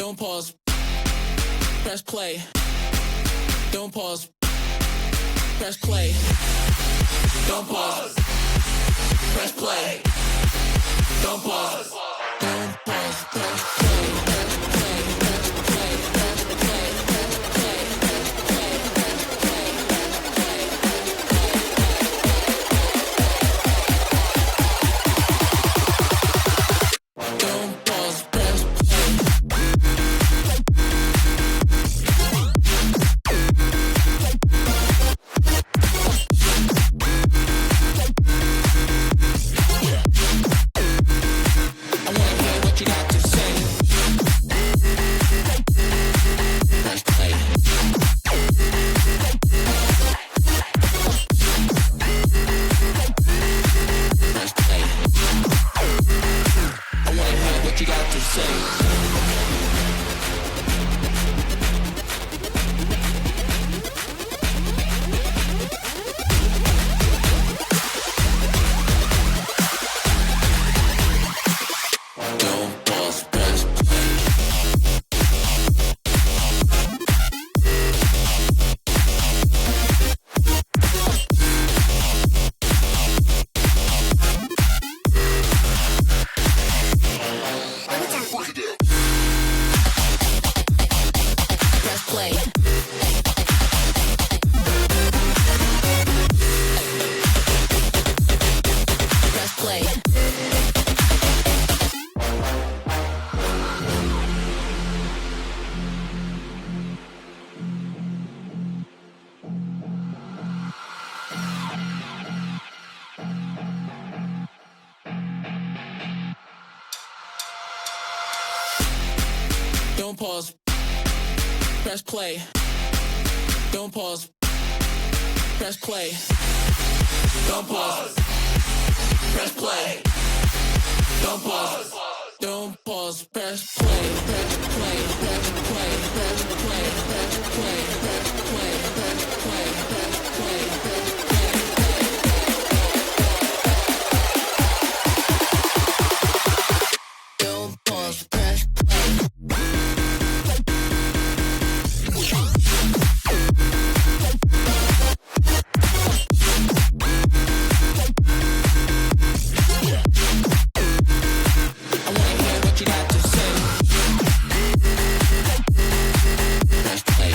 Don't pause. Press play. Don't pause. Press play. Don't pause. Press play. Don't pause. Don't pause. Press play. Press play. Press play. Press play. Press play. Press play. Press play. Don't pause. Press play. I wanna hear what you got to say. Press play. Press play. I wanna hear what you got to say. Don't pause, press play. Press play. Press play. Don't pause. Press play. Don't pause. Press play. Don't pause. Press play. Don't pause. Don't pause. Press play. Press play. Press play. Press play. Press play. Press play. Press play. Press play. Press play. Don't pause. Press play. I wanna hear what you got to say. Press play.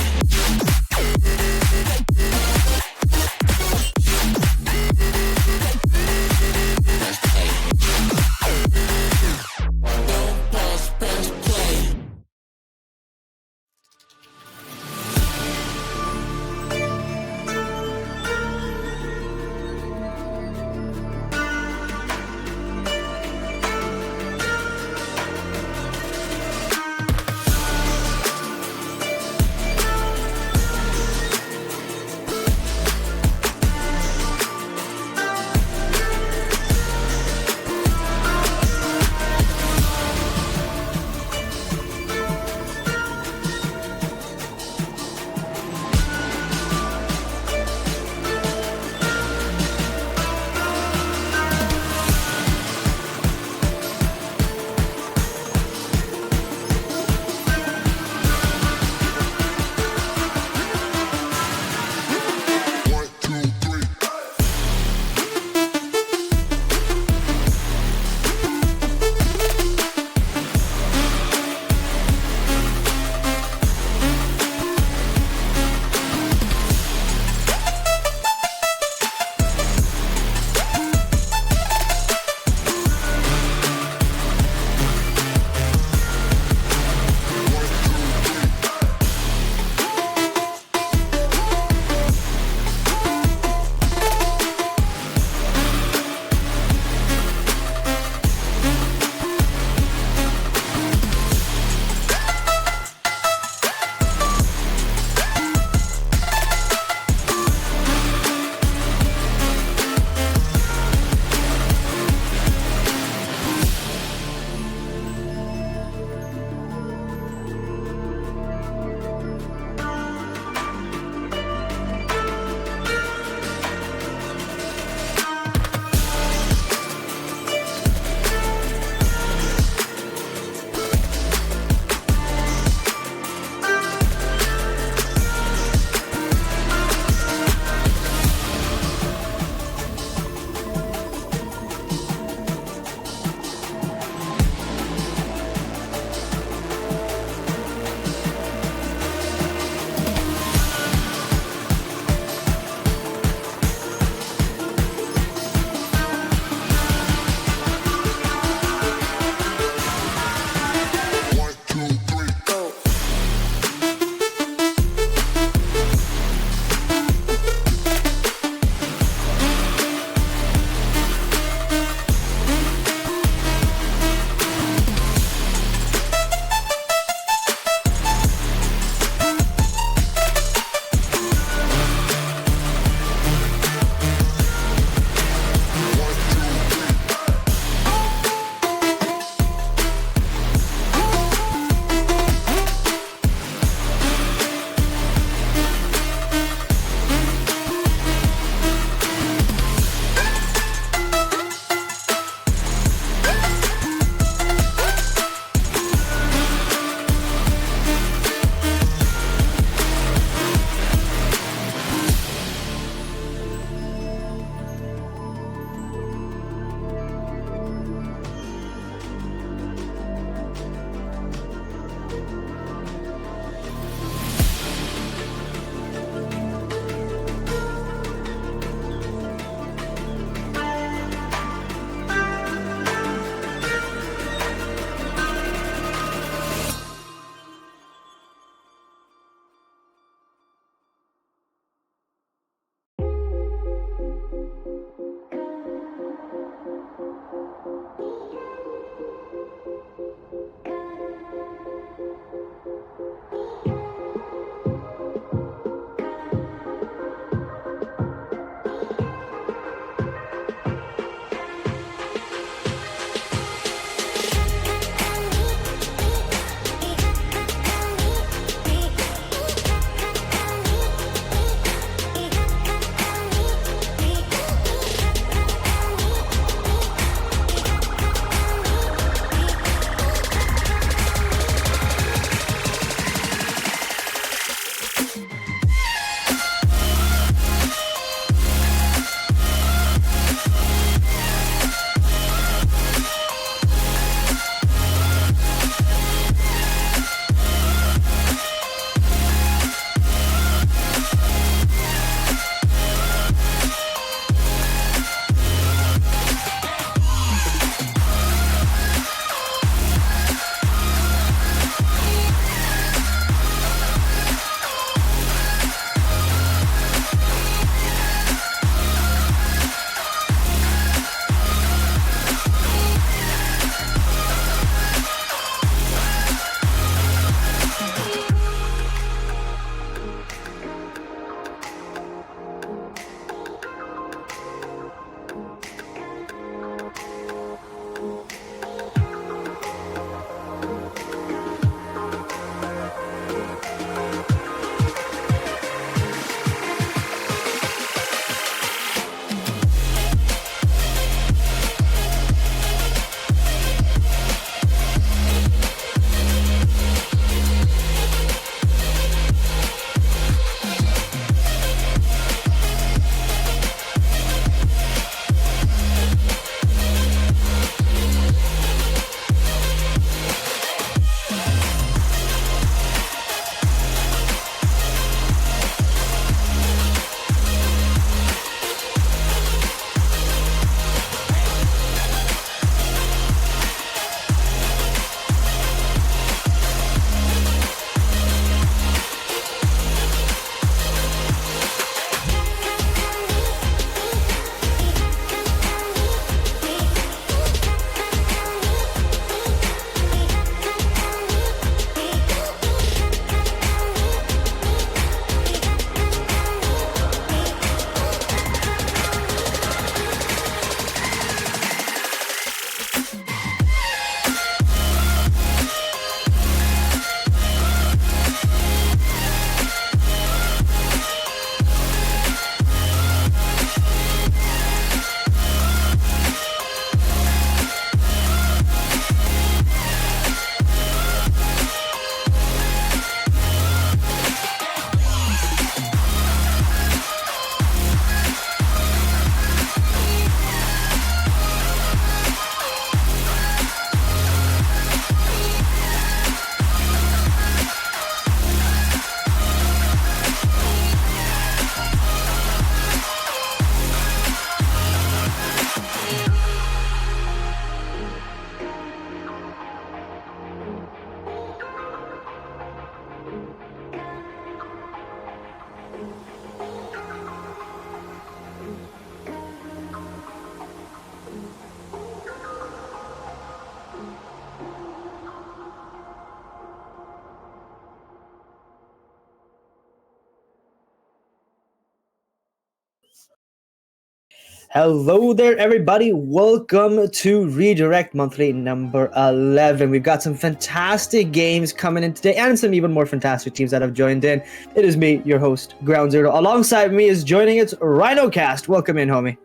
Hello there, everybody. Welcome to Redirect Monthly number 11. We've got some fantastic games coming in today and some even more fantastic teams that have joined in. It is me, your host, Ground Zero. Alongside me is joining it, RhinoCast. Welcome in, homie.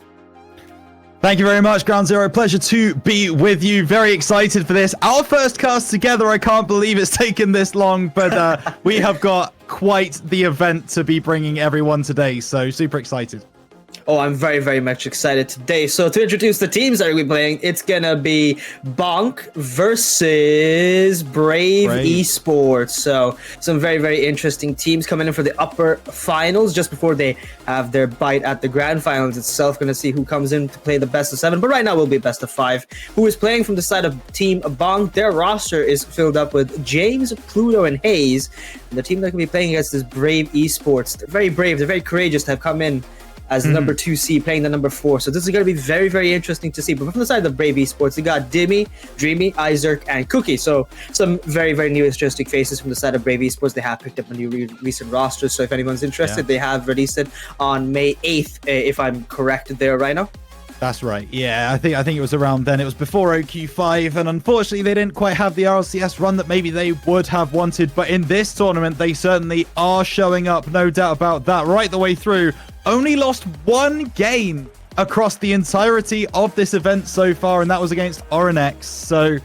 Thank you very much, Ground Zero. Pleasure to be with you. Very excited for this. Our first cast together. I can't believe it's taken this long, but we have got quite the event to be bringing everyone today. So super excited. Oh, I'm very, very much excited today. So to introduce the teams that we're playing, it's going to be Bonk versus Brave Esports. So some very, very interesting teams coming in for the upper finals just before they have their bite at the grand finals itself. Going to see who comes in to play the best of 7. But right now will be best of 5. Who is playing from the side of Team Bonk? Their roster is filled up with James, Pluto, and Hayes. And the team that can be playing against is Brave Esports. They're very brave. They're very courageous to have come in as the number 2C playing the number 4. So this is going to be very, very interesting to see. But from the side of Brave Esports, we got Dimmy, Dreamy, Isaac, and Cookie. So some very, very new interesting faces from the side of Brave Esports. They have picked up a new recent roster. So if anyone's interested, they have released it on May 8th, if I'm correct there, Rhino. That's right. Yeah, I think it was around then. It was before OQ5, and unfortunately they didn't quite have the RLCS run that maybe they would have wanted. But in this tournament, they certainly are showing up, no doubt about that, right the way through. Only lost one game across the entirety of this event so far, and that was against Oronex. So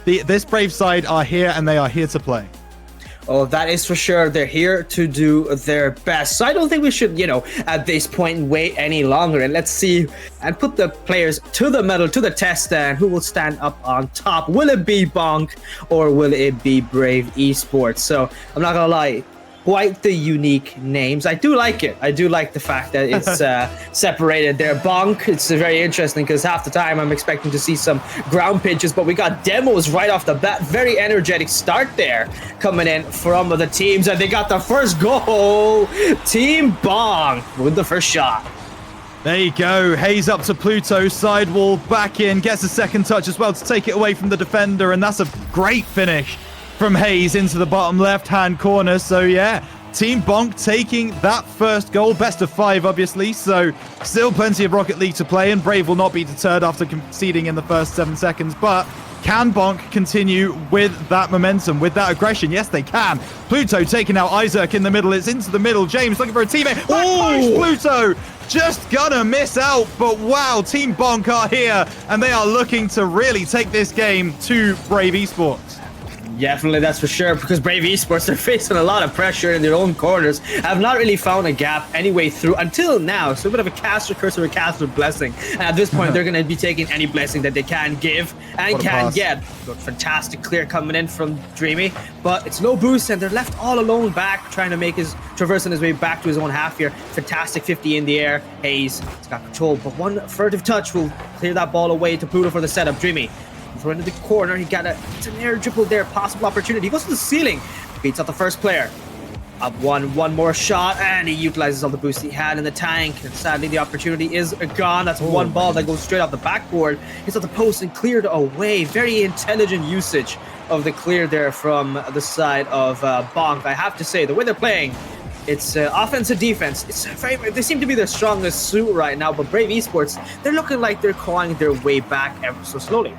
this Brave side are here, and they are here to play. Oh, that is for sure. They're here to do their best. So I don't think we should, at this point, wait any longer. And let's see and put the players to the medal, to the test, and who will stand up on top. Will it be Bonk or will it be Brave Esports? So I'm not going to lie. Quite the unique names. I do like it. I do like the fact that it's separated there. Bonk, it's very interesting because half the time I'm expecting to see some ground pitches, but we got demos right off the bat. Very energetic start there coming in from the teams, and they got the first goal. Team Bonk with the first shot. There you go. Hayes up to Pluto, sidewall back in, gets a second touch as well to take it away from the defender, and that's a great finish from Hayes into the bottom left-hand corner. So yeah, Team Bonk taking that first goal. Best of 5, obviously. So still plenty of Rocket League to play, and Brave will not be deterred after conceding in the first 7 seconds. But can Bonk continue with that momentum, with that aggression? Yes, they can. Pluto taking out Isaac in the middle. It's into the middle. James looking for a teammate. Back Pluto just gonna miss out. But wow, Team Bonk are here, and they are looking to really take this game to Brave Esports. Definitely, that's for sure, because Brave Esports are facing a lot of pressure in their own corners. Have not really found a gap any way through until now. So a bit of a caster curse or a caster blessing. And at this point, they're going to be taking any blessing that they can give and can get. Fantastic clear coming in from Dreamy, but it's no boost, and they're left all alone back, trying to make traversing his way back to his own half here. Fantastic 50 in the air. Hayes has got control, but one furtive touch will clear that ball away to Pluto for the setup. Dreamy throw into the corner. He got it's an air dribble there, possible opportunity. He goes to the ceiling, beats out the first player. Up one more shot, and he utilizes all the boost he had in the tank. And sadly, the opportunity is gone. That's one ball that goes straight off the backboard. Hits off the post and cleared away. Very intelligent usage of the clear there from the side of Bonk. I have to say, the way they're playing, it's offense and defense. They seem to be their strongest suit right now, but Brave Esports, they're looking like they're clawing their way back ever so slowly.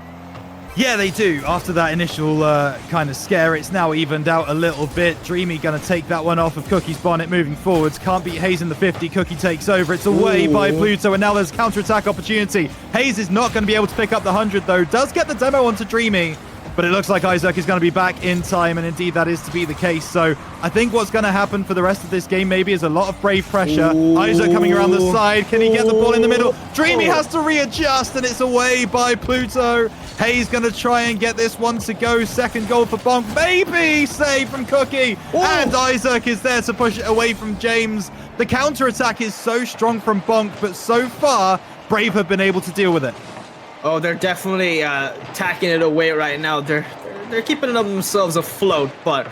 Yeah, they do. After that initial kind of scare, it's now evened out a little bit. Dreamy going to take that one off of Cookie's bonnet moving forwards. Can't beat Hayes in the 50. Cookie takes over. It's away by Pluto, and now there's counter-attack opportunity. Hayes is not going to be able to pick up the 100, though. Does get the demo onto Dreamy, but it looks like Isaac is going to be back in time, and indeed that is to be the case. So I think what's going to happen for the rest of this game maybe is a lot of brave pressure. Isaac coming around the side. Can he get the ball in the middle? Dreamy has to readjust, and it's away by Pluto. Hayes going to try and get this one to go. Second goal for Bonk. Maybe save from Cookie. And Isaac is there to push it away from James. The counter-attack is so strong from Bonk, but so far, Brave have been able to deal with it. Oh, they're definitely tacking it away right now. They're keeping themselves afloat, but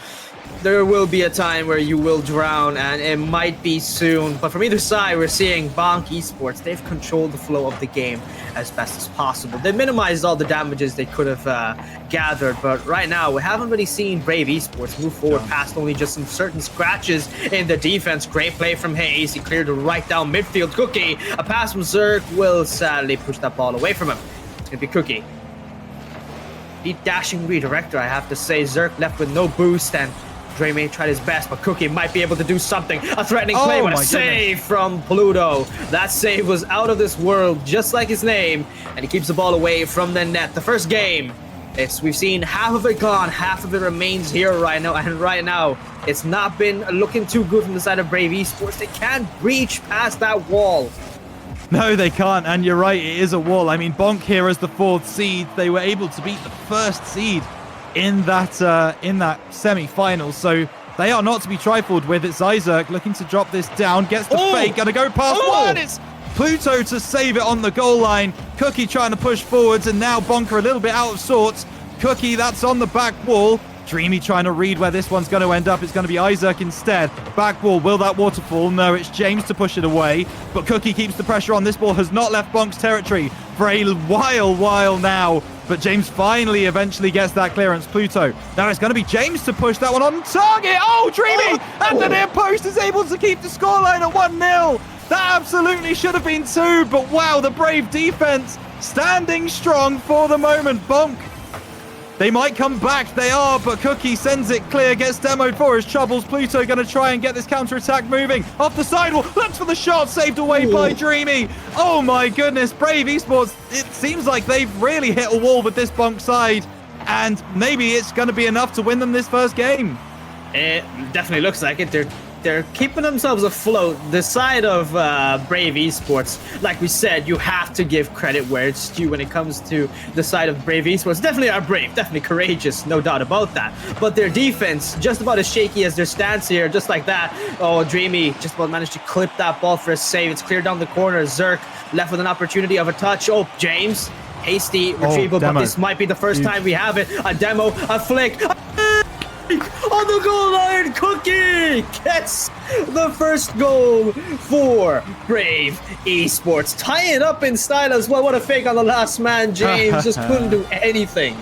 there will be a time where you will drown, and it might be soon. But from either side, we're seeing Bonk Esports. They've controlled the flow of the game as best as possible. They minimized all the damages they could have gathered, but right now, we haven't really seen Brave Esports move forward past only just some certain scratches in the defense. Great play from Hayes. He cleared it right down midfield. Cookie, a pass from Zerk will sadly push that ball away from him. It's going to be Cookie. Deep dashing redirector, I have to say. Zerk left with no boost, and Dreamy tried his best, but Cookie might be able to do something. A threatening play, but a save from Pluto. That save was out of this world, just like his name, and he keeps the ball away from the net. The first game, we've seen half of it gone, half of it remains here right now, and right now, it's not been looking too good from the side of Brave Esports. They can't reach past that wall. No, they can't, and you're right, it is a wall. I mean, Bonk here as the 4th seed, they were able to beat the 1st seed in that semi-final, so they are not to be trifled with. It's Isaac looking to drop this down, gets the fake, gonna go past one. It's Pluto to save it on the goal line. Cookie trying to push forwards, and now Bonk are a little bit out of sorts. Cookie, that's on the back wall. Dreamy trying to read where this one's going to end up. It's going to be Isaac instead. Back wall, will that waterfall? No, it's James to push it away. But Cookie keeps the pressure on. This ball has not left Bonk's territory for a while now. But James finally eventually gets that clearance. Pluto. Now it's going to be James to push that one on target. Oh, Dreamy! And the near post is able to keep the scoreline at 1-0. That absolutely should have been 2. But wow, the Brave defense standing strong for the moment. Bonk. They might come back, they are, but Cookie sends it clear, gets demoed for his troubles. Pluto going to try and get this counter-attack moving. Off the sidewall, looks for the shot, saved away by Dreamy. Oh my goodness, Brave Esports, it seems like they've really hit a wall with this Bonk side, and maybe it's going to be enough to win them this first game. It definitely looks like it. They're keeping themselves afloat. The side of Brave Esports, like we said, you have to give credit where it's due when it comes to the side of Brave Esports. Definitely are brave, definitely courageous, no doubt about that. But their defense, just about as shaky as their stance here, just like that. Oh, Dreamy just about managed to clip that ball for a save. It's clear down the corner. Zerk left with an opportunity of a touch. Oh, James, hasty retrieval, but this might be the first time we have it. A demo, a flick. On the goal line, Cookie gets the first goal for Brave Esports. Tie it up in style as well. What a fake on the last man. James just couldn't do anything.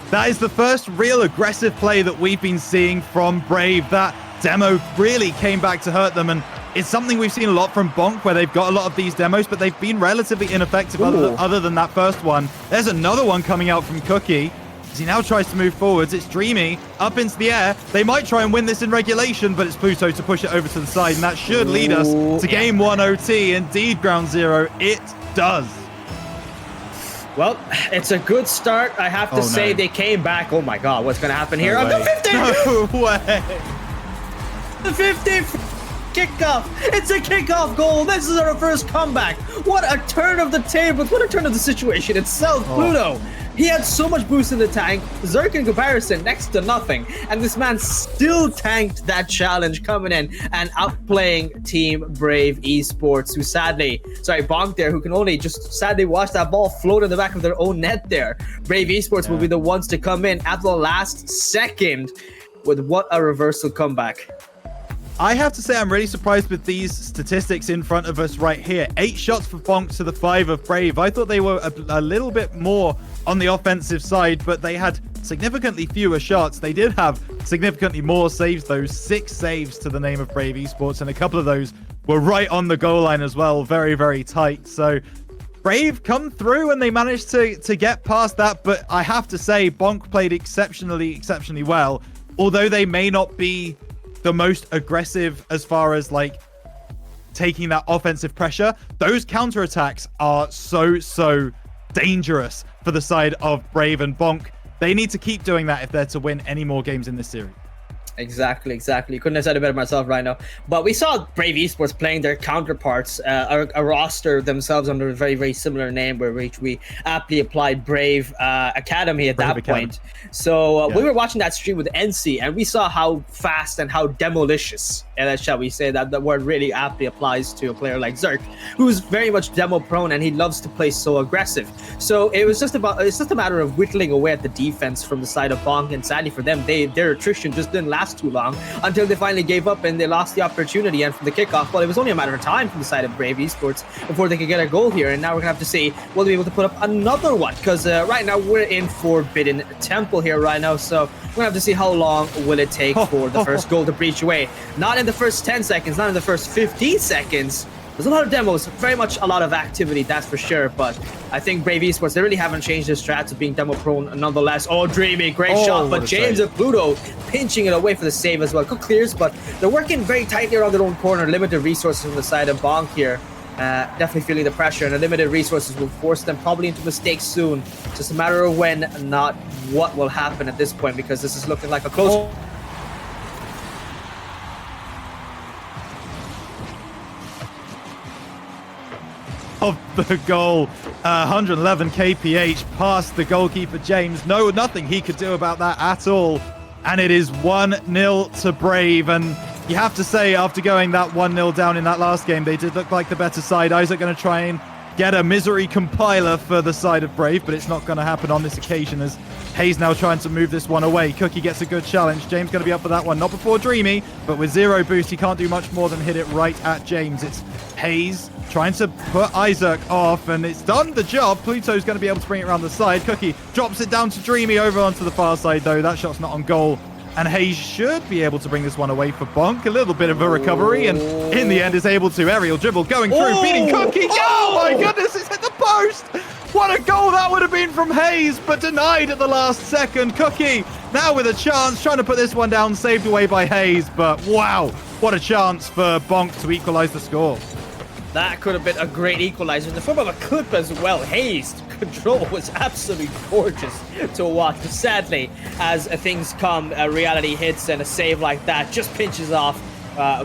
That is the first real aggressive play that we've been seeing from Brave. That demo really came back to hurt them, and it's something we've seen a lot from Bonk, where they've got a lot of these demos, but they've been relatively ineffective other than that first one. There's another one coming out from Cookie. As he now tries to move forwards, it's Dreamy up into the air. They might try and win this in regulation, but it's Pluto to push it over to the side, and that should lead us to game 1 OT. Indeed, ground zero, it does. Well, it's a good start. I have to say they came back. Oh my God, what's going to happen here? No on the 50! No way! The 50 kickoff. It's a kickoff goal. This is our first comeback. What a turn of the tables. What a turn of the situation itself. Pluto. He had so much boost in the tank. Zerk in comparison, next to nothing. And this man still tanked that challenge coming in and outplaying Team Brave Esports, who Bonk there, who can only just sadly watch that ball float in the back of their own net there. Brave Esports will be the ones to come in at the last second with what a reversal comeback. I have to say I'm really surprised with these statistics in front of us right here. 8 shots for Bonk to the 5 of Brave. I thought they were a little bit more on the offensive side, but they had significantly fewer shots. They did have significantly more saves, though. 6 saves to the name of Brave Esports, and a couple of those were right on the goal line as well. Very, very tight. So Brave come through and they managed to get past that, but I have to say Bonk played exceptionally well, although they may not be the most aggressive as far as like taking that offensive pressure. Those counterattacks are so dangerous for the side of Brave and Bonk. They need to keep doing that if they're to win any more games in this series. Exactly. Couldn't have said it better myself right now. But we saw Brave Esports playing their counterparts, a roster themselves under a very similar name, which we aptly applied Brave Academy at that point. So we were watching that stream with NC, and we saw how fast and how demolicious, and shall we say that the word really aptly applies to a player like Zerk, who's very much demo prone and he loves to play so aggressive. So it's just a matter of whittling away at the defense from the side of Bonk, and sadly for them, their attrition just didn't last too long until they finally gave up and they lost the opportunity. And from the kickoff, well, it was only a matter of time from the side of Brave Esports before they could get a goal here. And now we're gonna have to see will they be able to put up another one, because right now we're in Forbidden Temple here right now, so we're gonna have to see how long will it take for the first goal to breach away. Not in the first 10 seconds, not in the first 15 seconds. There's a lot of demos, very much a lot of activity, that's for sure. But I think Brave Esports, they really haven't changed their strats of being demo prone nonetheless. Oh, Dreamy, great shot. But James of Pluto pinching it away for the save as well. Good clears, but they're working very tightly around their own corner. Limited resources on the side of Bonk here. Definitely feeling the pressure, and the limited resources will force them probably into mistakes soon. Just a matter of when, not what will happen at this point, because this is looking like a close... Of the goal, 111 kph past the goalkeeper James. Nothing he could do about that at all, and it is 1-0 to Brave. And you have to say, after going that 1-0 down in that last game, they did look like the better side. Isaac going to try and get a misery compiler for the side of Brave, but it's not going to happen on this occasion, as Hayes now trying to move this one away. Cookie gets a good challenge. James going to be up for that one. Not before Dreamy, but with 0 boost, he can't do much more than hit it right at James. It's Hayes trying to put Isaac off, and it's done the job. Pluto's going to be able to bring it around the side. Cookie drops it down to Dreamy over onto the far side, though. That shot's not on goal, and Hayes should be able to bring this one away for Bonk. A little bit of a recovery, and in the end is able to. Aerial dribble going through, beating Cookie. Oh my goodness, it's hit the post. What a goal that would have been from Hayes, but denied at the last second. Cookie now with a chance, trying to put this one down, saved away by Hayes, but wow, what a chance for Bonk to equalize the score. That could have been a great equalizer in the form of a clip as well. Hayes' control was absolutely gorgeous to watch. But sadly, as things come, reality hits, and a save like that just pinches off,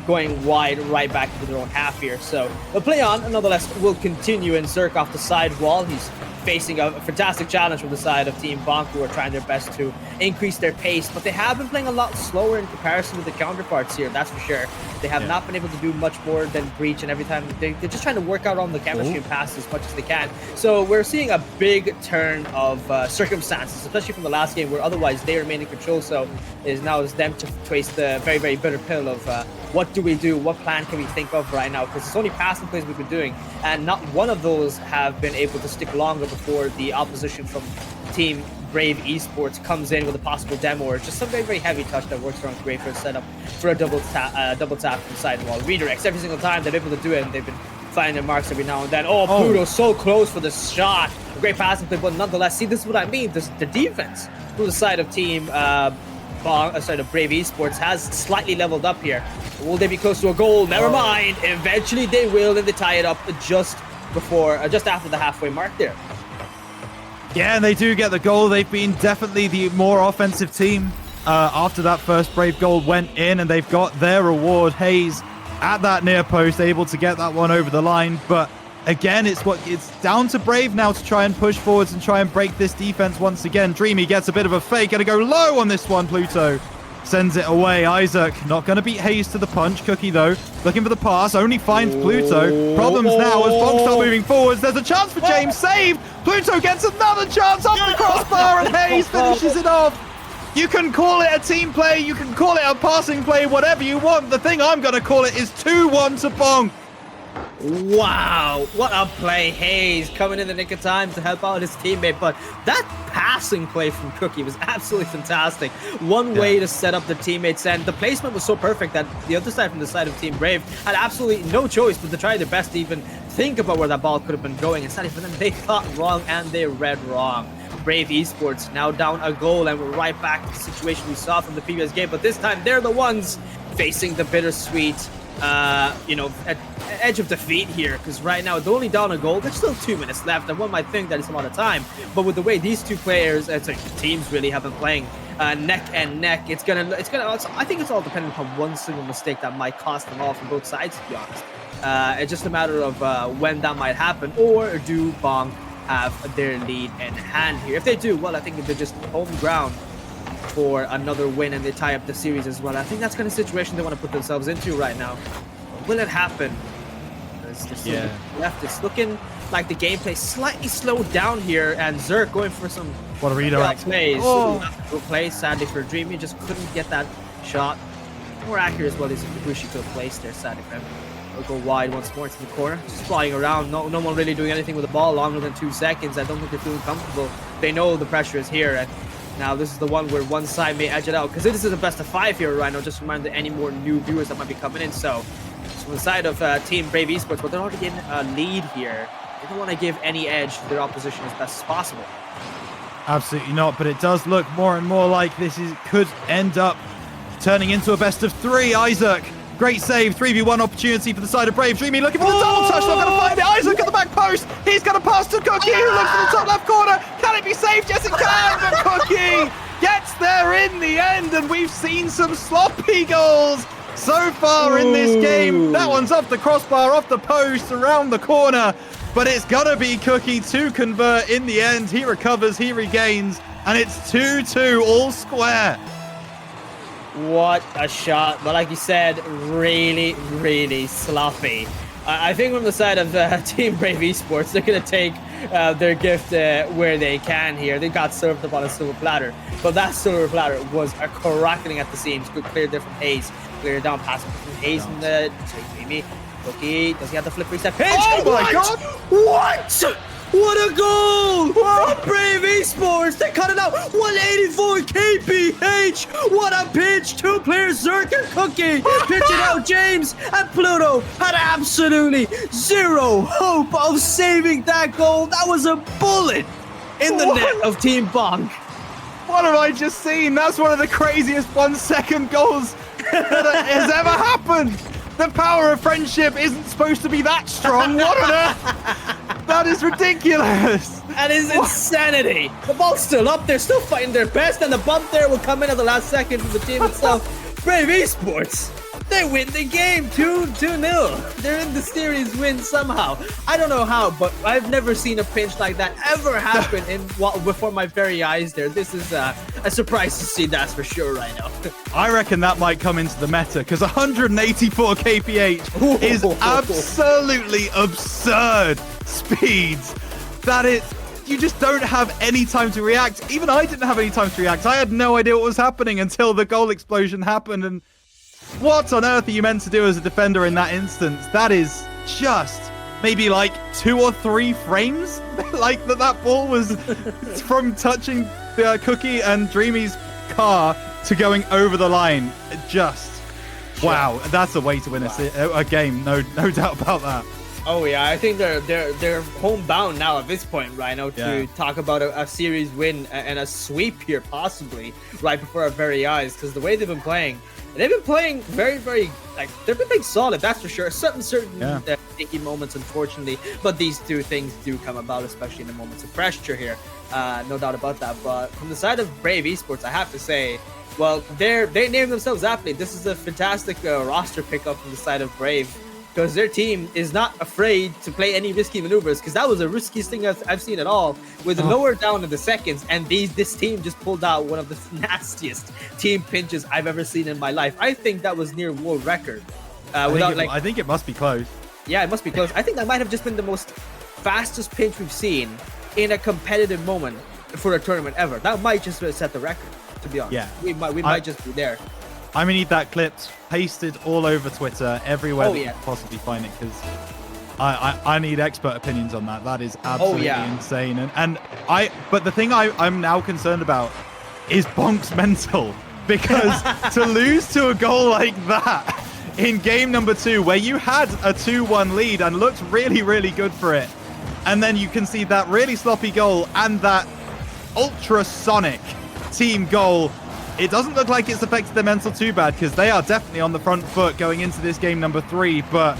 going wide right back into their own half here. So the play on, nonetheless, will continue, and Zerk off the side wall. He's facing a fantastic challenge from the side of Team Bonk, who are trying their best to increase their pace, but they have been playing a lot slower in comparison to the counterparts here, that's for sure. They have not been able to do much more than breach, and every time they're just trying to work out on the chemistry and pass as much as they can. So we're seeing a big turn of circumstances, especially from the last game, where otherwise they remain in control. So it now is them to face the very bitter pill of what do we do, what plan can we think of right now, because it's only passing plays we've been doing, and not one of those have been able to stick longer before the opposition from Team Brave Esports comes in with a possible demo, or just some very heavy touch that works around great for a setup for a double tap from the sidewall. Redirects every single time they're able to do it, and they've been finding their marks every now and then. Pluto's so close for the shot. A great passing play, but nonetheless, see, this is what I mean. The defense from the side of Team Brave Esports has slightly leveled up here. Will they be close to a goal? Never mind. Eventually they will, and they tie it up just after the halfway mark there. Yeah, and they do get the goal. They've been definitely the more offensive team after that first Brave goal went in, and they've got their reward. Hayes at that near post, able to get that one over the line. But again, it's down to Brave now to try and push forwards and try and break this defense once again. Dreamy gets a bit of a fake. Gonna go low on this one. Pluto sends it away. Isaac not going to beat Hayes to the punch. Cookie, though, looking for the pass. Only finds Pluto. Problems now as Bonk start moving forwards. There's a chance for James. Saved. Pluto gets another chance off the crossbar, and Hayes finishes it off. You can call it a team play. You can call it a passing play, whatever you want. The thing I'm going to call it is 2-1 to Bonk. Wow, what a play. Hayes coming in the nick of time to help out his teammate, but that passing play from Cookie was absolutely fantastic. One way to set up the teammates, and the placement was so perfect that the other side, from the side of Team Brave, had absolutely no choice but to try their best to even think about where that ball could have been going. And sadly for them, they thought wrong and they read wrong. Brave Esports now down a goal, and we're right back to the situation we saw from the previous game. But this time, they're the ones facing the bittersweet, edge of defeat here. Because right now, they're only down a goal. There's still 2 minutes left, and one might think that it's a lot of time. But with the way these two players, teams really have been playing neck and neck, I think it's all dependent upon one single mistake that might cost them all from both sides, to be honest. It's just a matter of when that might happen, or do Bonk have their lead in hand here? If they do, well, I think if they're just home ground for another win and they tie up the series as well, I think that's kind of situation they want to put themselves into right now. But will it happen? Left. It's looking like the gameplay slightly slowed down here, and Zerk going for some what a redirect plays. Play, sadly for Dreamy, just couldn't get that shot. More accurate as well as the wish he could have placed there, sadly for him. Go wide once more to the corner, just flying around. No one really doing anything with the ball longer than 2 seconds. I don't think they're feeling comfortable. They know the pressure is here, and now this is the one where one side may edge it out, because this is a best of 5 here right now. Just remind any more new viewers that might be coming in. So from the side of Team Brave Esports, but they're already getting a lead here. They don't want to give any edge to their opposition as best as possible. Absolutely not, but it does look more and more like could end up turning into a best of 3. Isaac, great save, 3v1 opportunity for the side of Brave. Dreamy looking for the double touch, not going to find it. Isaac at the back post, he's going to pass to Cookie, who looks for the top left corner. Can it be saved? Yes, it can, but Cookie gets there in the end, and we've seen some sloppy goals so far in this game. That one's off the crossbar, off the post, around the corner, but it's going to be Cookie to convert in the end. He recovers, he regains, and it's 2-2, all square. What a shot, but like you said, really, really sloppy. I think from the side of Team Brave Esports, they're going to take their gift where they can here. They got served up on a silver platter, but that silver platter was a cracking at the seams. Good clear there from Hayes. Clear down, pass from Hayes in the Dreamy. Cookie, does he have the flip reset pitch? Oh my god! What? What a goal! From Brave Esports! They cut it out! 184 kph! What a pitch! 2 players, Zerk and Cookie! Pitch it out, James and Pluto had absolutely zero hope of saving that goal. That was a bullet in the net of Team Bonk. What have I just seen? That's one of the craziest 1-second goals that has ever happened. The power of friendship isn't supposed to be that strong. What on earth? That is ridiculous. That is insanity. The ball's still up. They're still fighting their best, and the bump there will come in at the last second from the team itself. Brave Esports, they win the game 2-0. They're in the series win somehow. I don't know how, but I've never seen a pinch like that ever happen before my very eyes there. This is a surprise to see, that's for sure right now. I reckon that might come into the meta, because 184 kph is absolutely absurd speeds. You just don't have any time to react. Even I didn't have any time to react. I had no idea what was happening until the goal explosion happened. And what on earth are you meant to do as a defender in that instance? That is just maybe like 2 or 3 frames. Like that ball was from touching the Cookie and Dreamy's car to going over the line. Just wow, that's a way to win a game. No doubt about that. Oh yeah, I think they're homebound now at this point, right now, to talk about a series win and a sweep here possibly right before our very eyes, because the way they've been playing very, very, they've been playing solid, that's for sure. Certain sticky moments, unfortunately, but these two things do come about, especially in the moments of pressure here. No doubt about that. But from the side of Brave Esports, I have to say, well, they named themselves aptly. This is a fantastic roster pickup from the side of Brave, because their team is not afraid to play any risky maneuvers, because that was the riskiest thing I've seen at all, with lower down in the seconds, and this team just pulled out one of the nastiest team pinches I've ever seen in my life. I think that was near world record. I think it must be close. Yeah, it must be close. I think that might have just been the most fastest pinch we've seen in a competitive moment for a tournament ever. That might just set the record, to be honest. Yeah. We might just be there. I'm gonna need that clipped, pasted all over Twitter, everywhere that you can possibly find it, because I need expert opinions on that. That is absolutely insane. But the thing I'm now concerned about is Bonk's mental, because to lose to a goal like that in game number 2, where you had a 2-1 lead and looked really, really good for it. And then you can see that really sloppy goal and that ultrasonic team goal. It doesn't look like it's affected their mental too bad, because they are definitely on the front foot going into this game number 3. But,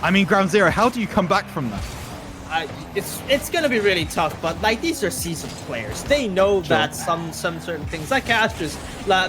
I mean, Ground Zero, how do you come back from that? It's gonna be really tough, but like these are seasoned players. They know that some certain things like Astros,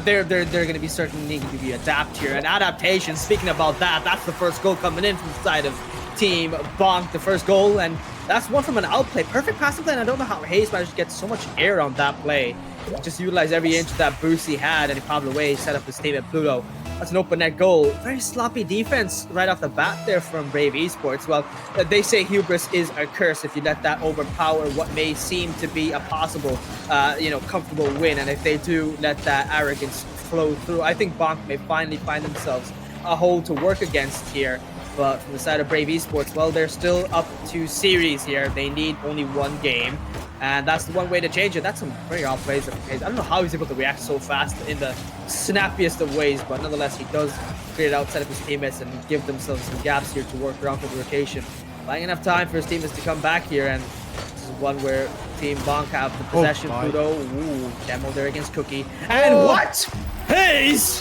they're gonna be certain needing to be adapt here. And adaptation. Speaking about that, that's the first goal coming in from the side of Team Bonk, the first goal, and that's one from an outplay. Perfect passing play. And I don't know how Hayes managed to get so much air on that play. Just utilized every inch of that boost he had, and he popped away, set up his team at Pluto. That's an open net goal. Very sloppy defense right off the bat there from Brave Esports. Well, they say hubris is a curse if you let that overpower what may seem to be a possible, comfortable win. And if they do let that arrogance flow through, I think Bonk may finally find themselves a hole to work against here. But from the side of Brave Esports, well, they're still up to series here. They need only one game. And that's the one way to change it. That's some very odd plays. I don't know how he's able to react so fast in the snappiest of ways, but nonetheless, he does clear it outside of his teammates and give themselves some gaps here to work around for the rotation. Buying enough time for his teammates to come back here, and this is one where Team Bonk have the possession. Pluto, demo there against Cookie. And what? Hayes!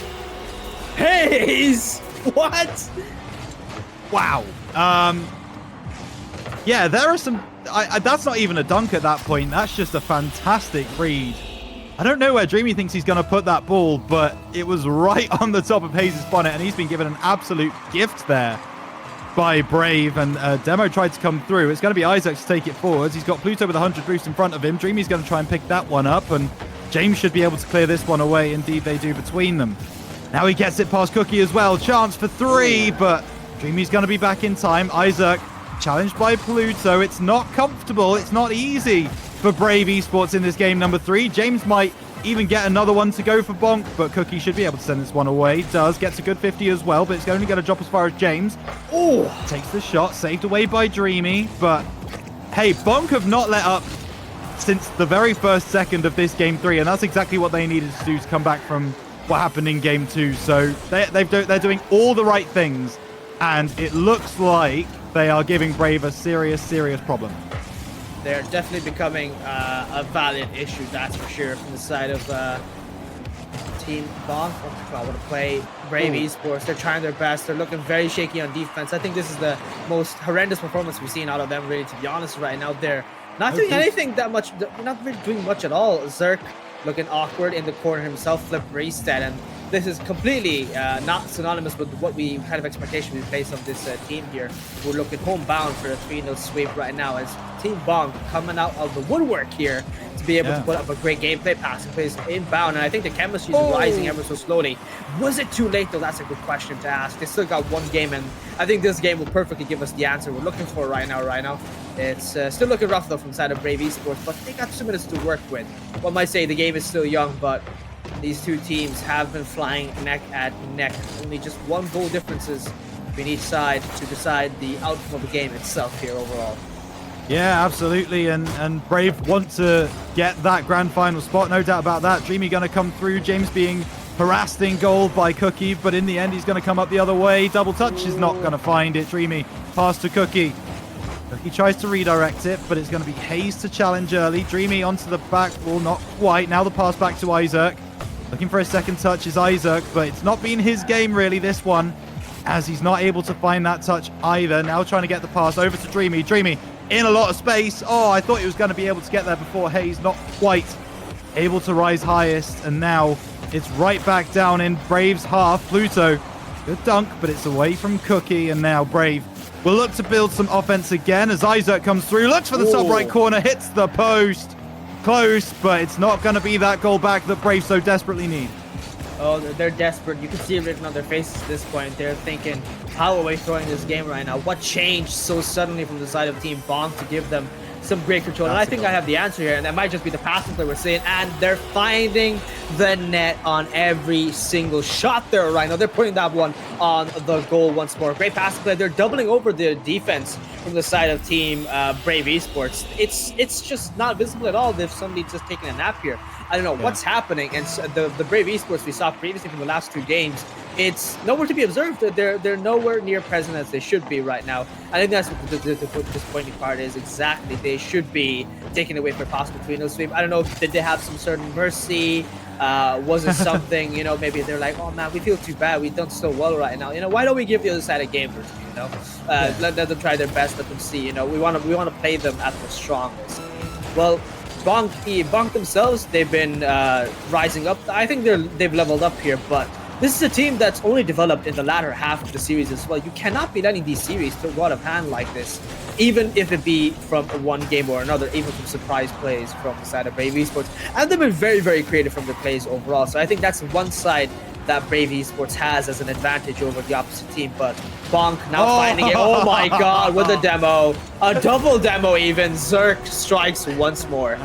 What? Wow. Yeah, there are some... that's not even a dunk at that point. That's just a fantastic read. I don't know where Dreamy thinks he's going to put that ball, but it was right on the top of Hayes' bonnet, and he's been given an absolute gift there by Brave, and Demo tried to come through. It's going to be Isaac to take it forwards. He's got Pluto with 100 boost in front of him. Dreamy's going to try and pick that one up, and James should be able to clear this one away. Indeed, they do between them. Now he gets it past Cookie as well. Chance for 3, but Dreamy's going to be back in time. Isaac challenged by Pluto. It's not comfortable. It's not easy for Brave Esports in this game number 3. James might even get another one to go for Bonk, but Cookie should be able to send this one away. Does. Gets a good 50 as well, but it's only going to drop as far as James. Takes the shot. Saved away by Dreamy, but hey, Bonk have not let up since the very first second of this game 3, and that's exactly what they needed to do to come back from what happened in game 2. So they're doing all the right things, and it looks like they are giving Brave a serious problem. They're definitely becoming a valid issue, that's for sure, from the side of Team Bonk. I want to play Brave Esports. They're trying their best. They're looking very shaky on defense. I think this is the most horrendous performance we've seen out of them, really, to be honest, right now. They're not doing anything that much. They're not really doing much at all. Zerk looking awkward in the corner himself, flip reset, and this is completely not synonymous with what we kind of expectation we place on this team here. We're looking homebound for a 3-0 sweep right now as Team Bonk coming out of the woodwork here to be able to put up a great gameplay, passing plays inbound, and I think the chemistry is rising ever so slowly. Was it too late though? That's a good question to ask. They still got one game, and I think this game will perfectly give us the answer we're looking for right now. It's still looking rough though from the side of Brave Esports, but they got 2 minutes to work with. One might say the game is still young, but these two teams have been flying neck at neck. Only just 1 goal differences between each side to decide the outcome of the game itself here overall. Yeah, absolutely. And Brave want to get that grand final spot, no doubt about that. Dreamy going to come through. James being harassed in goal by Cookie, but in the end he's going to come up the other way. Double touch is not going to find it. Dreamy pass to Cookie. Cookie tries to redirect it, but it's going to be Hayes to challenge early. Dreamy onto the back wall, not quite. Now the pass back to Isaac. Looking for a second touch is Isaac, but it's not been his game really, this one, as he's not able to find that touch either. Now trying to get the pass over to Dreamy. Dreamy in a lot of space. I thought he was going to be able to get there before Hayes. Not quite able to rise highest, and now it's right back down in Brave's half. Pluto, good dunk, but it's away from Cookie, and now Brave will look to build some offense again as Isaac comes through. Looks for the top right corner, hits the post. Close, but it's not going to be that goal back that Brave so desperately need. Oh, they're desperate. You can see it written on their faces at this point. They're thinking, how are we throwing this game right now? What changed so suddenly from the side of Team Bonk to give them some great control? And I think I have the answer here, and that might just be the passing play we're seeing. And they're finding the net on every single shot there right now. They're putting that one on the goal once more. Great passing play. They're doubling over the defense from the side of Team Brave Esports. It's just not visible at all if somebody's just taking a nap here. I don't know what's happening. And so the Brave Esports we saw previously from the last 2 games, it's nowhere to be observed. They're nowhere near present as they should be right now. I think that's what the disappointing part is. Exactly, they should be taking away for possible 3-0 sweep. I don't know, did they have some certain mercy? Was it something, maybe they're like, oh man, we feel too bad, we've done so well right now, why don't we give the other side a game or two, let them try their best, let them see, we want to play them at their strongest. Well, Bonk themselves, they've been rising up. I think they've leveled up here, but this is a team that's only developed in the latter half of the series as well. You cannot be letting these series go out of hand like this, even if it be from one game or another, even from surprise plays from the side of Brave Esports. And they've been very, very creative from their plays overall. So I think that's one side that Brave Esports has as an advantage over the opposite team. But Bonk now finding it. Oh my god, with a demo. A double demo even. Zerk strikes once more.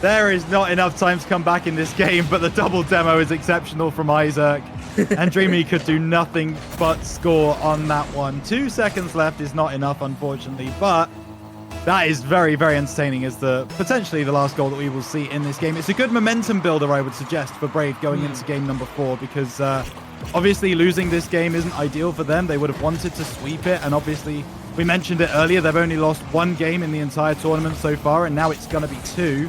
There is not enough time to come back in this game, but the double demo is exceptional from Isaac. And Dreamy could do nothing but score on that one. 2 seconds left is not enough, unfortunately, but that is very, very entertaining as potentially the last goal that we will see in this game. It's a good momentum builder, I would suggest, for Brave going into game number 4, because obviously losing this game isn't ideal for them. They would have wanted to sweep it, and obviously we mentioned it earlier, they've only lost 1 game in the entire tournament so far, and now it's going to be 2.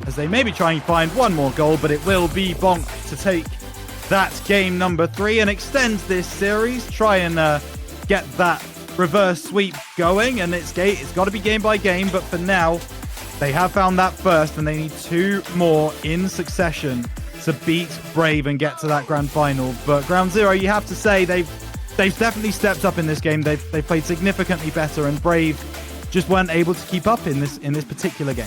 As they maybe try and find 1 more goal, but it will be Bonk to take that game number 3 and extend this series. Try and get that reverse sweep going, and it's got to be game by game, but for now, they have found that first, and they need 2 more in succession to beat Brave and get to that grand final. But Ground Zero, you have to say, they've definitely stepped up in this game. They've played significantly better, and Brave just weren't able to keep up in this particular game.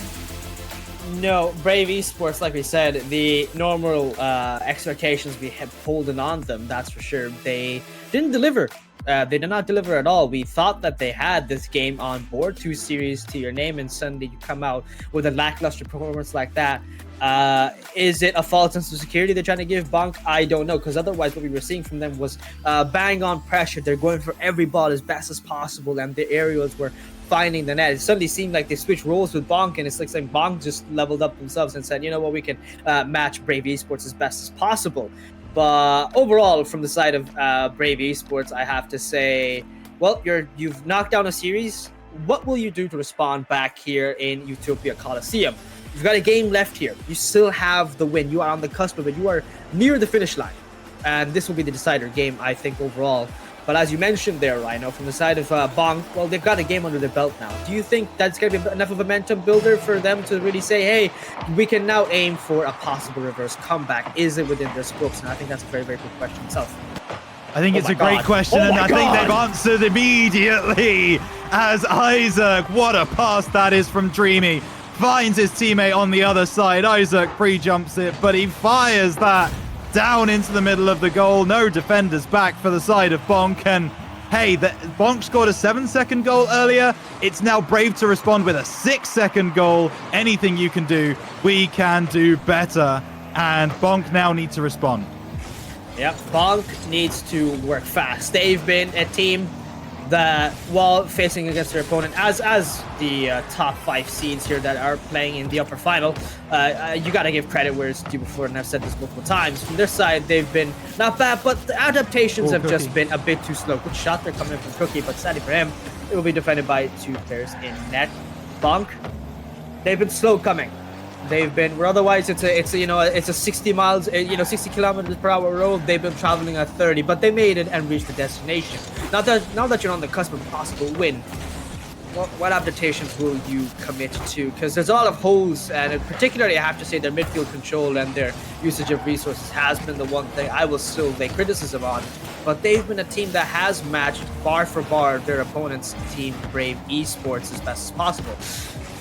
No, Brave Esports, like we said, the normal expectations we had holding on them, that's for sure. They didn't deliver. They did not deliver at all. We thought that they had this game on board, 2 series to your name, and suddenly you come out with a lackluster performance like that. Is it a false sense of security they're trying to give Bonk? I don't know, because otherwise what we were seeing from them was bang on pressure. They're going for every ball as best as possible, and the aerials were finding the net. It suddenly seemed like they switched roles with Bonk, and it's like saying Bonk just leveled up themselves and said, you know what, we can match Brave Esports as best as possible. But overall, from the side of Brave Esports, I have to say, well, you've knocked down a series. What will you do to respond back here in Utopia Coliseum? You've got a game left here. You still have the win. You are on the cusp of it. You are near the finish line. And this will be the decider game, I think, overall. But as you mentioned there, Rhino, from the side of Bonk, well, they've got a game under their belt now. Do you think that's going to be enough of a momentum builder for them to really say, hey, we can now aim for a possible reverse comeback? Is it within their scopes? And I think that's a very, very good question itself. I think it's a great question, and I think they've answered immediately as Isaac, what a pass that is from Dreamy, finds his teammate on the other side. Isaac pre-jumps it, but he fires that down into the middle of the goal. No defenders back for the side of Bonk, and hey, Bonk scored a 7-second goal earlier. It's now Brave to respond with a 6-second goal. Anything you can do, we can do better, and Bonk now need to respond. Yep, Bonk needs to work fast. They've been a team that, while facing against their opponent as the top 5 seeds here that are playing in the upper final, you got to give credit where it's due before, and I've said this multiple times. From their side, they've been not bad, but the adaptations have just been a bit too slow. Good shot there coming in from Cookie, but sadly for him, it will be defended by 2 players in net. Bonk, they've been slow coming. They've been, where otherwise it's a 60 miles, 60 kilometers per hour road. They've been traveling at 30, but they made it and reached the destination. Now that you're on the cusp of a possible win, what adaptations will you commit to? Because there's a lot of holes, and particularly I have to say their midfield control and their usage of resources has been the one thing I will still lay criticism on. But they've been a team that has matched bar for bar their opponent's team, Brave Esports, as best as possible.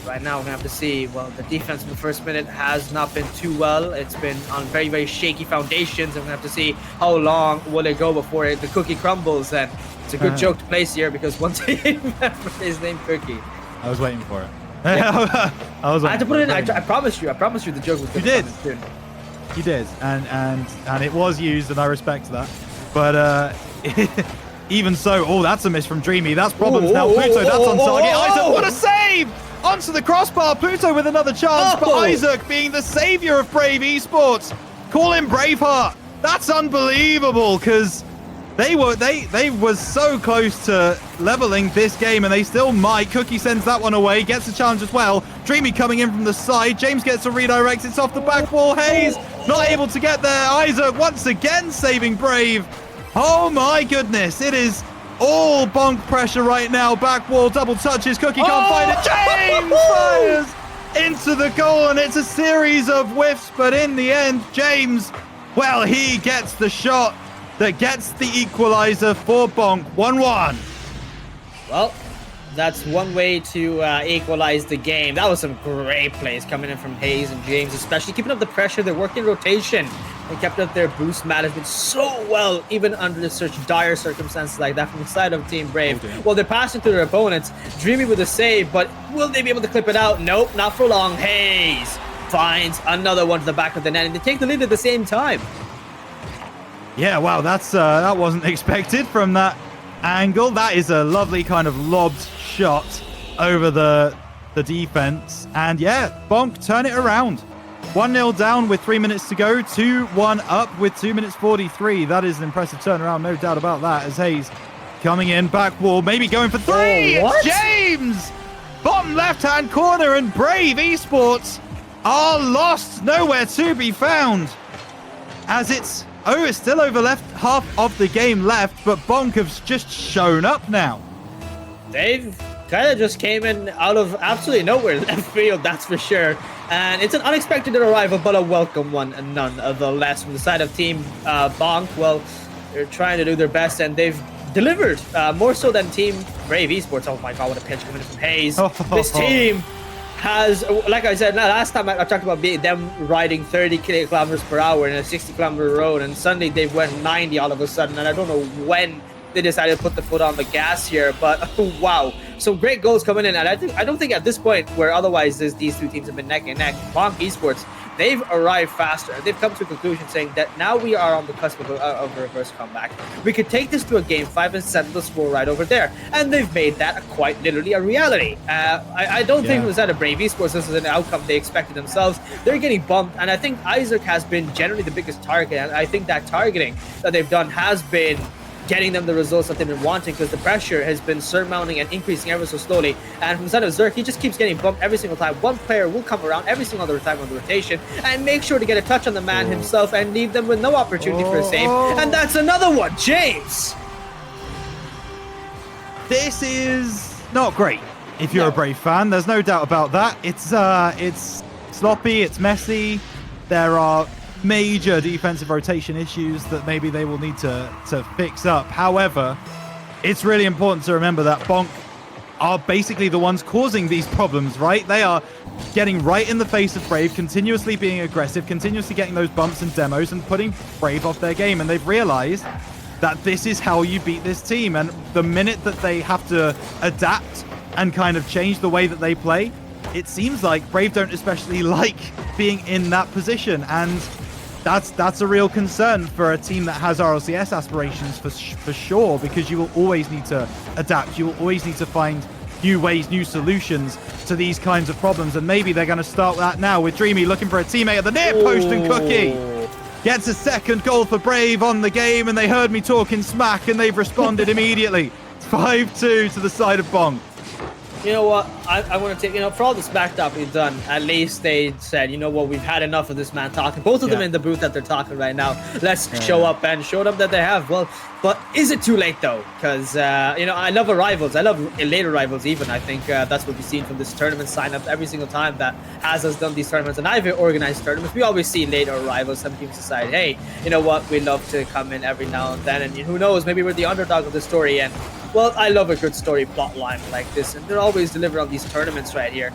Right now, we're going to have to see. Well, the defense in the first minute has not been too well. It's been on very, very shaky foundations. And we're going to have to see how long will it go before the cookie crumbles. And it's a good joke to place here, because once he remembered his name, Cookie. I was waiting for it. Yeah. I had to put it in. I promised you the joke was good. You did. You did. And it was used, and I respect that. But even so, that's a miss from Dreamy. That's problems now. Pluto, that's on target. Isaac, what a save! Onto the crossbar. Pluto with another chance, but Isaac being the savior of Brave Esports. Call him Braveheart. That's unbelievable because they were so close to leveling this game, and they still might. Cookie sends that one away, gets the challenge as well. Dreamy coming in from the side. James gets a redirect. It's off the back wall. Hayes not able to get there. Isaac once again saving Brave. Oh my goodness. It is all Bonk pressure right now. Back wall, double touches. Cookie can't find it. James fires into the goal, and it's a series of whiffs, but in the end, James, well, he gets the shot that gets the equalizer for Bonk. 1-1. Well, that's one way to equalize the game. That was some great plays coming in from Hayes and James, especially keeping up the pressure. They're working rotation. They kept up their boost management so well, even under such dire circumstances like that from the side of Team Brave. Well, they're passing to their opponents. Dreamy with a save, but will they be able to clip it out? Nope, not for long. Hayes finds another one to the back of the net, and they take the lead at the same time. Yeah, wow, that wasn't expected from that angle. That is a lovely kind of lobbed shot over the defense. And yeah, Bonk turn it around. 1-0 down with 3 minutes to go. 2-1 up with 2 minutes 43. That is an impressive turnaround, no doubt about that, as Hayes coming in, back wall, maybe going for three. It's James! Bottom left-hand corner, and Brave Esports are lost, nowhere to be found. As it's still over left half of the game left, but Bonk has just shown up now. They've kind of just came in out of absolutely nowhere left field, that's for sure. And it's an unexpected arrival, but a welcome one, and nonetheless. From the side of Team Bonk, well, they're trying to do their best, and they've delivered more so than Team Brave Esports. Oh my god, what a pitch coming in from Hayes. This team has, like I said, last time I talked about them riding 30 kilometers per hour in a 60 kilometer road, and suddenly they went 90 all of a sudden, and I don't know when they decided to put the foot on the gas here, but wow, some great goals coming in. And I don't think at this point, where otherwise these two teams have been neck and neck, Bonk Esports, they've arrived faster. They've come to a conclusion saying that now we are on the cusp of a reverse comeback. We could take this to a game 5 and settle the score right over there, and they've made that quite literally a reality. I don't think it was at a Brave Esports this is an outcome they expected themselves. They're getting bumped, and I think Isaac has been generally the biggest target, and I think that targeting that they've done has been getting them the results that they've been wanting, because the pressure has been surmounting and increasing ever so slowly. And from the side of Zerk, he just keeps getting bumped every single time. One player will come around every single other time on the rotation and make sure to get a touch on the man himself and leave them with no opportunity for a save. And that's another one, James! This is not great if you're a Brave fan. There's no doubt about that. It's sloppy, it's messy. There are major defensive rotation issues that maybe they will need to fix up. However, it's really important to remember that Bonk are basically the ones causing these problems, right? They are getting right in the face of Brave, continuously being aggressive, continuously getting those bumps and demos and putting Brave off their game. And they've realized that this is how you beat this team. And the minute that they have to adapt and kind of change the way that they play, it seems like Brave don't especially like being in that position. And that's a real concern for a team that has RLCS aspirations for sure, because you will always need to adapt. You will always need to find new ways, new solutions to these kinds of problems. And maybe they're going to start that now with Dreamy looking for a teammate at the near post, and Cookie gets a second goal for Brave on the game, and they heard me talking smack and they've responded immediately. It's 5-2 to the side of Bonk. You know what, I want to take, for all the smack talk we've done, at least they said, you know what, we've had enough of this man talking. Both of them in the booth that they're talking right now. Let's show up and show them that they have. Well, but is it too late though? Because, I love arrivals. I love late arrivals even. I think that's what we've seen from this tournament sign-up every single time that has us done these tournaments. And I've organized tournaments. We always see late arrivals. Some teams decide, hey, you know what, we love to come in every now and then. And who knows, maybe we're the underdog of the story. And well, I love a good story plot line like this, and they're always delivered on these tournaments right here.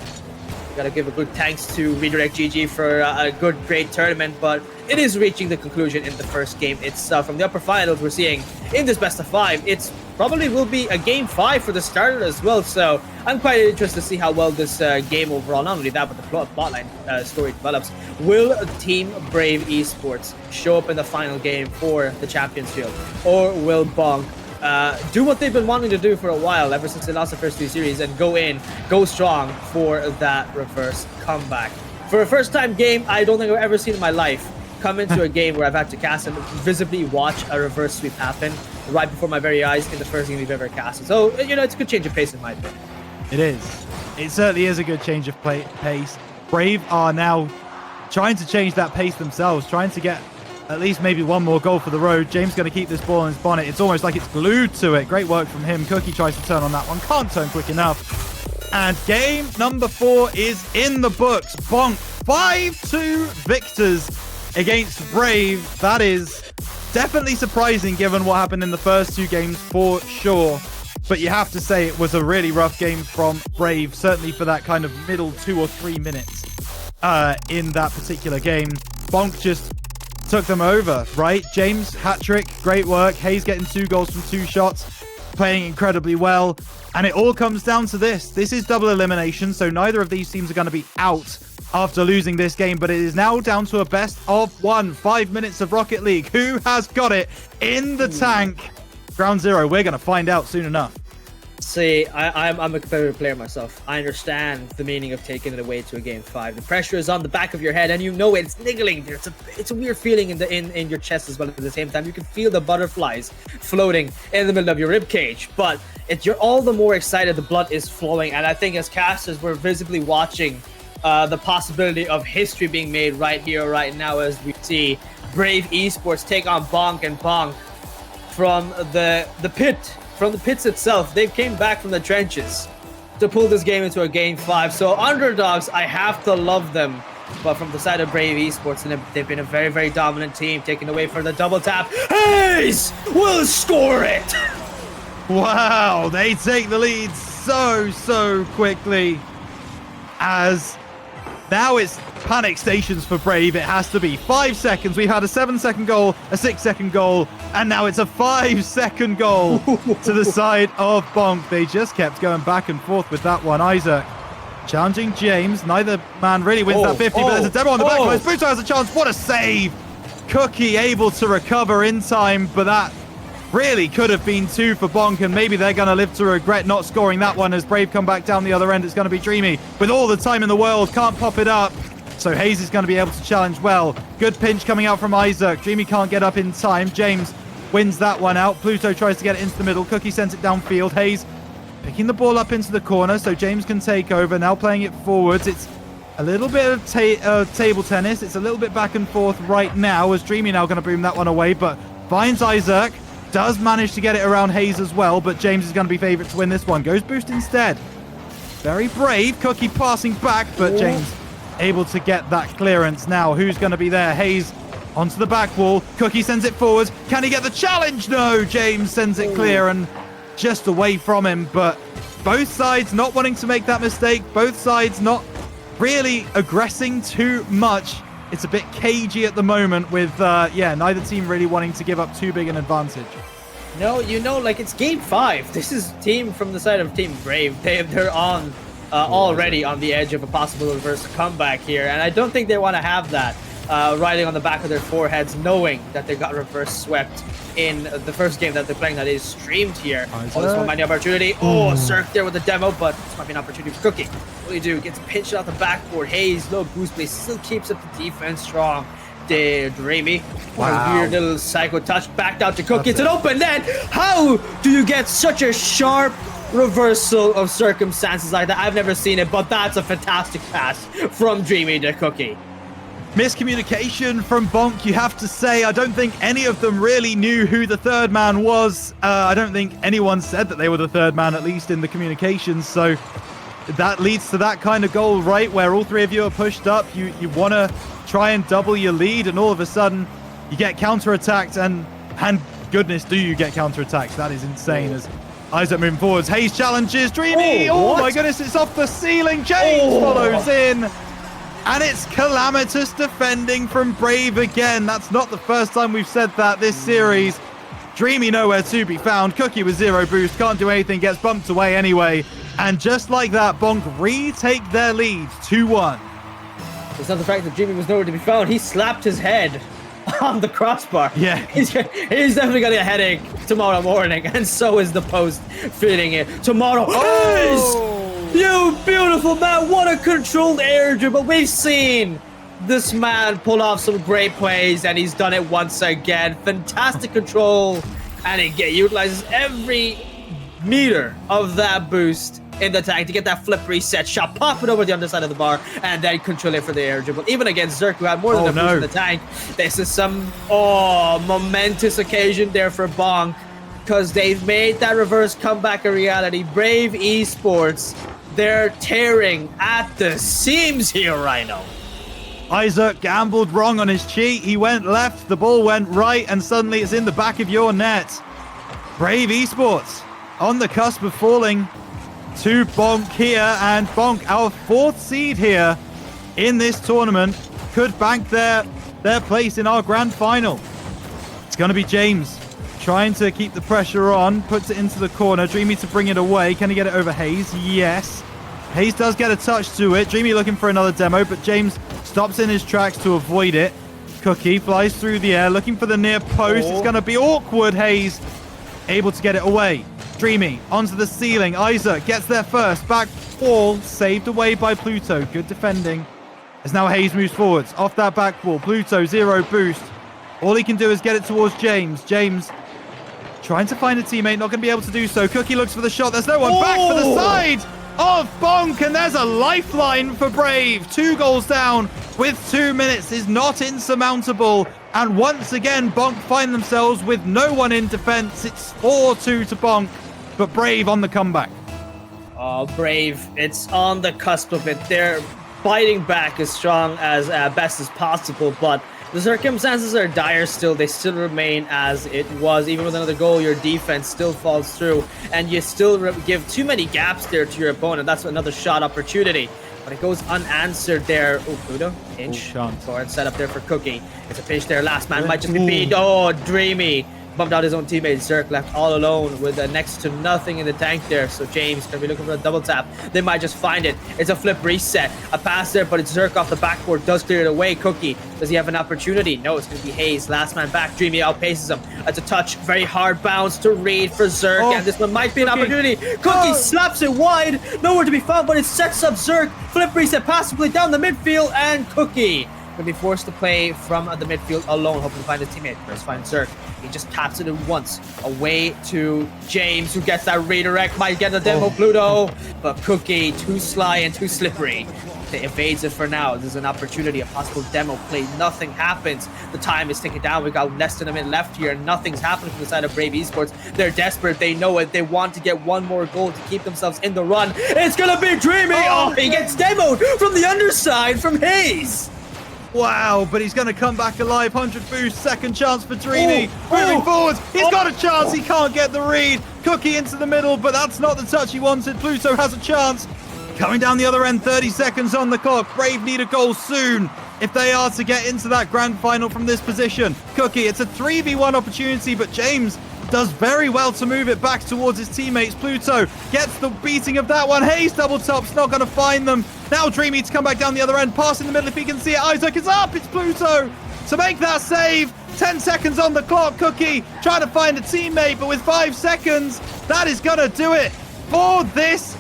We gotta give a good thanks to Redirect GG for a great tournament, but it is reaching the conclusion in the first game itself. From the upper finals we're seeing in this best of 5, it's probably will be a game 5 for the starter as well, so I'm quite interested to see how well this game overall, not only that, but the plotline story develops. Will Team Brave Esports show up in the final game for the Champions Field, or will Bonk do what they've been wanting to do for a while, ever since they lost the first 2 series, and go strong for that reverse comeback? For a first-time game, I don't think I've ever seen in my life, come into a game where I've had to cast and visibly watch a reverse sweep happen right before my very eyes in the first game we've ever casted. So, it's a good change of pace in my opinion. It is. It certainly is a good change of pace. Brave are now trying to change that pace themselves, trying to get at least maybe one more goal for the road. James going to keep this ball in his bonnet. It's almost like it's glued to it. Great work from him. Cookie tries to turn on that one. Can't turn quick enough. And game number 4 is in the books. Bonk, 5-2 victors against Brave. That is definitely surprising given what happened in the first 2 games for sure. But you have to say it was a really rough game from Brave, certainly for that kind of middle 2 or 3 minutes in that particular game. Bonk just took them over, right? James, hat-trick, great work. Hayes getting 2 goals from 2 shots, playing incredibly well. And it all comes down to this. This is double elimination, so neither of these teams are going to be out after losing this game, but it is now down to a best of 1. 5 minutes of Rocket League. Who has got it in the tank? Ground zero, we're going to find out soon enough. See, I'm a competitive player myself. I understand the meaning of taking it away to a game 5. The pressure is on the back of your head, and it's niggling there. It's a weird feeling in your chest as well. At the same time, you can feel the butterflies floating in the middle of your rib cage. But you're all the more excited. The blood is flowing, and I think as casters, we're visibly watching the possibility of history being made right here, right now, as we see Brave Esports take on Bonk and Bonk from the pit. From the pits itself. They came back from the trenches to pull this game into a game 5. So underdogs, I have to love them. But from the side of Brave Esports, and they've been a very, very dominant team, taking away for the double tap. Hayes will score it! Wow, they take the lead so quickly. As now it's panic stations for Brave. It has to be 5 seconds. We've had a 7-second goal, a 6-second goal, and now it's a 5-second goal to the side of Bonk. They just kept going back and forth with that one. Isaac challenging James. Neither man really wins that 50, but there's a demo on the back line. Buto has a chance. What a save. Cookie able to recover in time, but that really could have been 2 for Bonk, and maybe they're going to live to regret not scoring that one as Brave come back down the other end. It's going to be Dreamy with all the time in the world. Can't pop it up. So Hayes is going to be able to challenge well. Good pinch coming out from Isaac. Dreamy can't get up in time. James wins that one out. Pluto tries to get it into the middle. Cookie sends it downfield. Hayes picking the ball up into the corner so James can take over. Now playing it forwards. It's a little bit of table tennis. It's a little bit back and forth right now as Dreamy now going to boom that one away, but finds Isaac. Does manage to get it around Hayes as well, but James is going to be favourite to win this one. Goes boost instead. Very brave. Cookie passing back, but James able to get that clearance. Now, who's going to be there? Hayes onto the back wall. Cookie sends it forward. Can he get the challenge? No, James sends it clear and just away from him. But both sides not wanting to make that mistake. Both sides not really aggressing too much. It's a bit cagey at the moment with, neither team really wanting to give up too big an advantage. No, it's game 5. This is team from the side of Team Brave. They're on already on the edge of a possible reverse comeback here, and I don't think they want to have that riding on the back of their foreheads, knowing that they got reverse swept in the first game that they're playing that is streamed here. This one might be an opportunity. Cirque there with the demo, but this might be an opportunity for Cookie. What do you do? Gets pinched out the backboard. Hayes, low boost, but he still keeps up the defense strong. Dreamy. Wow. Weird little psycho touch back down to Cookie. It's an open net. How do you get such a sharp reversal of circumstances like that? I've never seen it, but that's a fantastic pass from Dreamy to Cookie. Miscommunication from Bonk, you have to say. I don't think any of them really knew who the third man was. I don't think anyone said that they were the third man, at least in the communications. So that leads to that kind of goal, right? Where all 3 of you are pushed up. You want to try and double your lead, and all of a sudden you get counter-attacked, and goodness, do you get counter-attacked. That is insane as Isaac moving forwards. Hayes challenges Dreamy. Oh my goodness, it's off the ceiling. James follows in. And it's calamitous defending from Brave again. That's not the first time we've said that this series. Dreamy nowhere to be found. Cookie with 0 boost. Can't do anything. Gets bumped away anyway. And just like that, Bonk retake their lead 2-1. It's not the fact that Dreamy was nowhere to be found. He slapped his head on the crossbar. Yeah. He's definitely got a headache tomorrow morning. And so is the post feeling it. Tomorrow. You beautiful man. What a controlled air dribble. We've seen This man pulled off some great plays, and he's done it once again. Fantastic control, and he utilizes every meter of that boost in the tank to get that flip reset shot, pop it over the underside of the bar, and then control it for the air dribble. Even against Zerk, who had more than a boost in the tank, this is some momentous occasion there for Bonk, because they've made that reverse comeback a reality. Brave Esports, they're tearing at the seams here, Rhino. Isaac gambled wrong on his cheat. He went left, the ball went right, and suddenly it's in the back of your net. Brave Esports on the cusp of falling to Bonk here, and Bonk, our 4th seed here in this tournament, could bank their place in our grand final. It's going to be James trying to keep the pressure on, puts it into the corner. Dreamy to bring it away. Can he get it over Hayes? Yes. Hayes does get a touch to it. Dreamy looking for another demo, but James stops in his tracks to avoid it. Cookie flies through the air, looking for the near post. It's going to be awkward. Hayes able to get it away. Dreamy onto the ceiling. Isaac gets there first. Back wall saved away by Pluto. Good defending. As now Hayes moves forwards. Off that back wall. Pluto, 0 boost. All he can do is get it towards James. James trying to find a teammate. Not going to be able to do so. Cookie looks for the shot. There's no one. Back for the side of Bonk. And there's a lifeline for Brave. 2 goals down with 2 minutes is not insurmountable. And once again, Bonk find themselves with no one in defense. It's 4-2 to Bonk. But Brave on the comeback. Oh, Brave. It's on the cusp of it. They're fighting back as strong as best as possible, but the circumstances are dire still. They still remain as it was. Even with another goal, your defense still falls through, and you still give too many gaps there to your opponent. That's another shot opportunity, but it goes unanswered there. Oh, Pluto, pinch. Forward set up there for Cookie. It's a pinch there. Last man might just be beat. Oh, Dreamy bumped out his own teammate. Zerk left all alone with next to nothing in the tank there. So James gonna be looking for a double tap. They might just find it. It's a flip reset. A pass there, but it's Zerk off the backboard. Does clear it away. Cookie, does he have an opportunity? No, it's gonna be Hayes. Last man back. Dreamy outpaces him. It's a touch. Very hard bounce to read for Zerk. And this one might be an opportunity. Cookie slaps it wide. Nowhere to be found, but it sets up Zerk. Flip reset passively down the midfield, and Cookie gonna be forced to play from the midfield alone, hoping to find his teammate. First find Zerk. He just taps it in once. Away to James, who gets that redirect. Might get the demo Pluto. But Cookie, too sly and too slippery. They evades it for now. There's an opportunity, a possible demo play. Nothing happens. The time is ticking down. We got less than a minute left here. Nothing's happening from the side of Brave Esports. They're desperate. They know it. They want to get one more goal to keep themselves in the run. It's gonna be Dreamy. Oh, he gets demoed from the underside from Hayes. Wow, but he's going to come back alive. 100 boost, second chance for Dreamy. Moving forwards, he's got a chance. He can't get the read. Cookie into the middle, but that's not the touch he wanted. Pluto has a chance. Coming down the other end, 30 seconds on the clock. Brave need a goal soon if they are to get into that grand final from this position. Cookie, it's a 3v1 opportunity, but James does very well to move it back towards his teammates. Pluto gets the beating of that one. Hayes double top's not going to find them. Now Dreamy to come back down the other end. Pass in the middle if he can see it. Isaac is up. It's Pluto to make that save. 10 seconds on the clock. Cookie trying to find a teammate, but with 5 seconds, that is going to do it for this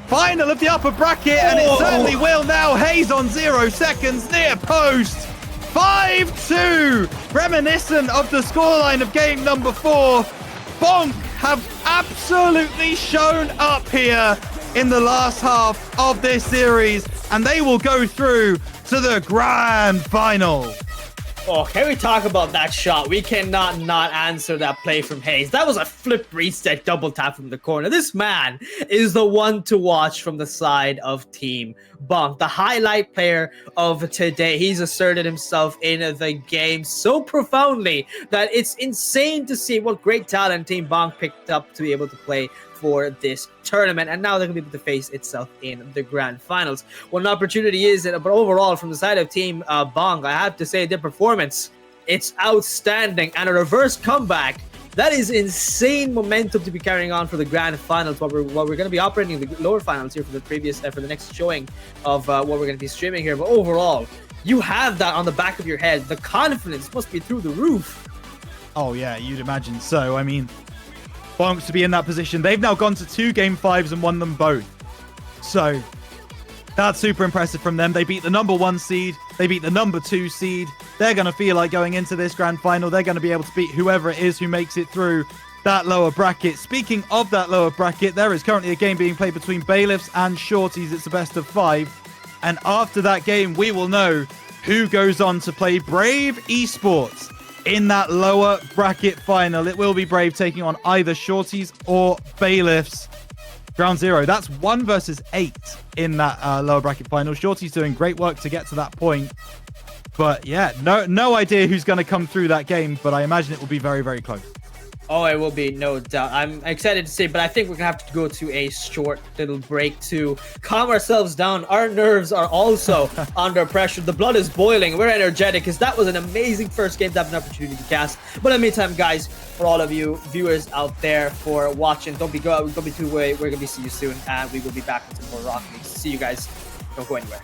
final of the upper bracket, and it certainly will now. Hayes on 0 seconds, near post. 5-2, reminiscent of the scoreline of game number 4. Bonk have absolutely shown up here in the last half of this series, and they will go through to the grand final. Oh, can we talk about that shot? We cannot not answer that play from Hayes. That was a flip reset double tap from the corner. This man is the one to watch from the side of Team Bonk, the highlight player of today. He's asserted himself in the game so profoundly that it's insane to see what great talent Team Bonk picked up to be able to play for this tournament, and now they're going to be able to face itself in the grand finals. What an opportunity is it, but overall from the side of Team Bonk, I have to say their performance, it's outstanding, and a reverse comeback. That is insane momentum to be carrying on for the grand finals. What we're going to be operating in the lower finals here for the next showing of what we're going to be streaming here. But overall, you have that on the back of your head. The confidence must be through the roof. Oh yeah, you'd imagine so. I mean, Bonks to be in that position. They've now gone to 2 game 5s and won them both. So That's super impressive from them. They beat the number 1 seed. They beat the number 2 seed. They're going to feel like going into this grand final, they're going to be able to beat whoever it is who makes it through that lower bracket. Speaking of that lower bracket, there is currently a game being played between Bailiffs and Shorties. It's a best of 5. And after that game, we will know who goes on to play Brave Esports in that lower bracket final. It will be Brave taking on either Shorties or Bailiffs. Ground 0. That's 1 versus 8 in that lower bracket final. Shorty's doing great work to get to that point. But yeah, no idea who's going to come through that game, but I imagine it will be very, very close. Oh, it will be, no doubt. I'm excited to see, but I think we're going to have to go to a short little break to calm ourselves down. Our nerves are also under pressure. The blood is boiling. We're energetic because that was an amazing first game to have an opportunity to cast. But in the meantime, guys, for all of you viewers out there for watching, don't be too worried. We're going to see you soon, and we will be back into more Rocket League. See you guys. Don't go anywhere.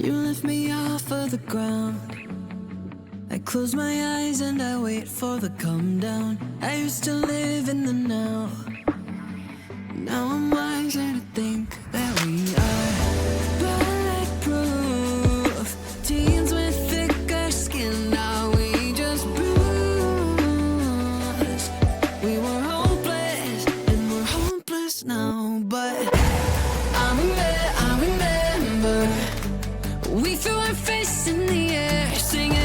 You lift me off of the ground. I close my eyes and I wait for the come down. I used to live in the now. Now I'm wiser to think that we are bulletproof. Teens with thicker skin, now we just bruise. We were hopeless and we're hopeless now, but I remember we threw our fists in the air singing.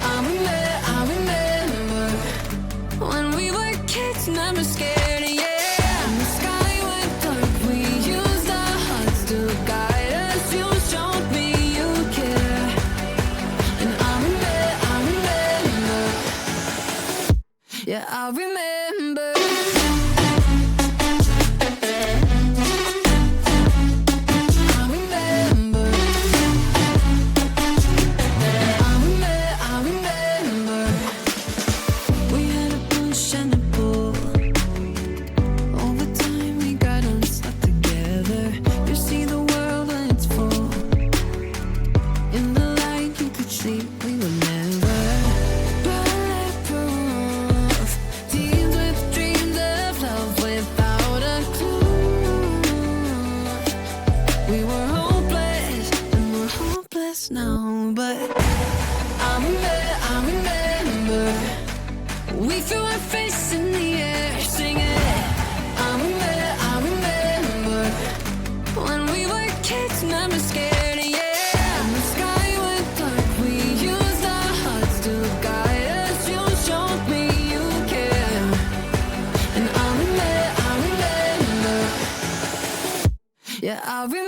I remember when we were kids, never scared, yeah. And the sky went dark, we used our hearts to guide us. You showed me you care. And I remember, yeah, I remember. We were hopeless and we're hopeless now. But I remember we threw our fists in the air singing. I remember when we were kids, never scared, yeah. And the sky went dark, we used our hearts to guide us. You showed me you care. And I remember, yeah, I remember.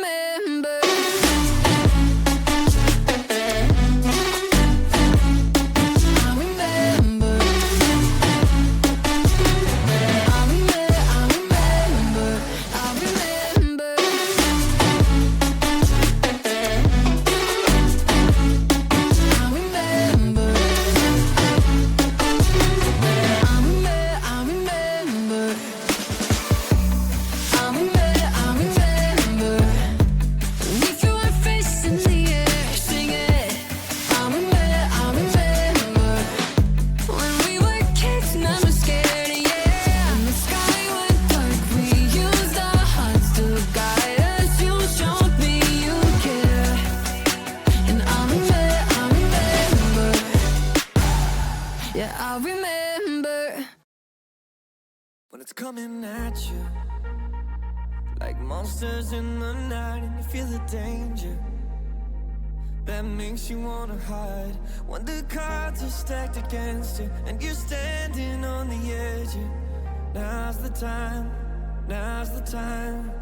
When it's coming at you like monsters in the night, and you feel the danger that makes you wanna hide. When the cards are stacked against you and you're standing on the edge, now's the time, now's the time.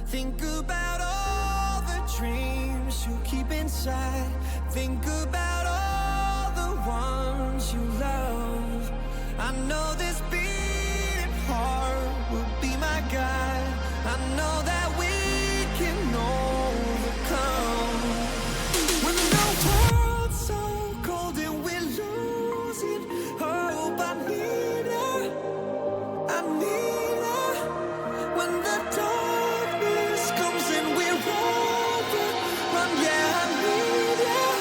Think about all the dreams you keep inside. Think about all the ones you love. I know this beating heart will be my guide. I know that we can overcome. When the world's so cold and we're losing hope, I need her, I need her. When the darkness comes and we're overrun, yeah, I need her.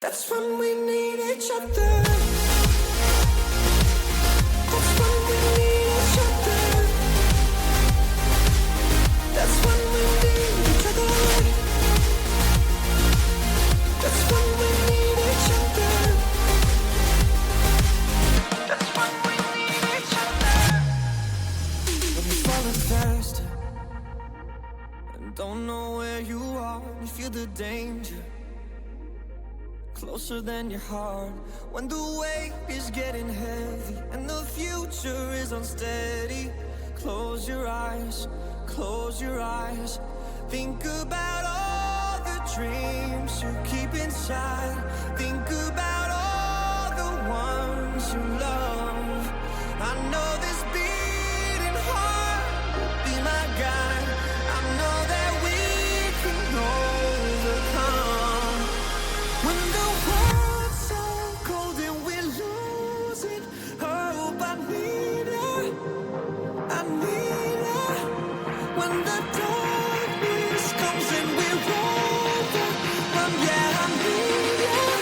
That's when we need each other. That's when we need each other. That's when we need each other. That's when we need each other. That's when we need each other. When you're falling faster and don't know where you are, you feel the danger closer than your heart. When the weight is getting heavy and the future is unsteady, close your eyes, close your eyes. Think about all the dreams you keep inside. Think about all the ones you love. I know this beating heart will be my guide. I know that we can overcome. When the world's so cold and we're losing hope, I need her, I need her. When the darkness comes and we're overrun, yeah, I need her.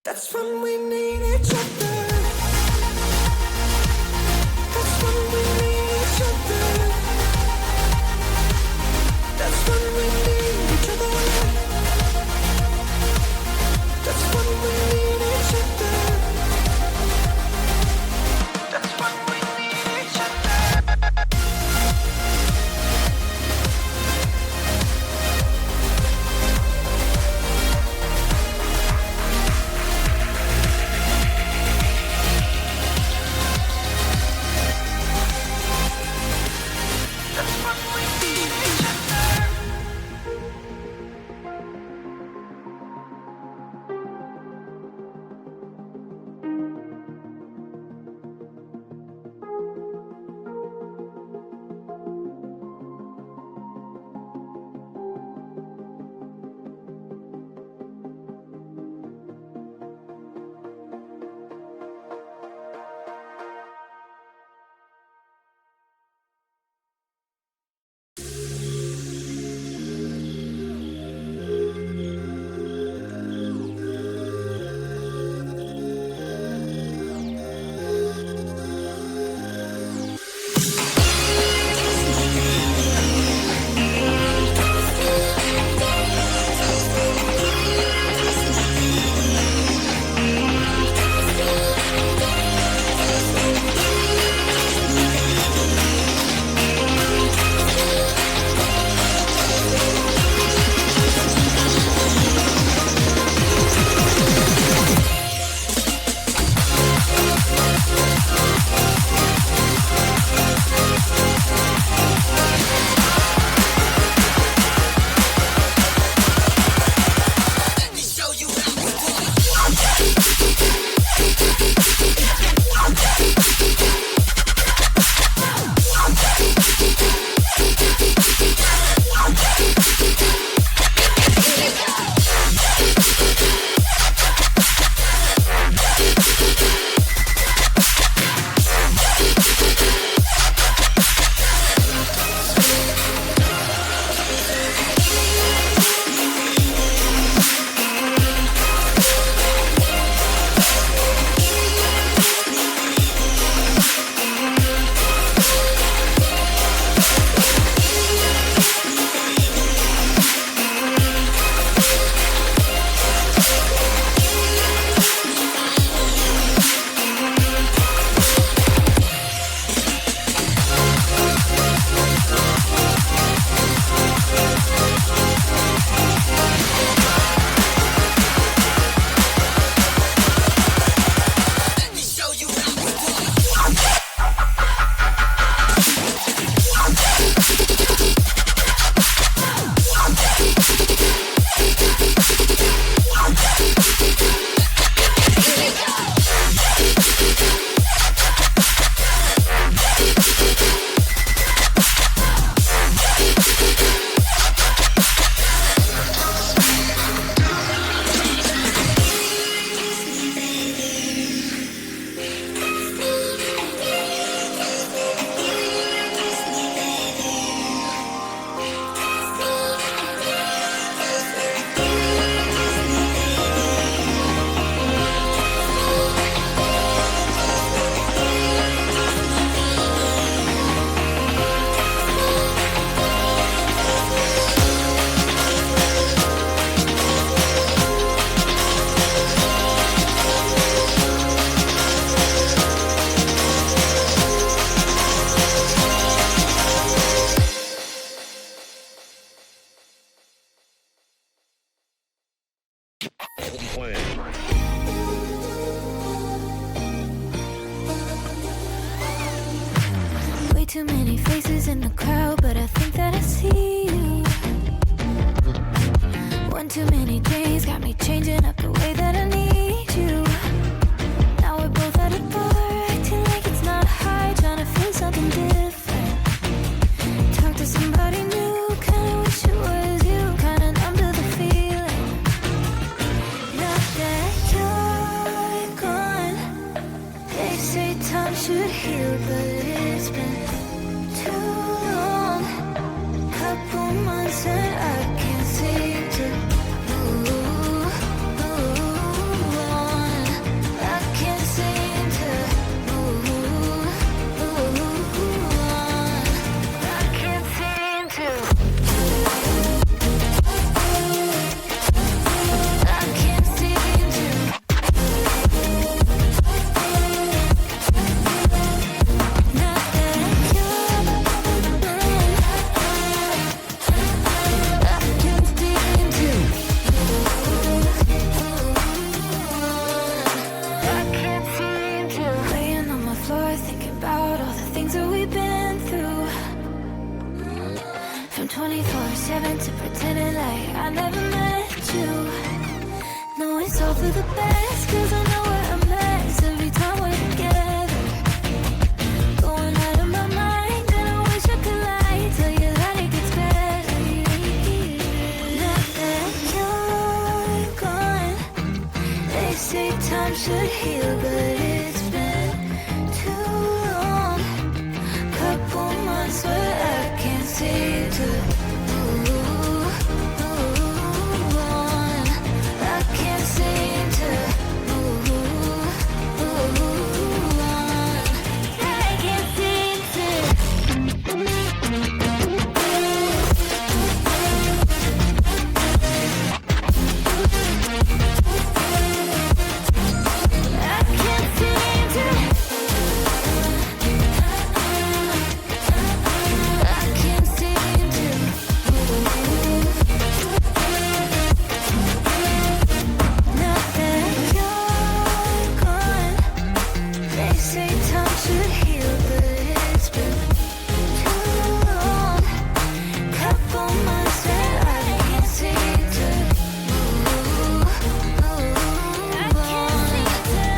That's when we need each other. many faces in the crowd, but I think that I see you. One too many days got me changing up the way that I need you. Now we're both at a bar, acting like it's not hard, trying to feel something different. Talk to somebody new, kinda wish it was you, kinda numb to the feeling. Now that you're gone, they say time should heal, but it's been too long. Couple months and I can't seem to move on. I can't seem to move on. I can't seem to. I can't seem to. Not that you're gone. I can't seem to. I can't seem to. Laying on my floor, thinking about all the things that we've been through. From 24/7 to pretending like I never met you. No, it's all for the best, cause I know we're a mess every time we're together. Going out of my mind, and I wish I could lie, tell you that it gets better. Now that you're gone, they say time should heal, but it's been too long. Couple months where I can't seem to move on. I can't seem to move on. I can't seem to. I can't seem to. I can't seem to. Now that you're gone, they say time should heal, but it's been too long. Couple months and I can't seem to move on.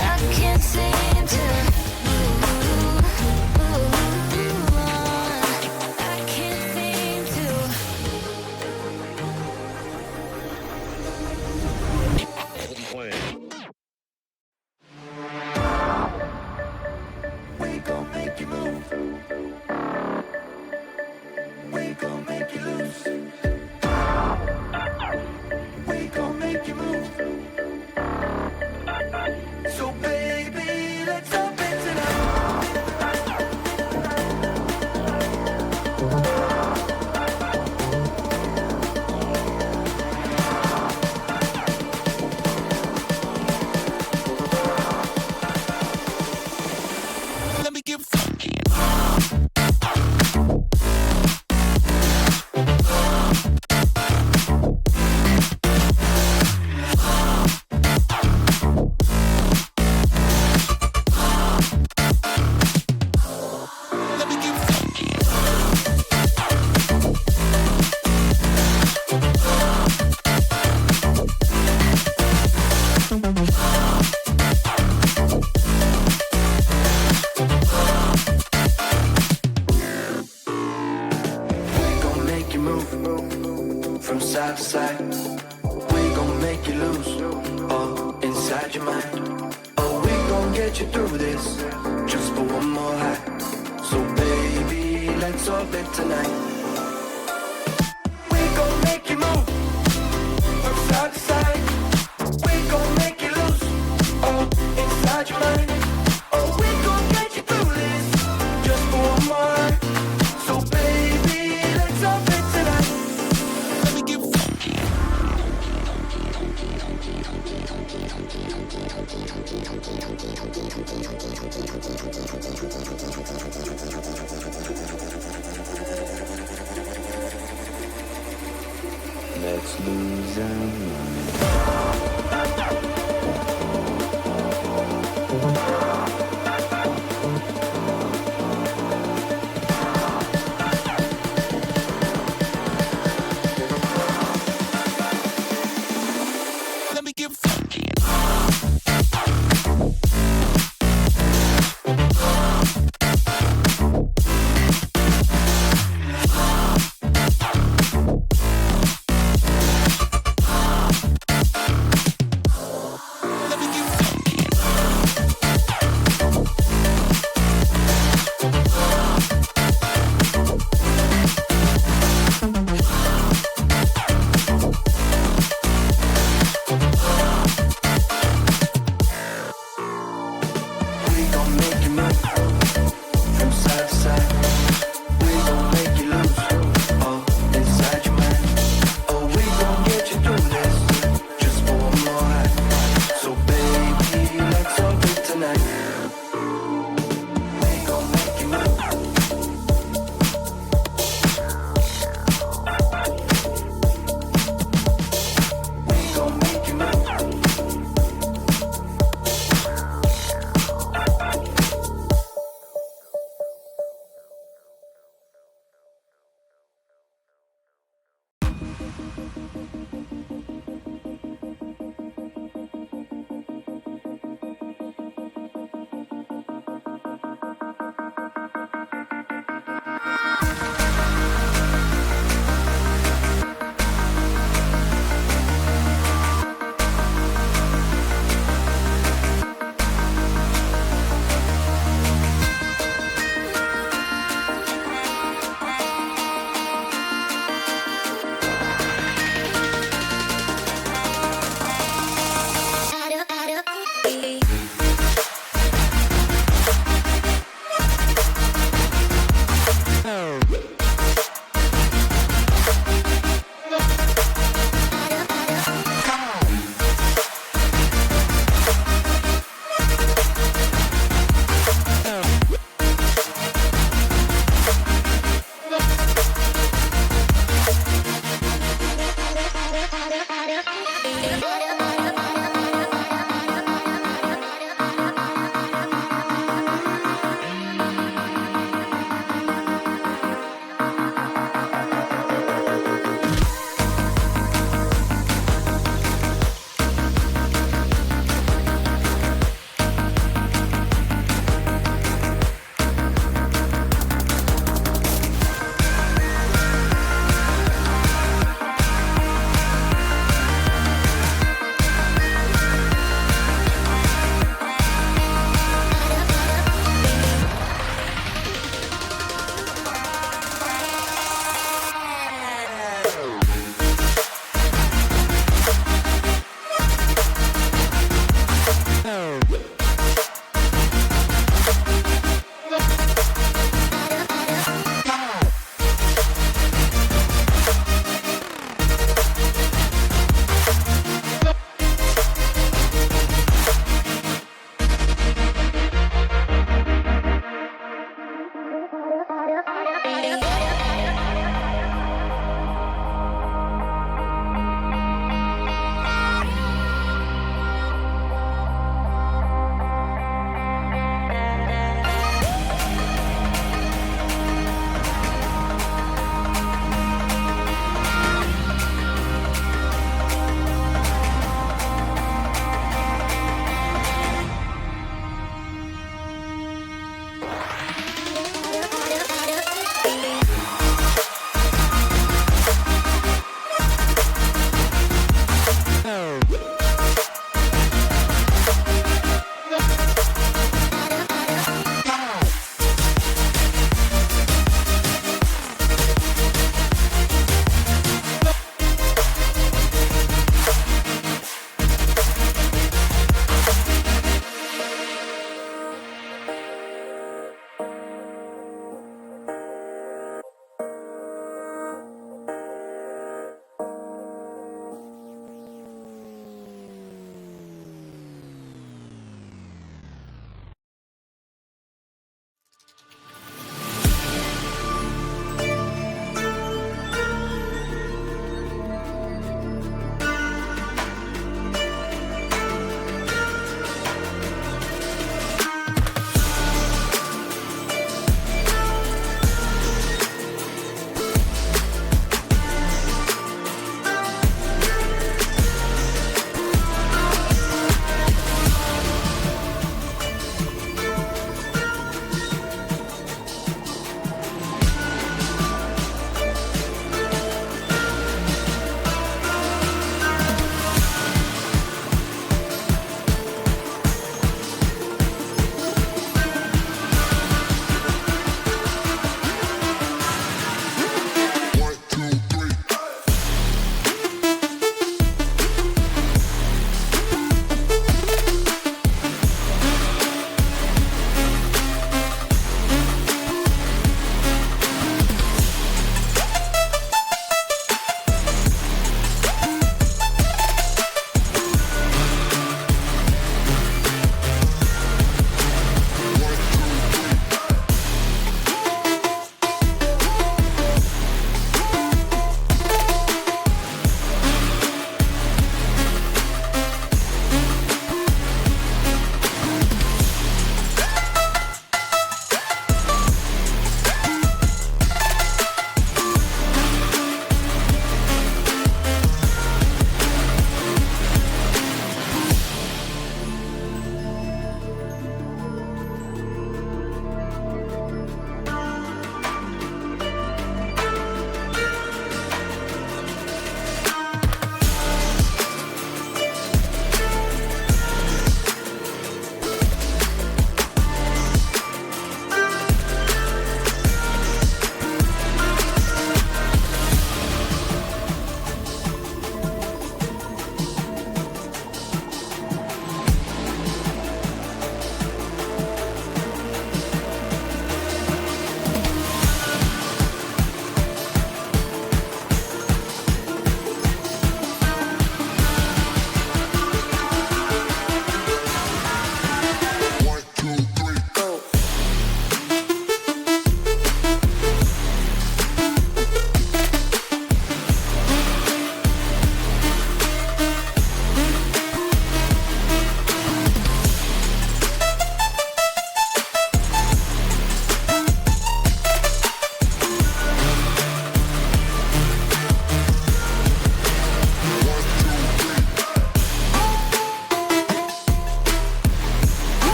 I can't seem to move on. I can't seem to. We gon' make you move. We gon' make you lose. We gon' make you move. So baby, let's jump in tonight. Let me give Let me give We gon' make you move from side to side. We gon' make you lose all inside your mind. Oh, we gon' get you through this just for one more high. So baby, let's orbit tonight. We gon' make you move from side to side. We gon' make you lose all inside your mind. Oh, we gon' get you through this just for one more. So baby, let's orbit tonight. Let me give Let's lose our mind.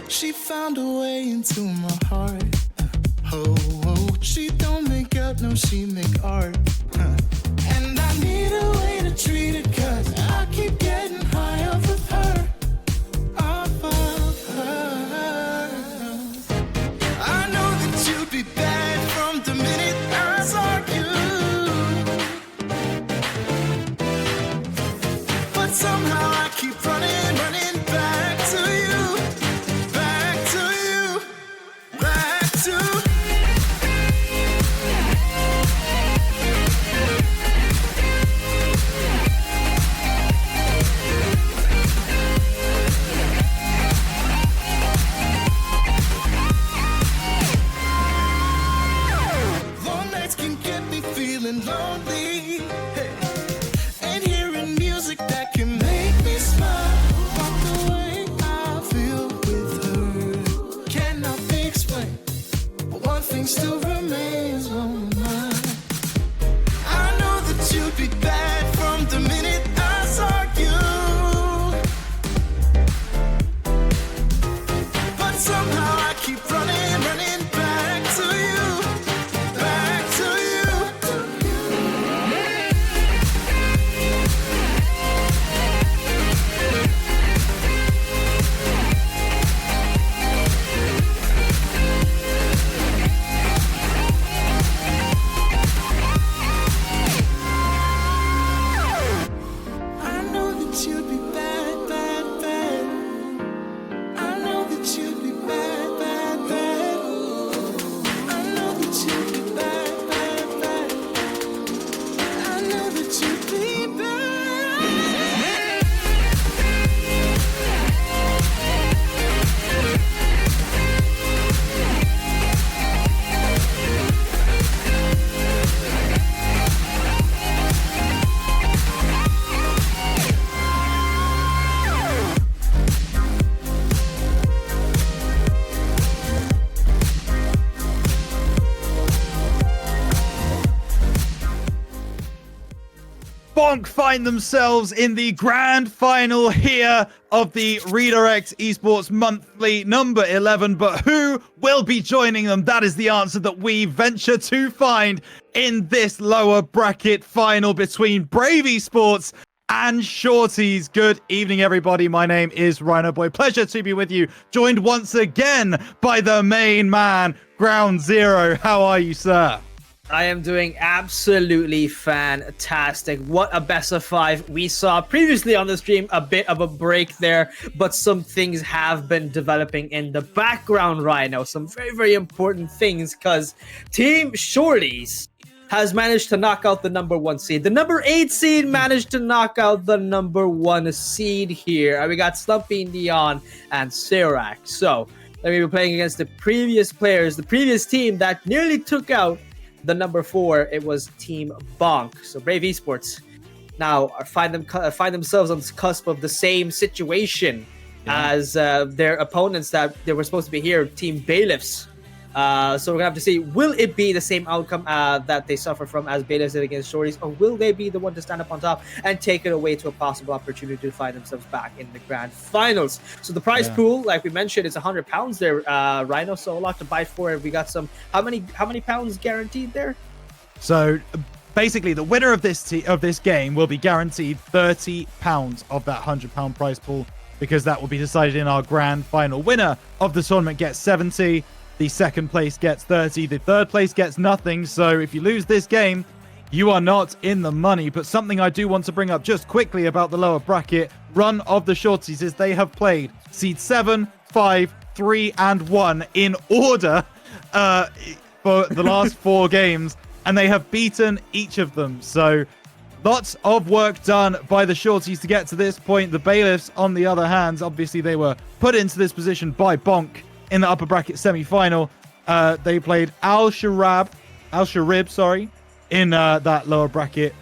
She found a way into my heart. Oh, oh, she don't make up, no, she make art. And I need a way to treat it, cause I keep getting high off of her. Off of her. I know that you'd be bad from the minute I saw you. But somehow I keep running back to you. Back to you. Back to long nights can get me feeling lonely. Hey. And hearing music that can make me smile. But the way I feel with her cannot be explained. But one thing still remains on my mind. I know that you'd be bad from the minute I saw you. But somehow I keep running back to you. Back to you. I know that you'd be bad, bad, bad. I know that you'd be bad, bad, bad. I know that you'd be bad, bad, bad. I know that you'd be bad. Bonk find themselves in the grand final here of the Redirect Esports Monthly number 11. But who will be joining them? That is the answer that we venture to find in this lower bracket final between Brave Esports and Shorties. Good evening, everybody. My name is Rhino Boy. Pleasure to be with you. Joined once again by the main man, Ground Zero. How are you, sir? I am doing absolutely fantastic. What a best of 5. We saw previously on the stream a bit of a break there, but some things have been developing in the background right now. Some very, very important things, because Team Shorties has managed to knock out the number 1 seed. The number 8 seed managed to knock out the number 1 seed here. And we got Slumpy, Neon, and Sirac. So, we were playing against the previous players, the previous team that nearly took out the number 4. It was Team Bonk. So Brave Esports now find themselves on the cusp of the same situation as their opponents that they were supposed to be here, Team Bailiffs. So we're gonna have to see, will it be the same outcome that they suffer from as Bailiffs did against Shorties, or will they be the one to stand up on top and take it away to a possible opportunity to find themselves back in the grand finals? So the prize pool, like we mentioned, is £100 there, Rhino. So a lot to buy for it. We got some. How many pounds guaranteed there? So basically, the winner of this game will be guaranteed £30 of that £100 prize pool, because that will be decided in our grand final. Winner of the tournament gets 70. The second place gets 30. The third place gets nothing. So if you lose this game, you are not in the money. But something I do want to bring up just quickly about the lower bracket run of the Shorties is they have played seed 7, 5, 3, and 1 in order for the last 4 games, and they have beaten each of them. So lots of work done by the Shorties to get to this point. The Bailiffs, on the other hand, obviously they were put into this position by Bonk in the upper bracket semi-final. They played Al Sharib, in that lower bracket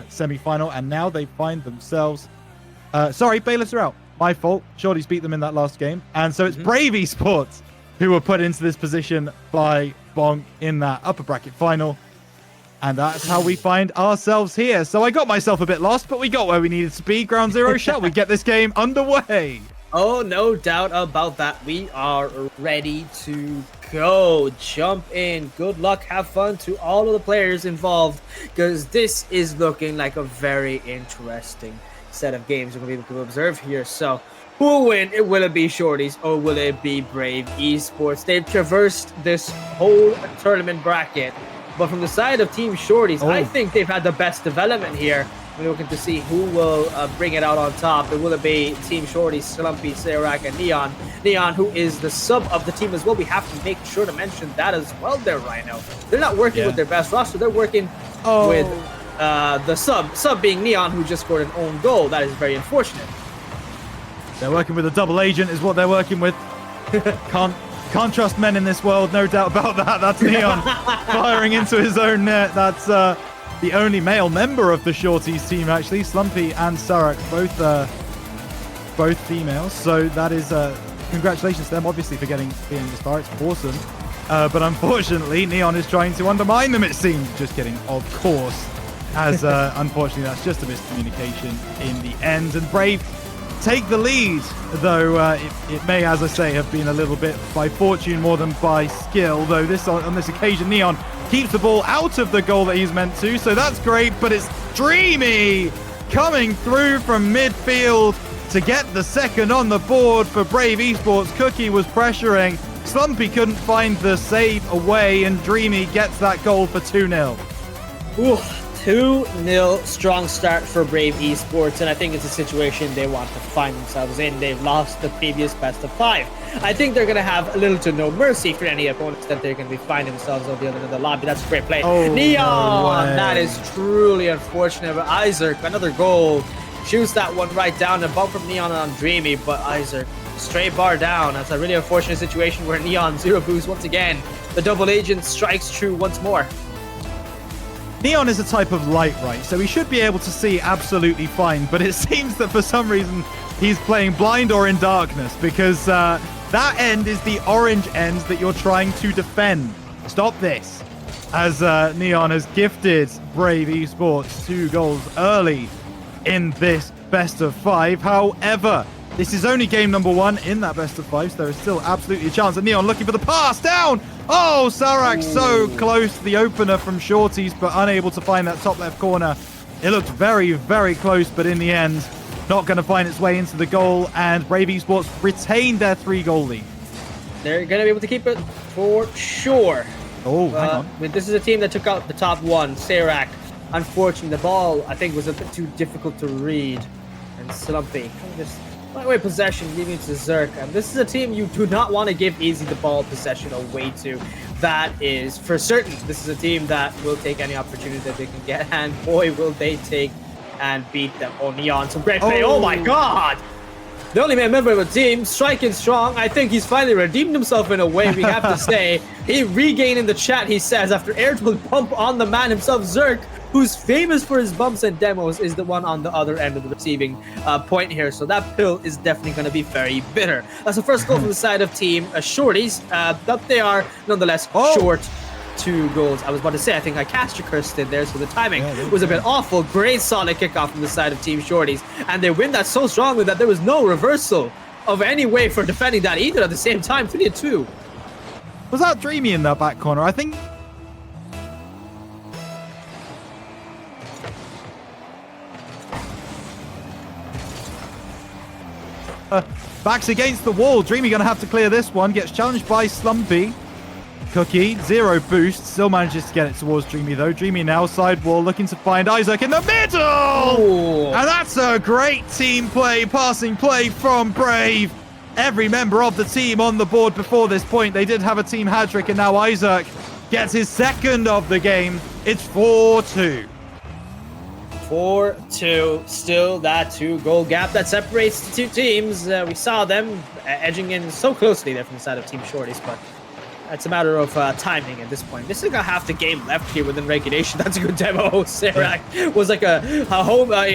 semi-final, and now they find themselves... Bailiffs are out. My fault. Shorties beat them in that last game. And so it's Brave Esports who were put into this position by Bonk in that upper bracket final. And that's how we find ourselves here. So I got myself a bit lost, but we got where we needed to be. Ground zero, shall we get this game underway? Oh, no doubt about that. We are ready to go. Jump in. Good luck. Have fun to all of the players involved, because this is looking like a very interesting set of games we're going to be able to observe here. So who will win? Will it be Shorties or will it be Brave Esports? They've traversed this whole tournament bracket, but from the side of Team Shorties, I think they've had the best development here. We're looking to see who will bring it out on top. And will it be Team Shorties, Slumpy, Serac, and Neon? Neon, who is the sub of the team as well. We have to make sure to mention that as well there, Rhino. They're not working with their best roster. They're working with the sub. Sub being Neon, who just scored an own goal. That is very unfortunate. They're working with a double agent is what they're working with. Can't trust men in this world, no doubt about that. That's Neon firing into his own net. That's the only male member of the Shorties team, actually. Slumpy and Sarak, both females. So that is congratulations to them, obviously, for being this far. It's awesome. But unfortunately, Neon is trying to undermine them, it seems. Just kidding, of course. As unfortunately, that's just a miscommunication in the end. And Brave take the lead, though it may, as I say, have been a little bit by fortune more than by skill, though on this occasion Neon keeps the ball out of the goal that he's meant to, so that's great. But it's Dreamy coming through from midfield to get the second on the board for Brave Esports. Cookie was pressuring, Slumpy couldn't find the save away, and Dreamy gets that goal for 2-0. Ooh, 2-0 strong start for Brave Esports, and I think it's a situation they want to find themselves in. They've lost the previous best of 5. I think they're going to have little to no mercy for any opponents that they're going to be finding themselves on the other end of the lobby. That's a great play. Neon! That is truly unfortunate. But Isaac, another goal, shoots that one right down. A bump from Neon on Dreamy, but Isaac, straight bar down. That's a really unfortunate situation where Neon 0 boost once again. The double agent strikes true once more. Neon is a type of light, right? So he should be able to see absolutely fine, but it seems that for some reason he's playing blind or in darkness, because that end is the orange end that you're trying to defend. Stop this. As Neon has gifted Brave Esports 2 goals early in this best of 5. However, this is only game number 1 in that best of 5, so there is still absolutely a chance. And Neon looking for the pass down. Oh, Sarak so close to the opener from Shorties, but unable to find that top left corner. It looked very, very close, but in the end, not going to find its way into the goal. And Brave Esports retained their 3-goal lead. They're going to be able to keep it for sure. Oh, hang on. I mean, this is a team that took out the top one, Serac. Unfortunately, the ball, I think, was a bit too difficult to read. And Slumpy just away possession, leaving it to Zerk. And this is a team you do not want to give easy the ball possession away to. That is for certain. This is a team that will take any opportunity that they can get. And boy, will they take and beat them. Oh, Neon, some great play. Oh my God! The only member of the team, striking strong. I think he's finally redeemed himself in a way, we have to say. He regained in the chat, he says, after airable bump on the man himself, Zerk, who's famous for his bumps and demos, is the one on the other end of the receiving point here. So that pill is definitely going to be very bitter. That's the first goal from the side of team Shorties, but they are nonetheless short 2 goals. I was about to say, I think I cast your curse in there, so the timing was a bit awful. Great solid kickoff from the side of Team Shorties, and they win that so strongly that there was no reversal of any way for defending that either at the same time. 3-2. Was that Dreamy in that back corner? I think. Backs against the wall. Dreamy going to have to clear this one. Gets challenged by Slumpy. Cookie, 0 boost, still manages to get it towards Dreamy though. Dreamy now sidewall, looking to find Isaac in the middle! Ooh. And that's a great team play, passing play from Brave. Every member of the team on the board before this point. They did have a team hat-trick, and now Isaac gets his second of the game. It's 4-2. 4-2, still that 2-goal gap that separates the two teams. We saw them edging in so closely there from the side of Team Shorties, but it's a matter of timing at this point. This is got half the game left here within regulation. That's a good demo. Serac was like a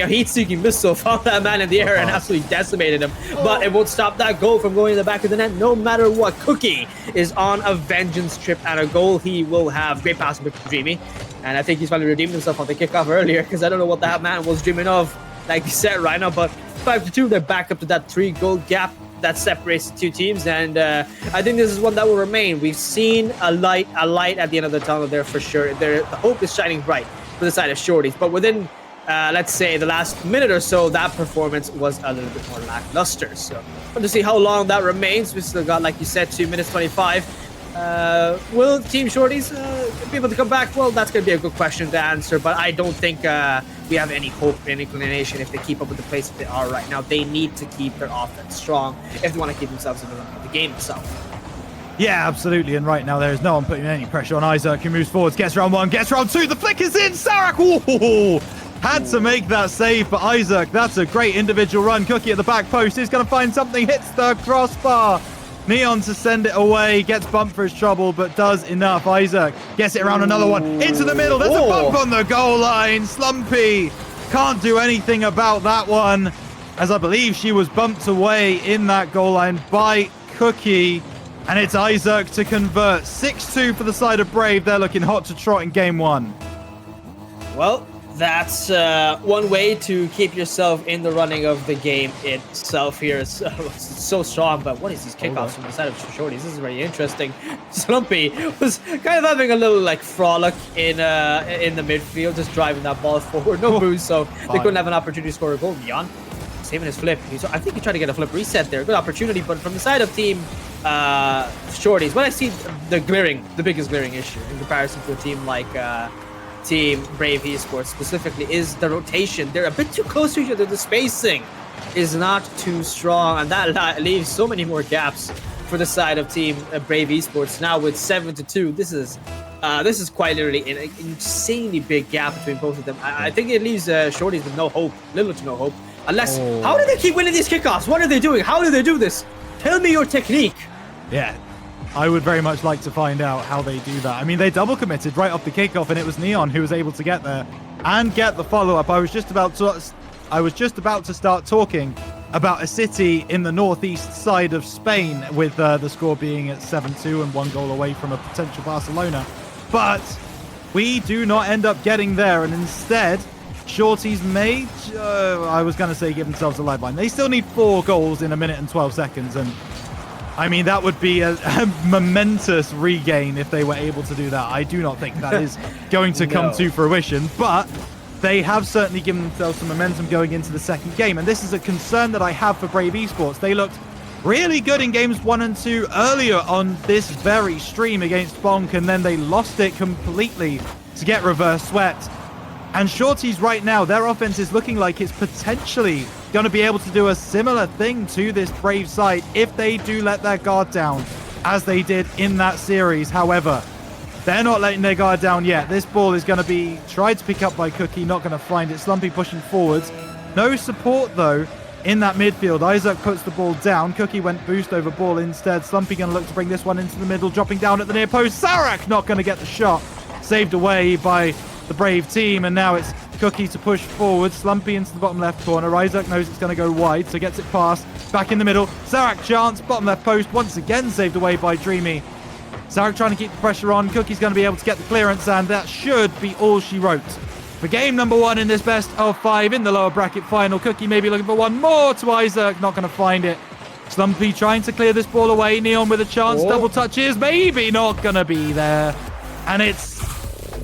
heat-seeking missile, found that man in the air and absolutely decimated him. But it won't stop that goal from going in the back of the net no matter what. Cookie is on a vengeance trip and a goal he will have. Great pass from Dreamy. And I think he's finally redeemed himself on the kickoff earlier, because I don't know what that man was dreaming of, like you said, right now. But 5-2, they're back up to that 3-goal gap that separates the two teams. And I think this is one that will remain. We've seen a light at the end of the tunnel there for sure. The hope is shining bright for the side of Shorties. But within, let's say, the last minute or so, that performance was a little bit more lackluster. So I want to see how long that remains. We still got, like you said, 2 minutes 25. Will Team Shorties be able to come back? Well, that's going to be a good question to answer, but I don't think we have any hope and inclination if they keep up with the pace that they are right now. They need to keep their offense strong if they want to keep themselves in the running of the game itself. Yeah, absolutely. And right now, there is no one putting any pressure on Isaac, who moves forwards, gets round 1, gets round 2. The flick is in. Sarek had to make that save, but Isaac, that's a great individual run. Cookie at the back post is going to find something, hits the crossbar. Neon to send it away, gets bumped for his trouble, but does enough. Isaac gets it around another one, into the middle. There's a bump on the goal line. Slumpy can't do anything about that one, as I believe she was bumped away in that goal line by Cookie. And it's Isaac to convert. 6-2 for the side of Brave. They're looking hot to trot in game 1. Well, that's one way to keep yourself in the running of the game itself here. It's so strong, but what is these kickoffs from the side of Shorties? This is very interesting. Slumpy was kind of having a little like frolic in the midfield, just driving that ball forward. No boost, so they couldn't have an opportunity to score a goal. Neon saving his flip. I think he tried to get a flip reset there. Good opportunity, but from the side of Team Shorties, when I see the biggest glaring issue in comparison to a team like Team Brave Esports specifically is the rotation. They're a bit too close to each other. The spacing is not too strong, and that leaves so many more gaps for the side of Team Brave Esports. Now with 7-2, this is quite literally an insanely big gap between both of them. I think it leaves Shorties with no hope, little to no hope. Unless, how do they keep winning these kickoffs? What are they doing? How do they do this? Tell me your technique. Yeah, I would very much like to find out how they do that. I mean, they double committed right off the kickoff, and it was Neon who was able to get there and get the follow-up. I was just about to start talking about a city in the northeast side of Spain, with the score being at 7-2 and 1 goal away from a potential Barcelona. But we do not end up getting there, and instead, Shorties may, I was going to say, give themselves a lifeline. They still need 4 goals in 1 minute and 12 seconds, and I mean, that would be a momentous regain if they were able to do that. I do not think that is going to come to fruition, but they have certainly given themselves some momentum going into the second game. And this is a concern that I have for Brave Esports. They looked really good in games 1 and 2 earlier on this very stream against Bonk, and then they lost it completely to get reverse swept. And Shorties right now, their offense is looking like it's potentially going to be able to do a similar thing to this Brave side if they do let their guard down, as they did in that series. However, they're not letting their guard down yet. This ball is going to be tried to pick up by Cookie, not going to find it. Slumpy pushing forwards. No support, though, in that midfield. Isaac puts the ball down. Cookie went boost over ball instead. Slumpy going to look to bring this one into the middle, dropping down at the near post. Sarek not going to get the shot. Saved away by the Brave team, and now it's Cookie to push forward. Slumpy into the bottom left corner. Isaac knows it's going to go wide, so gets it past. Back in the middle. Sarek chance, bottom left post, once again saved away by Dreamy. Sarek trying to keep the pressure on. Cookie's going to be able to get the clearance, and that should be all she wrote for game number 1 in this best of 5 in the lower bracket final. Cookie maybe looking for one more to Isaac, not going to find it. Slumpy trying to clear this ball away. Neon with a chance. Double touches, maybe not going to be there. And it's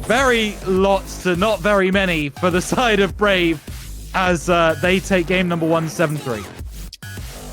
very lots to not very many for the side of Brave as they take game number 1, 7-3.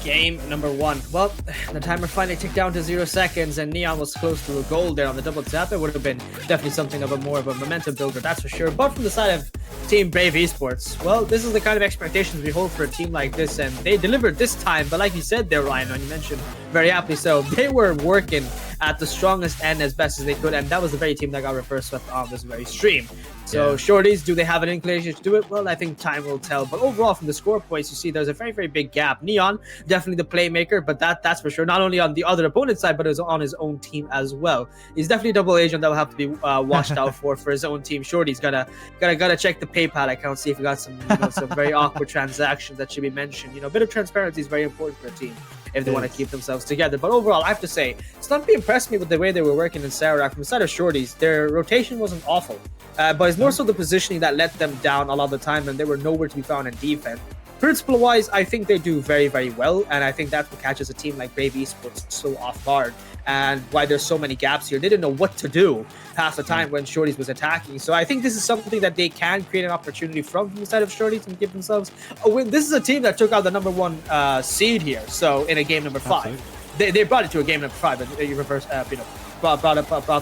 Game number 1. Well, the timer finally ticked down to 0 seconds, and Neon was close to a goal there on the double tap. It would have been definitely something of more of a momentum builder, that's for sure. But from the side of Team Brave Esports, well, this is the kind of expectations we hold for a team like this, and they delivered this time. But like you said there, Ryan, and you mentioned very aptly so, they were working at the strongest end as best as they could, and that was the very team that got reverse swept on this very stream. So Shorties, do they have an inclination to do it? Well, I think time will tell. But overall, from the score points, you see there's a very, very big gap. Neon, definitely the playmaker, but that's for sure. Not only on the other opponent's side, but on his own team as well. He's definitely a double agent that will have to be watched out for his own team. Shorty's gotta check the PayPal account, see if we got some some very awkward transactions that should be mentioned. A bit of transparency is very important for a team if they want to keep themselves together. But overall, I have to say, Stumpy impressed me with the way they were working in Sarawak. From the side of Shorties, their rotation wasn't awful, but it's more so the positioning that let them down a lot of the time, and they were nowhere to be found in defense. Principle-wise, I think they do very, very well, and I think that's what catches a team like Brave Esports so off guard, and why there's so many gaps here. They didn't know what to do half the time when Shorties was attacking. So I think this is something that they can create an opportunity from the side of Shorties and give themselves a win. This is a team that took out the number 1 seed here, so in a game number 5. They brought it to a game number 5, but you reverse, brought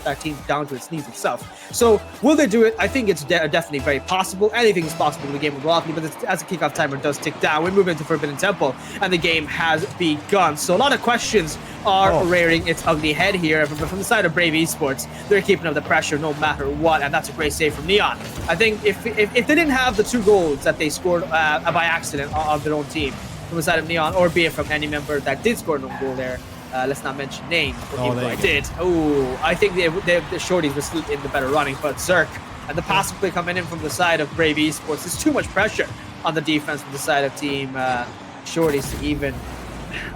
that team down to its knees itself. So will they do it? I think it's definitely very possible. Anything is possible in the game of Rocky, but as the kickoff timer does tick down, we move into Forbidden Temple, and the game has begun. So a lot of questions are rearing its ugly head here. From the side of Brave Esports, they're keeping up the pressure no matter what, and that's a great save from Neon. I think if they didn't have the 2 goals that they scored by accident on their own team, from the side of Neon, or be it from any member that did score an own goal there, let's not mention names, I did. Oh, I think the Shorties were still in the better running, but Zerk and the passing play coming in from the side of Brave Esports. There's too much pressure on the defense from the side of Team Shorties to even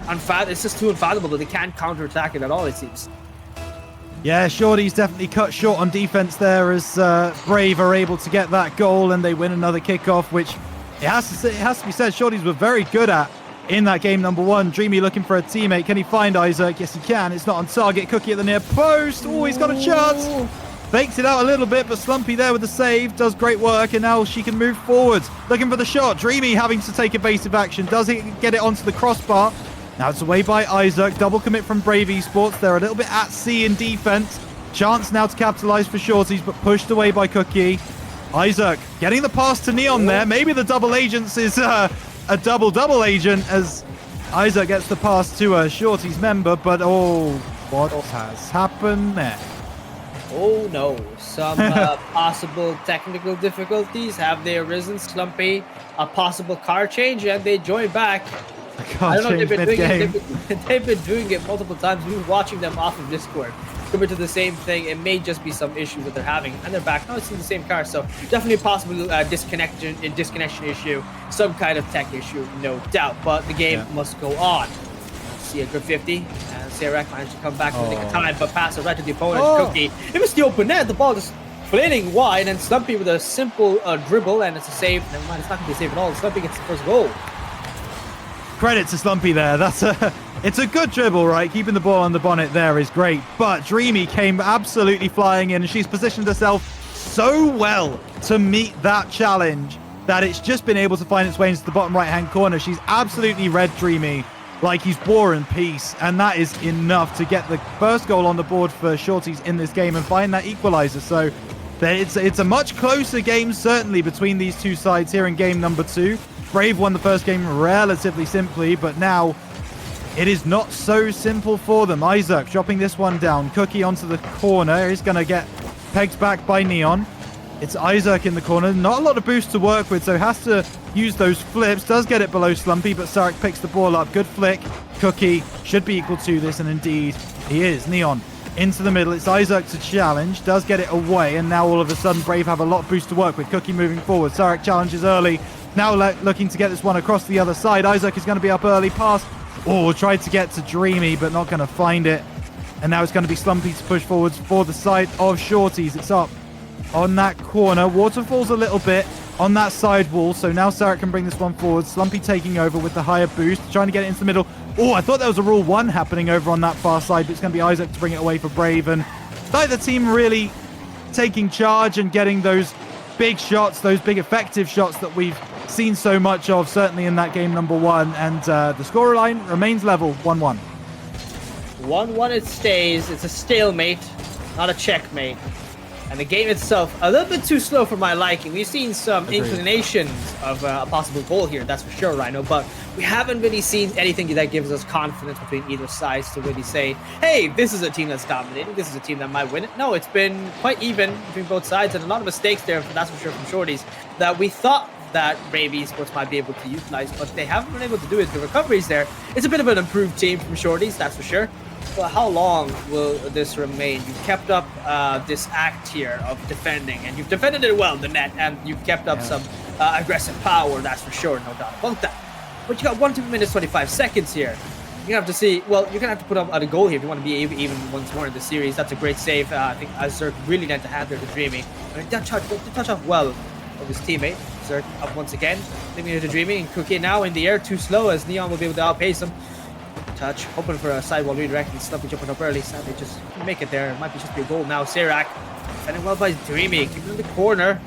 it's just too unfathomable that they can't counterattack it at all, it seems. Yeah, Shorties definitely cut short on defense there as Brave are able to get that goal and they win another kickoff, which it has to be said, Shorties were very good at in that game number 1. Dreamy looking for a teammate. Can he find Isaac? Yes, he can. It's not on target. Cookie at the near post. Oh, he's got a chance. Fakes it out a little bit, but Slumpy there with the save. Does great work, and now she can move forward. Looking for the shot. Dreamy having to take evasive action. Does he get it onto the crossbar? Now it's away by Isaac. Double commit from Brave Esports. They're a little bit at sea in defense. Chance now to capitalize for Shorties, but pushed away by Cookie. Isaac getting the pass to Neon there. Maybe the double agents is a double agent as Isaac gets the pass to a Shorties member, but what has happened there? Oh no, some possible technical difficulties. Have they arisen? Slumpy, a possible car change, and they join back. I don't know, they've been doing it multiple times. We've been watching them off of Discord. Compared to the same thing, it may just be some issues that they're having, and they're back. No, it's in the same car, so definitely a possible disconnection issue, some kind of tech issue, no doubt. But the game must go on. See a good 50, and Sarek managed to come back in the nick of time, but pass it right to the opponent. Cookie, it was the open net. The ball just flailing wide, and Slumpy with a simple dribble, and it's a save. Never mind, it's not going to be a save at all. Slumpy gets the first goal. Credit to Slumpy there. It's a good dribble, right? Keeping the ball on the bonnet there is great. But Dreamy came absolutely flying in, and she's positioned herself so well to meet that challenge that it's just been able to find its way into the bottom right-hand corner. She's absolutely read Dreamy like he's War and Peace, and that is enough to get the first goal on the board for Shorties in this game and find that equalizer. So it's a much closer game, certainly, between these two sides here in game number 2. Brave won the first game relatively simply, but now it is not so simple for them. Isaac dropping this one down. Cookie onto the corner. He's going to get pegged back by Neon. It's Isaac in the corner. Not a lot of boost to work with, so has to use those flips. Does get it below Slumpy, but Sarek picks the ball up. Good flick. Cookie should be equal to this, and indeed he is. Neon into the middle. It's Isaac to challenge. Does get it away, and now all of a sudden Brave have a lot of boost to work with. Cookie moving forward. Sarek challenges early. Now looking to get this one across the other side. Isaac is going to be up early. Pass. Tried to get to Dreamy, but not going to find it. And now it's going to be Slumpy to push forwards for the side of Shorties. It's up on that corner. Waterfalls a little bit on that side wall. So now Sarek can bring this one forward. Slumpy taking over with the higher boost. Trying to get it into the middle. I thought there was a Rule 1 happening over on that far side, but it's going to be Isaac to bring it away for Brave. And like the team really taking charge and getting those big shots, those big effective shots that we've seen so much of, certainly in that game number 1. And the scoreline remains level, 1-1. 1-1 it stays. It's a stalemate, not a checkmate. And the game itself, a little bit too slow for my liking. We've seen some inclinations of a possible goal here, that's for sure, Rhino. But we haven't really seen anything that gives us confidence between either sides to really say, hey, this is a team that's dominating. This is a team that might win it. No, it's been quite even between both sides. And a lot of mistakes there, that's for sure, from Shorties, that we thought that Brave Esports might be able to utilize, but they haven't been able to do it. The recoveries there, it's a bit of an improved team from Shorties, that's for sure. But how long will this remain? You've kept up this act here of defending, and you've defended it well, the net, and you've kept up some aggressive power, that's for sure, no doubt about that. But you got 1 minute 25 seconds here. You have to see. Well, you're gonna have to put up a goal here if you want to be even once more in the series. That's a great save. I think Zerk really lent a hand there to Dreamy. And that touch off well of his teammate. Zerk up once again, leaving it to Dreamy, and Cookie now in the air, too slow as Neon will be able to outpace him. Touch, hoping for a sidewall redirect, and Slumpy jumping up early. Sadly, just make it there. It might be just be a goal now. Serac defending well by Dreamy, keeping in the corner.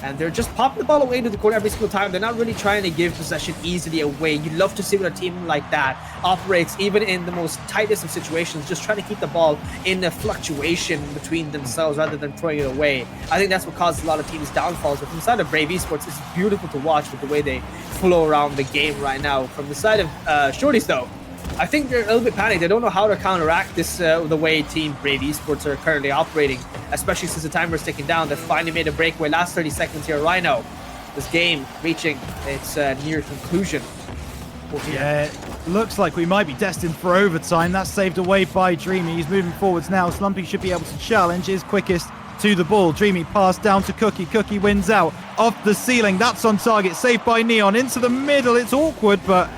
And they're just popping the ball away to the corner every single time. They're not really trying to give possession easily away. You love to see when a team like that operates, even in the most tightest of situations, just trying to keep the ball in a fluctuation between themselves rather than throwing it away. I think that's what causes a lot of teams' downfalls. But from the side of Brave Esports, it's beautiful to watch with the way they flow around the game right now. From the side of Shorties, though, I think they're a little bit panicked. They don't know how to counteract this the way Team Brave Esports are currently operating, especially since the timer is ticking down. They finally made a breakaway. Last 30 seconds here. Rhino, this game reaching its near conclusion. Yeah, it looks like we might be destined for overtime. That's saved away by Dreamy. He's moving forwards now. Slumpy should be able to challenge. Is quickest to the ball. Dreamy pass down to Cookie. Cookie wins out off the ceiling. That's on target. Saved by Neon into the middle. It's awkward, but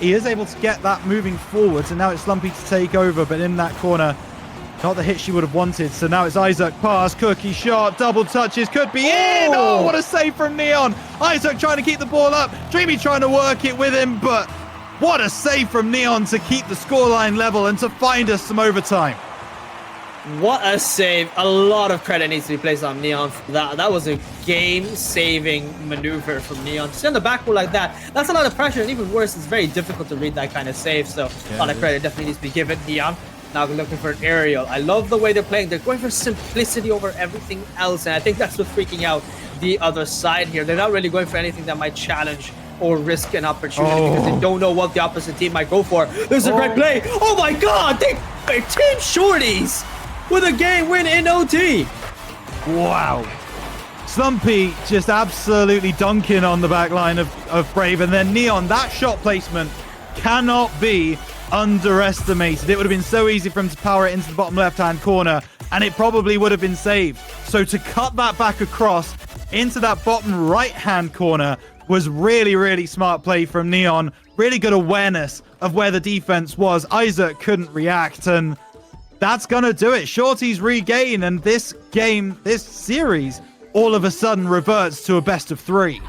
he is able to get that moving forwards, and now it's Slumpy to take over, but in that corner, not the hit she would have wanted. So now it's Isaac pass, Cookie shot, double touches, could be in. Oh, what a save from Neon. Isaac trying to keep the ball up, Dreamy trying to work it with him, but what a save from Neon to keep the scoreline level and to find us some overtime. What a save. A lot of credit needs to be placed on Neon for that. That was a game-saving maneuver from Neon. To stay on the backboard like that, that's a lot of pressure, and even worse, it's very difficult to read that kind of save. So a lot of credit definitely needs to be given. Neon now looking for an aerial. I love the way they're playing. They're going for simplicity over everything else, and I think that's what's freaking out the other side here. They're not really going for anything that might challenge or risk an opportunity because they don't know what the opposite team might go for. There's a great play. Oh my God! Team Shorties with a game win in OT. Wow. Slumpy just absolutely dunking on the back line of Brave. And then Neon, that shot placement cannot be underestimated. It would have been so easy for him to power it into the bottom left-hand corner, and it probably would have been saved. So to cut that back across into that bottom right-hand corner was really, really smart play from Neon. Really good awareness of where the defense was. Isaac couldn't react, and that's going to do it. Shorties regain, and this game, this series, all of a sudden reverts to a best of 3.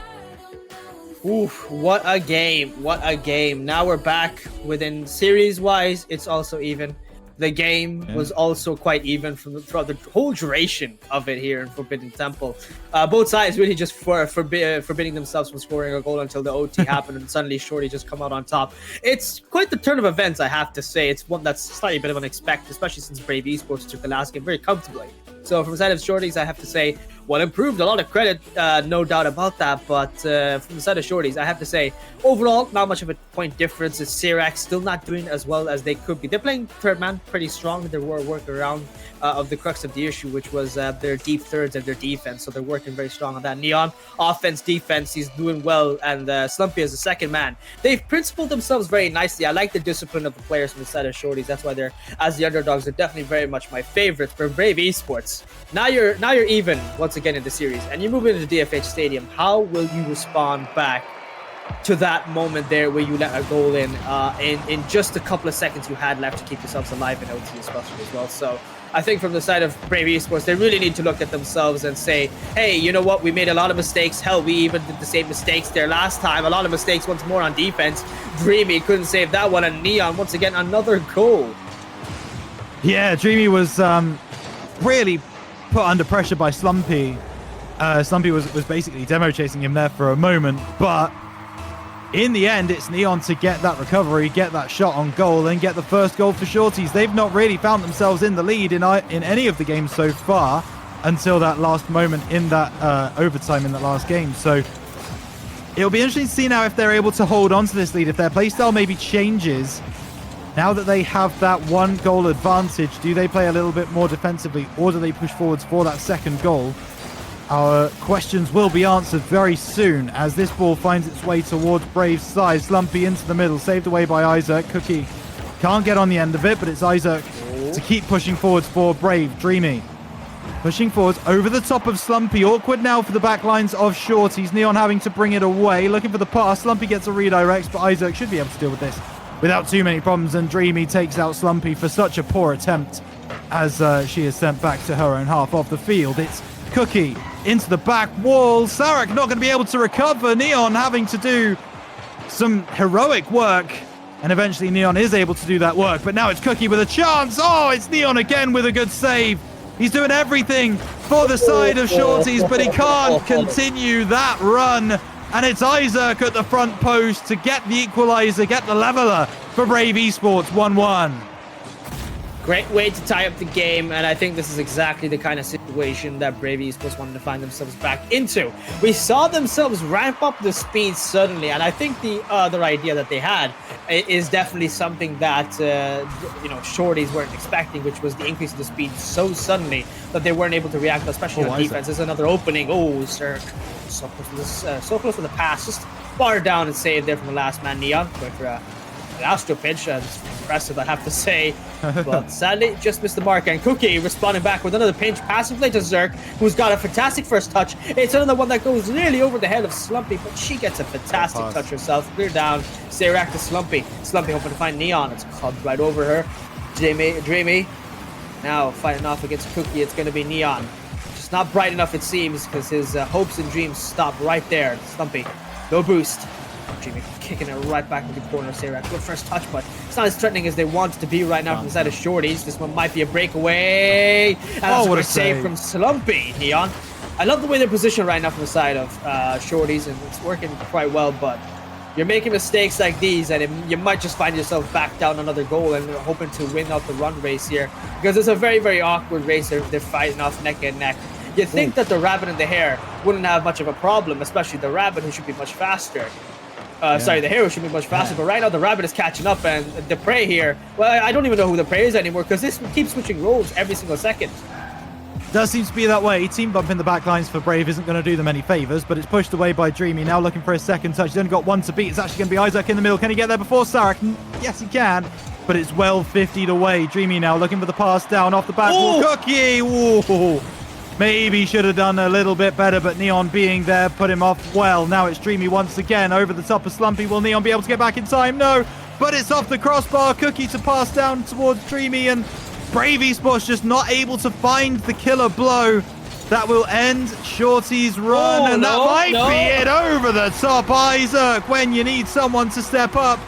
Oof, what a game. What a game. Now we're back within series-wise. It's also even. The game was also quite even throughout the whole duration of it here in Forbidden Temple. Both sides really just forbidding themselves from scoring a goal until the OT happened, and suddenly Shorty just come out on top. It's quite the turn of events, I have to say. It's one that's slightly a bit of unexpected, especially since Brave Esports took the last game very comfortably. So from the side of Shorties, I have to say, well improved. A lot of credit, no doubt about that. But from the side of Shorties, I have to say, overall, not much of a point difference. It's Serac still not doing as well as they could be. They're playing third man pretty strong. They were working around of the crux of the issue, which was their deep thirds and their defense. So they're working very strong on that. Neon, offense, defense, he's doing well. And Slumpy as a second man. They've principled themselves very nicely. I like the discipline of the players from the side of Shorties. That's why they're, as the underdogs, they're definitely very much my favorites. For Brave Esports, now you're even once again in the series, and you move into the DFH Stadium. How will you respond back to that moment there where you let a goal in just a couple of seconds you had left to keep yourselves alive in OT especially as well? So I think from the side of Brave Esports, they really need to look at themselves and say, hey, you know what? We made a lot of mistakes. Hell, we even did the same mistakes there last time. A lot of mistakes once more on defense. Dreamy couldn't save that one, and Neon, once again, another goal. Yeah, Dreamy was really put under pressure by Slumpy. Slumpy was basically demo chasing him there for a moment, but in the end, it's Neon to get that recovery, get that shot on goal, and get the first goal for Shorties. They've not really found themselves in the lead in any of the games so far until that last moment in that overtime in that last game. So it'll be interesting to see now if they're able to hold on to this lead, if their playstyle maybe changes. Now that they have that 1 goal advantage, do they play a little bit more defensively, or do they push forwards for that second goal? Our questions will be answered very soon as this ball finds its way towards Brave's side. Slumpy into the middle, saved away by Isaac. Cookie can't get on the end of it, but it's Isaac to keep pushing forwards for Brave. Dreamy pushing forwards over the top of Slumpy. Awkward now for the back lines of Shorties. Neon having to bring it away, looking for the pass. Slumpy gets a redirect, but Isaac should be able to deal with this without too many problems, and Dreamy takes out Slumpy for such a poor attempt as she is sent back to her own half of the field. It's Cookie into the back wall. Sarek not going to be able to recover. Neon having to do some heroic work, and eventually Neon is able to do that work, but now it's Cookie with a chance. Oh, it's Neon again with a good save. He's doing everything for the side of Shorties, but he can't continue that run. And it's Isaac at the front post to get the equalizer, get the leveler for Brave Esports 1-1. Great way to tie up the game, and I think this is exactly the kind of situation that Brave Esports wanted to find themselves back into. We saw themselves ramp up the speed suddenly, and I think the other idea that they had is definitely something that Shorties weren't expecting, which was the increase in the speed so suddenly that they weren't able to react, especially on defense. There's another opening. Oh, Zerk, so close with the pass, just watered down and saved there from the last man. Neon going for a Astro pitch. It's impressive, I have to say, but sadly just missed the mark. And Cookie responding back with another pinch, passing play to Zerk, who's got a fantastic first touch. It's another one that goes nearly over the head of Slumpy, but she gets a fantastic touch herself. Clear down, Sayrak to Slumpy. Slumpy hoping to find Neon. It's clubbed right over her. Dreamy now fighting off against Cookie. It's going to be Neon. Just not bright enough, it seems, because his hopes and dreams stop right there. Slumpy, no boost. Dreamy kicking it right back into the corner. Sayrak, good first touch, but it's not as threatening as they want it to be right now from the side of Shorties. This one might be a breakaway. And that's a great save from Slumpy. Neon, I love the way they're positioned right now from the side of Shorties, and it's working quite well, but you're making mistakes like these, and you might just find yourself back down another goal and hoping to win out the run race here, because it's a very, very awkward race. They're fighting off neck and neck. You'd think that the rabbit and the hare wouldn't have much of a problem, especially the rabbit, who should be much faster. Sorry, the hero should be much faster, but right now the rabbit is catching up, and the prey here, well, I don't even know who the prey is anymore, because this keeps switching roles every single second. Does seem to be that way. Team bump in the back lines for Brave isn't going to do them any favours, but it's pushed away by Dreamy. Now looking for a second touch. He's only got one to beat. It's actually going to be Isaac in the middle. Can he get there before Sarek? Yes, he can, but it's well 50'd away. Dreamy now looking for the pass down off the back wall. Cookie! Ooh. Maybe should have done a little bit better, but Neon being there put him off well. Now it's Dreamy once again over the top of Slumpy. Will Neon be able to get back in time? No, but it's off the crossbar. Cookie to pass down towards Dreamy, and Brave Esports just not able to find the killer blow that will end Shorty's run, and that might be it over the top. Isaac, when you need someone to step up,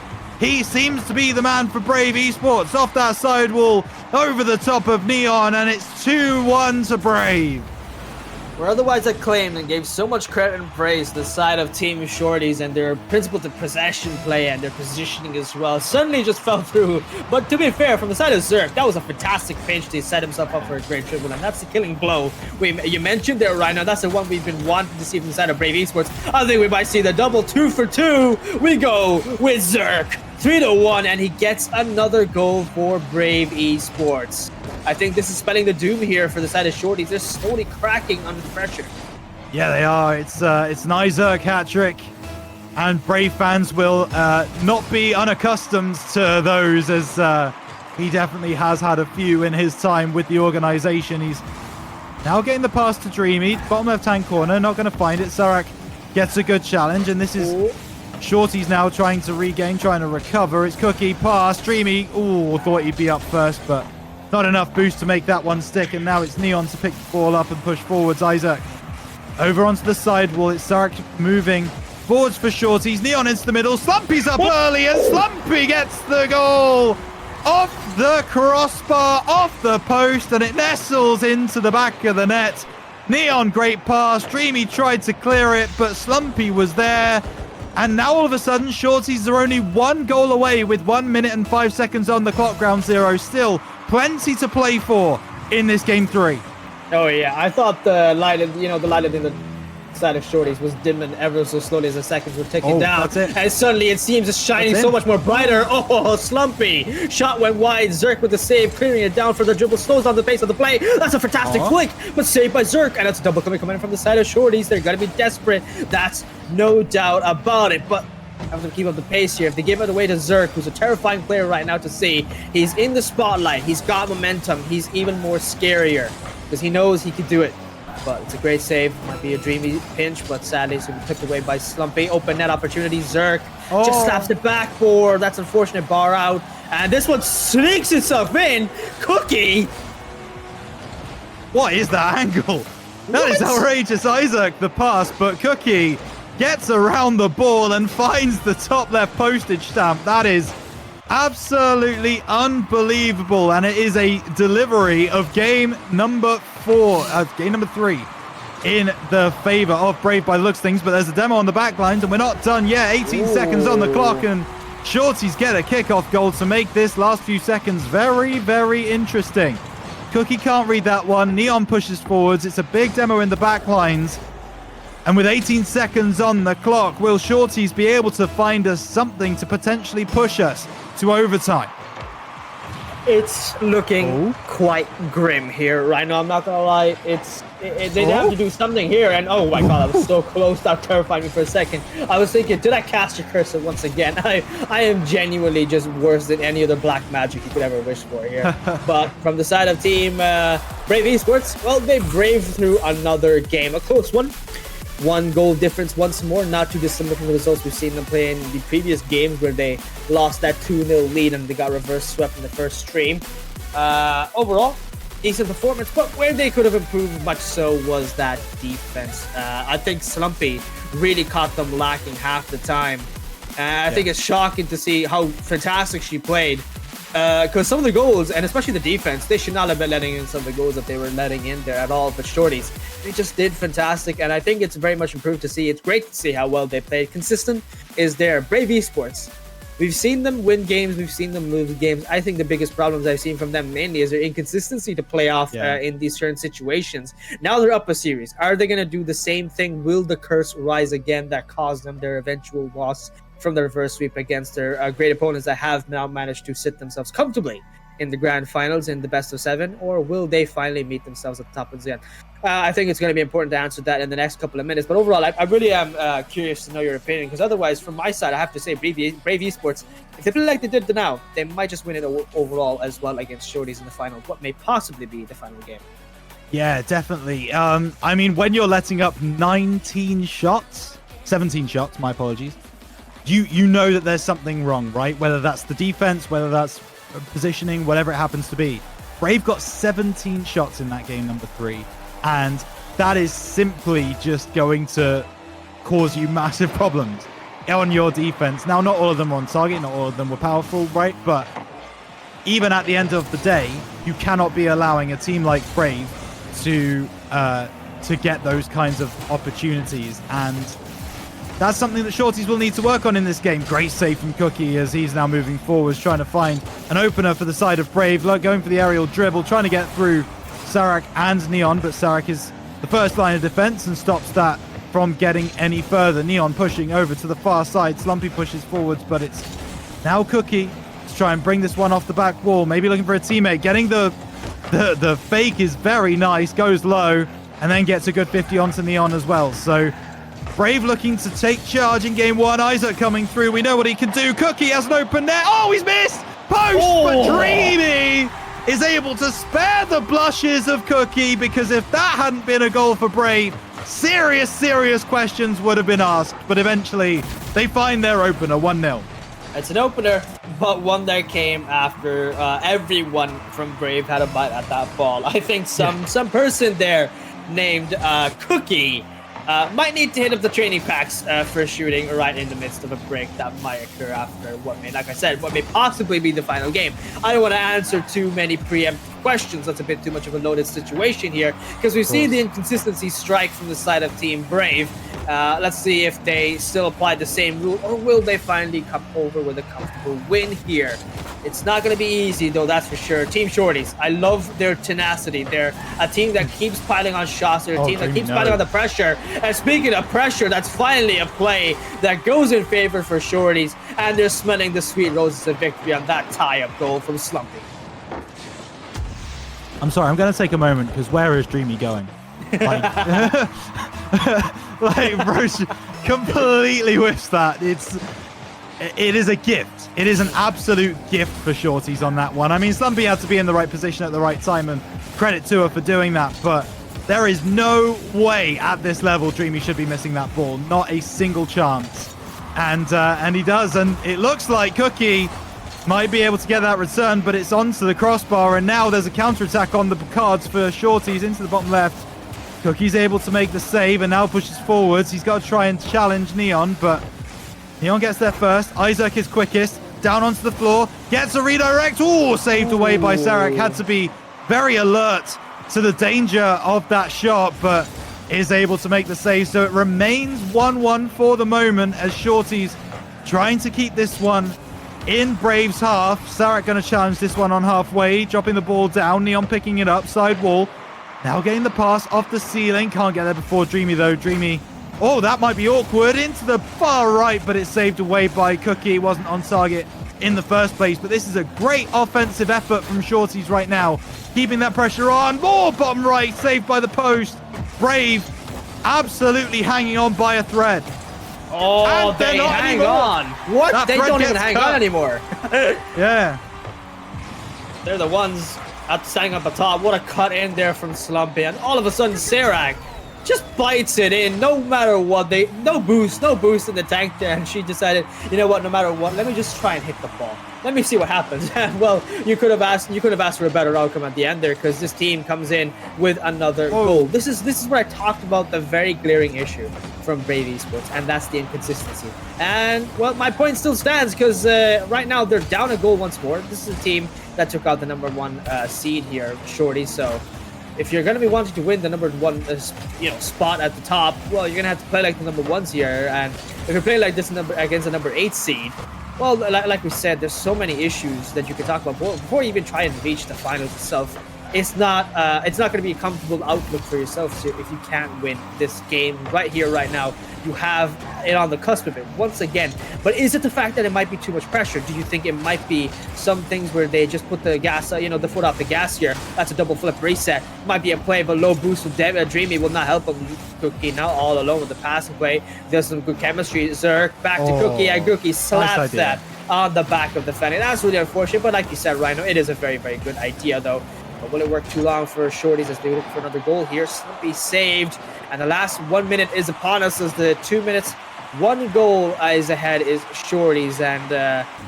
he seems to be the man for Brave Esports. Off that side wall, over the top of Neon, and it's 2-1 to Brave. We're otherwise acclaimed and gave so much credit and praise to the side of Team Shorties and their principle to possession play and their positioning as well. Suddenly just fell through. But to be fair, from the side of Zerk, that was a fantastic pinch to set himself up for a great dribble, and that's the killing blow. You mentioned there right now, that's the one we've been wanting to see from the side of Brave Esports. I think we might see the double 2 for 2. We go with Zerk. 3-1, and he gets another goal for Brave Esports. I think this is spelling the doom here for the side of Shorties. They're slowly cracking under the pressure. Yeah, they are. It's an Isaac hat-trick, and Brave fans will not be unaccustomed to those, as he definitely has had a few in his time with the organization. He's now getting the pass to Dreamy, bottom left-hand corner, not going to find it. Sarek gets a good challenge, and this is Shorty's now trying to regain, trying to recover. It's Cookie, pass, Dreamy. Ooh, thought he'd be up first, but not enough boost to make that one stick. And now it's Neon to pick the ball up and push forwards. Isaac over onto the side wall. It's Sarek moving forwards for Shorties. Neon into the middle. Slumpy's up early, and Slumpy gets the goal off the crossbar, off the post, and it nestles into the back of the net. Neon, great pass. Dreamy tried to clear it, but Slumpy was there. And now all of a sudden, Shorties are only one goal away with 1 minute and 5 seconds on the clock, ground zero. Still plenty to play for in this game 3. Oh yeah, I thought the light in the side of Shorties was dimming ever so slowly as the seconds were ticking down. That's it. And suddenly it seems it's shining so much more brighter. Oh, Slumpy. Shot went wide. Zerk with the save, clearing it down for the dribble. Slows down the pace of the play. That's a fantastic flick, but saved by Zerk. And it's a double coming in from the side of Shorties. They're going to be desperate. That's no doubt about it. But have to keep up the pace here. If they give it away to Zerk, who's a terrifying player right now to see, he's in the spotlight. He's got momentum. He's even more scarier because he knows he can do it. But it's a great save. Might be a dreamy pinch, but sadly it's going to be took away by Slumpy. Open net opportunity. Zerk just slaps the backboard. That's unfortunate. Bar out. And this one sneaks itself in. Cookie. What is that angle? That is outrageous. Isaac, the pass, but Cookie gets around the ball and finds the top left postage stamp. That is absolutely unbelievable. And it is a delivery of game number 3 in the favor of Brave by the looks of things. But there's a demo on the back lines and we're not done yet. 18 seconds on the clock and Shorties get a kickoff goal to make this last few seconds very, very interesting. Cookie can't read that one. Neon pushes forwards. It's a big demo in the back lines. And with 18 seconds on the clock, will Shorties be able to find us something to potentially push us to overtime? It's looking quite grim here right now. I'm not gonna lie. They have to do something here. And oh my god, I was so close. That terrified me for a second. I was thinking, did I cast your cursor once again? I am genuinely just worse than any other black magic you could ever wish for here. But from the side of team Brave Esports, well, they braved through another game, a close one. 1 goal difference once more, not too dissimilar from the results we've seen them play in the previous games where they lost that 2-0 lead and they got reverse swept in the first stream. Overall, decent performance, but where they could have improved much so was that defense. I think Slumpy really caught them lacking half the time. I think it's shocking to see how fantastic she played. Because some of the goals, and especially the defense, they should not have been letting in some of the goals that they were letting in there at all. But Shorties, they just did fantastic, and I think it's very much improved to see. It's great to see how well they played. Consistent is there. Brave Esports, we've seen them win games, we've seen them lose games. I think the biggest problems I've seen from them mainly is their inconsistency to play off in these certain situations. Now they're up a series. Are they going to do the same thing? Will the curse rise again that caused them their eventual loss from the reverse sweep against their great opponents that have now managed to sit themselves comfortably in the grand finals in the best of 7, or will they finally meet themselves at the top of the end? I think it's going to be important to answer that in the next couple of minutes. But overall, I really am curious to know your opinion, because otherwise, from my side, I have to say, Brave Esports, if they play like they did now, they might just win it overall as well against Shorties in the final, what may possibly be the final game. Yeah, definitely. I mean, when you're letting up 17 shots, my apologies, you know that there's something wrong, right? Whether that's the defense, whether that's positioning, whatever it happens to be. Brave got 17 shots in that game number 3, and that is simply just going to cause you massive problems on your defense. Now, not all of them were on target, not all of them were powerful, right? But even at the end of the day, you cannot be allowing a team like Brave to get those kinds of opportunities, and that's something that Shorties will need to work on in this game. Great save from Cookie as he's now moving forwards, trying to find an opener for the side of Brave, going for the aerial dribble, trying to get through Sarak and Neon, but Sarak is the first line of defense and stops that from getting any further. Neon pushing over to the far side. Slumpy pushes forwards, but it's now Cookie to try and bring this one off the back wall, maybe looking for a teammate. Getting the fake is very nice, goes low, and then gets a good 50 onto Neon as well. So Brave looking to take charge in game 1. Isaac coming through. We know what he can do. Cookie has an open net. Oh, he's missed! Post, but Dreamy is able to spare the blushes of Cookie, because if that hadn't been a goal for Brave, serious questions would have been asked. But eventually, they find their opener, 1-0. It's an opener, but one that came after everyone from Brave had a bite at that ball. I think some person there named Cookie might need to hit up the training packs for shooting right in the midst of a break that might occur after what may possibly be the final game. I don't want to answer too many preemptive questions. That's a bit too much of a loaded situation here, because we see the inconsistency strike from the side of Team Brave. Let's see if they still apply the same rule, or will they finally come over with a comfortable win here. It's not going to be easy, though, that's for sure. Team Shorties, I love their tenacity. They're a team that keeps piling on shots. They're a team that keeps piling on the pressure. And speaking of pressure, that's finally a play that goes in favor for Shorties, and they're smelling the sweet roses of victory on that tie-up goal from Slumpy. I'm sorry, I'm going to take a moment, because where is Dreamy going? Like, bro, completely whiffs that. It is a gift. It is an absolute gift for Shorties on that one. I mean, Slumpy had to be in the right position at the right time, and credit to her for doing that. But There is no way at this level Dreamy should be missing that ball. Not a single chance. And he does. And it looks like Cookie might be able to get that return, but it's onto the crossbar. And now there's a counterattack on the cards for Shorties into the bottom left. Cookie's able to make the save and now pushes forwards. He's got to try and challenge Neon, but Neon gets there first. Isaac is quickest. Down onto the floor. Gets a redirect. Oh, saved away by Sarek. Had to be very alert to the danger of that shot, but is able to make the save. So it remains 1-1 for the moment as Shorties trying to keep this one in Braves half. Sarek going to challenge this one on halfway, dropping the ball down. Neon picking it up, side wall. Now getting the pass off the ceiling. Can't get there before Dreamy though. Dreamy, oh, that might be awkward. Into the far right, but it's saved away by Cookie. It wasn't on target in the first place, but this is a great offensive effort from Shorties right now. Keeping that pressure on. More bottom right, saved by the post. Brave absolutely hanging on by a thread. Oh, they hang on. What? That they thread don't even gets hang cut. on anymore. Yeah. They're the ones standing up the top. What a cut in there from Slumpy. And all of a sudden, Serac just bites it in no matter what. No boost in the tank there. And she decided, you know what, no matter what, let me just try and hit the ball. Let me see what happens. Well, you could have asked for a better outcome at the end there, because this team comes in with another goal. This is where I talked about the very glaring issue from Brave Esports, and that's the inconsistency. And well, my point still stands, because right now they're down a goal once more. This is a team that took out the number 1 seed here, Shorty. So if you're going to be wanting to win the number 1 spot at the top, well, you're going to have to play like the number 1s here. And if you're playing like this against the number 8 seed, well, like we said, there's so many issues that you can talk about before you even try and reach the finals itself. It's not going to be a comfortable outlook for yourself. So if you can't win this game right here, right now, you have it on the cusp of it once again. But is it the fact that it might be too much pressure? Do you think it might be some things where they just put the gas, the foot off the gas here? That's a double flip reset. Might be a play of a low boost with Dreamy will not help him. Cookie now all alone with the passing play. There's some good chemistry. Zerk back to Cookie, and Cookie slaps that on the back of the fan. That's really unfortunate, but like you said, Rhino, it is a very, very good idea though. But will it work too long for Shorties as they look for another goal here? Slumpy saved. And the last 1 minute is upon us as the 2 minutes, 1 goal is ahead is Shorties. And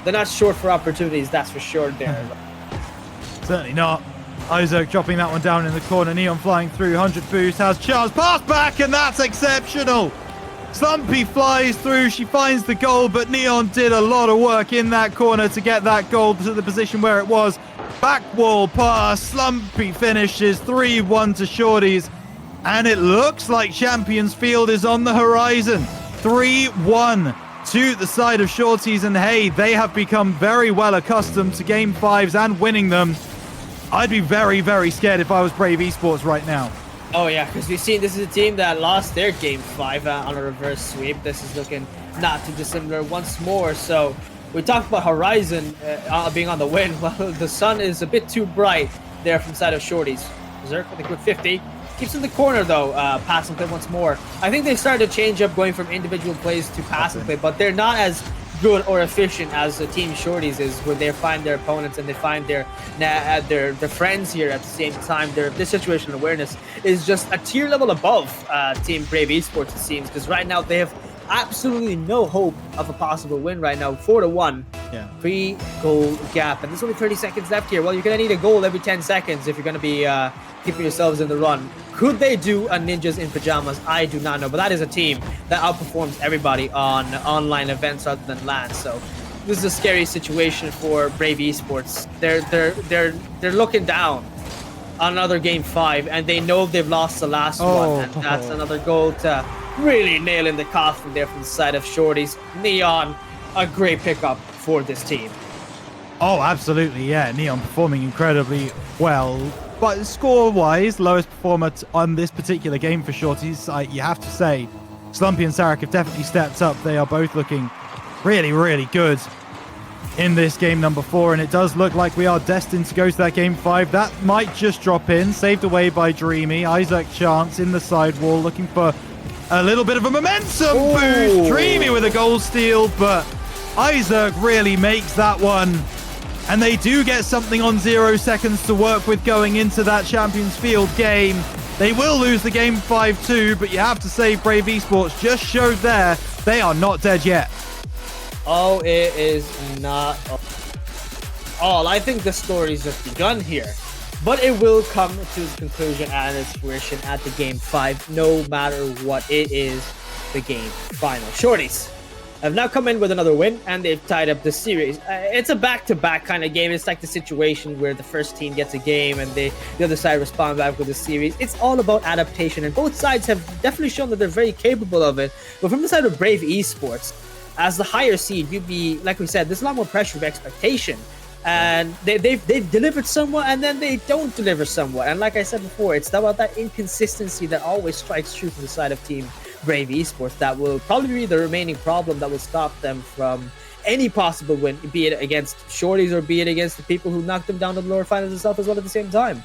they're not short for opportunities, that's for sure there. Certainly not. Isaac dropping that one down in the corner. Neon flying through. 100 boost. Has chance. Pass back, and that's exceptional. Slumpy flies through. She finds the goal, but Neon did a lot of work in that corner to get that goal to the position where it was. Back wall pass. Slumpy finishes 3-1 to Shorties. And it looks like Champions Field is on the horizon. 3-1 to the side of Shorties. And hey, they have become very well accustomed to Game 5s and winning them. I'd be very, very scared if I was Brave Esports right now. Oh yeah, because we've seen this is a team that lost their Game 5 on a reverse sweep. This is looking not too dissimilar once more. So we talked about Horizon being on the win. Well, the sun is a bit too bright there from the side of Shorties. Zerk with a good 50. Keeps in the corner though, passing play once more. I think they started to change up going from individual plays to passing play, but they're not as good or efficient as the team Shorties is, where they find their opponents and they find their friends here at the same time. Their situational awareness is just a tier level above Team Brave Esports, it seems, because right now they have absolutely no hope of a possible win right now. 4-1. Yeah. 3-goal gap, and there's only 30 seconds left here. Well, you're gonna need a goal every 10 seconds if you're gonna be keeping yourselves in the run. Could they do a Ninjas in Pajamas? I do not know, but that is a team that outperforms everybody on online events other than LAN. So this is a scary situation for Brave Esports. They're looking down on another Game 5, and they know they've lost the last one, and that's another goal to really nail in the coffin there from the side of Shorties. Neon, a great pickup for this team. Oh, absolutely, yeah. Neon performing incredibly well. But score-wise, lowest performer on this particular game for Shorties, you have to say, Slumpy and Sarek have definitely stepped up. They are both looking really, really good in this game number 4, and it does look like we are destined to go to that Game 5. That might just drop in, saved away by Dreamy. Isaac Chance in the sidewall, looking for a little bit of a momentum boost. Dreamy with a goal steal, but Isaac really makes that one. And they do get something on 0 seconds to work with going into that Champions Field game. They will lose the game 5-2, but you have to say Brave Esports just showed there they are not dead yet. Oh, it is not all. I think the story's just begun here. But it will come to its conclusion and its fruition at the game 5, no matter what it is, the game final. Shorties have now come in with another win, and they've tied up the series. It's a back-to-back kind of game. It's like the situation where the first team gets a game and the other side respond back with a series. It's all about adaptation, and both sides have definitely shown that they're very capable of it. But from the side of Brave Esports, as the higher seed, you'd be, like we said, there's a lot more pressure of expectation. And they've delivered somewhat, and then they don't deliver somewhat. And like I said before, it's about that inconsistency that always strikes true from the side of Team Brave Esports that will probably be the remaining problem that will stop them from any possible win, be it against Shorties or be it against the people who knocked them down to the lower finals itself as well at the same time.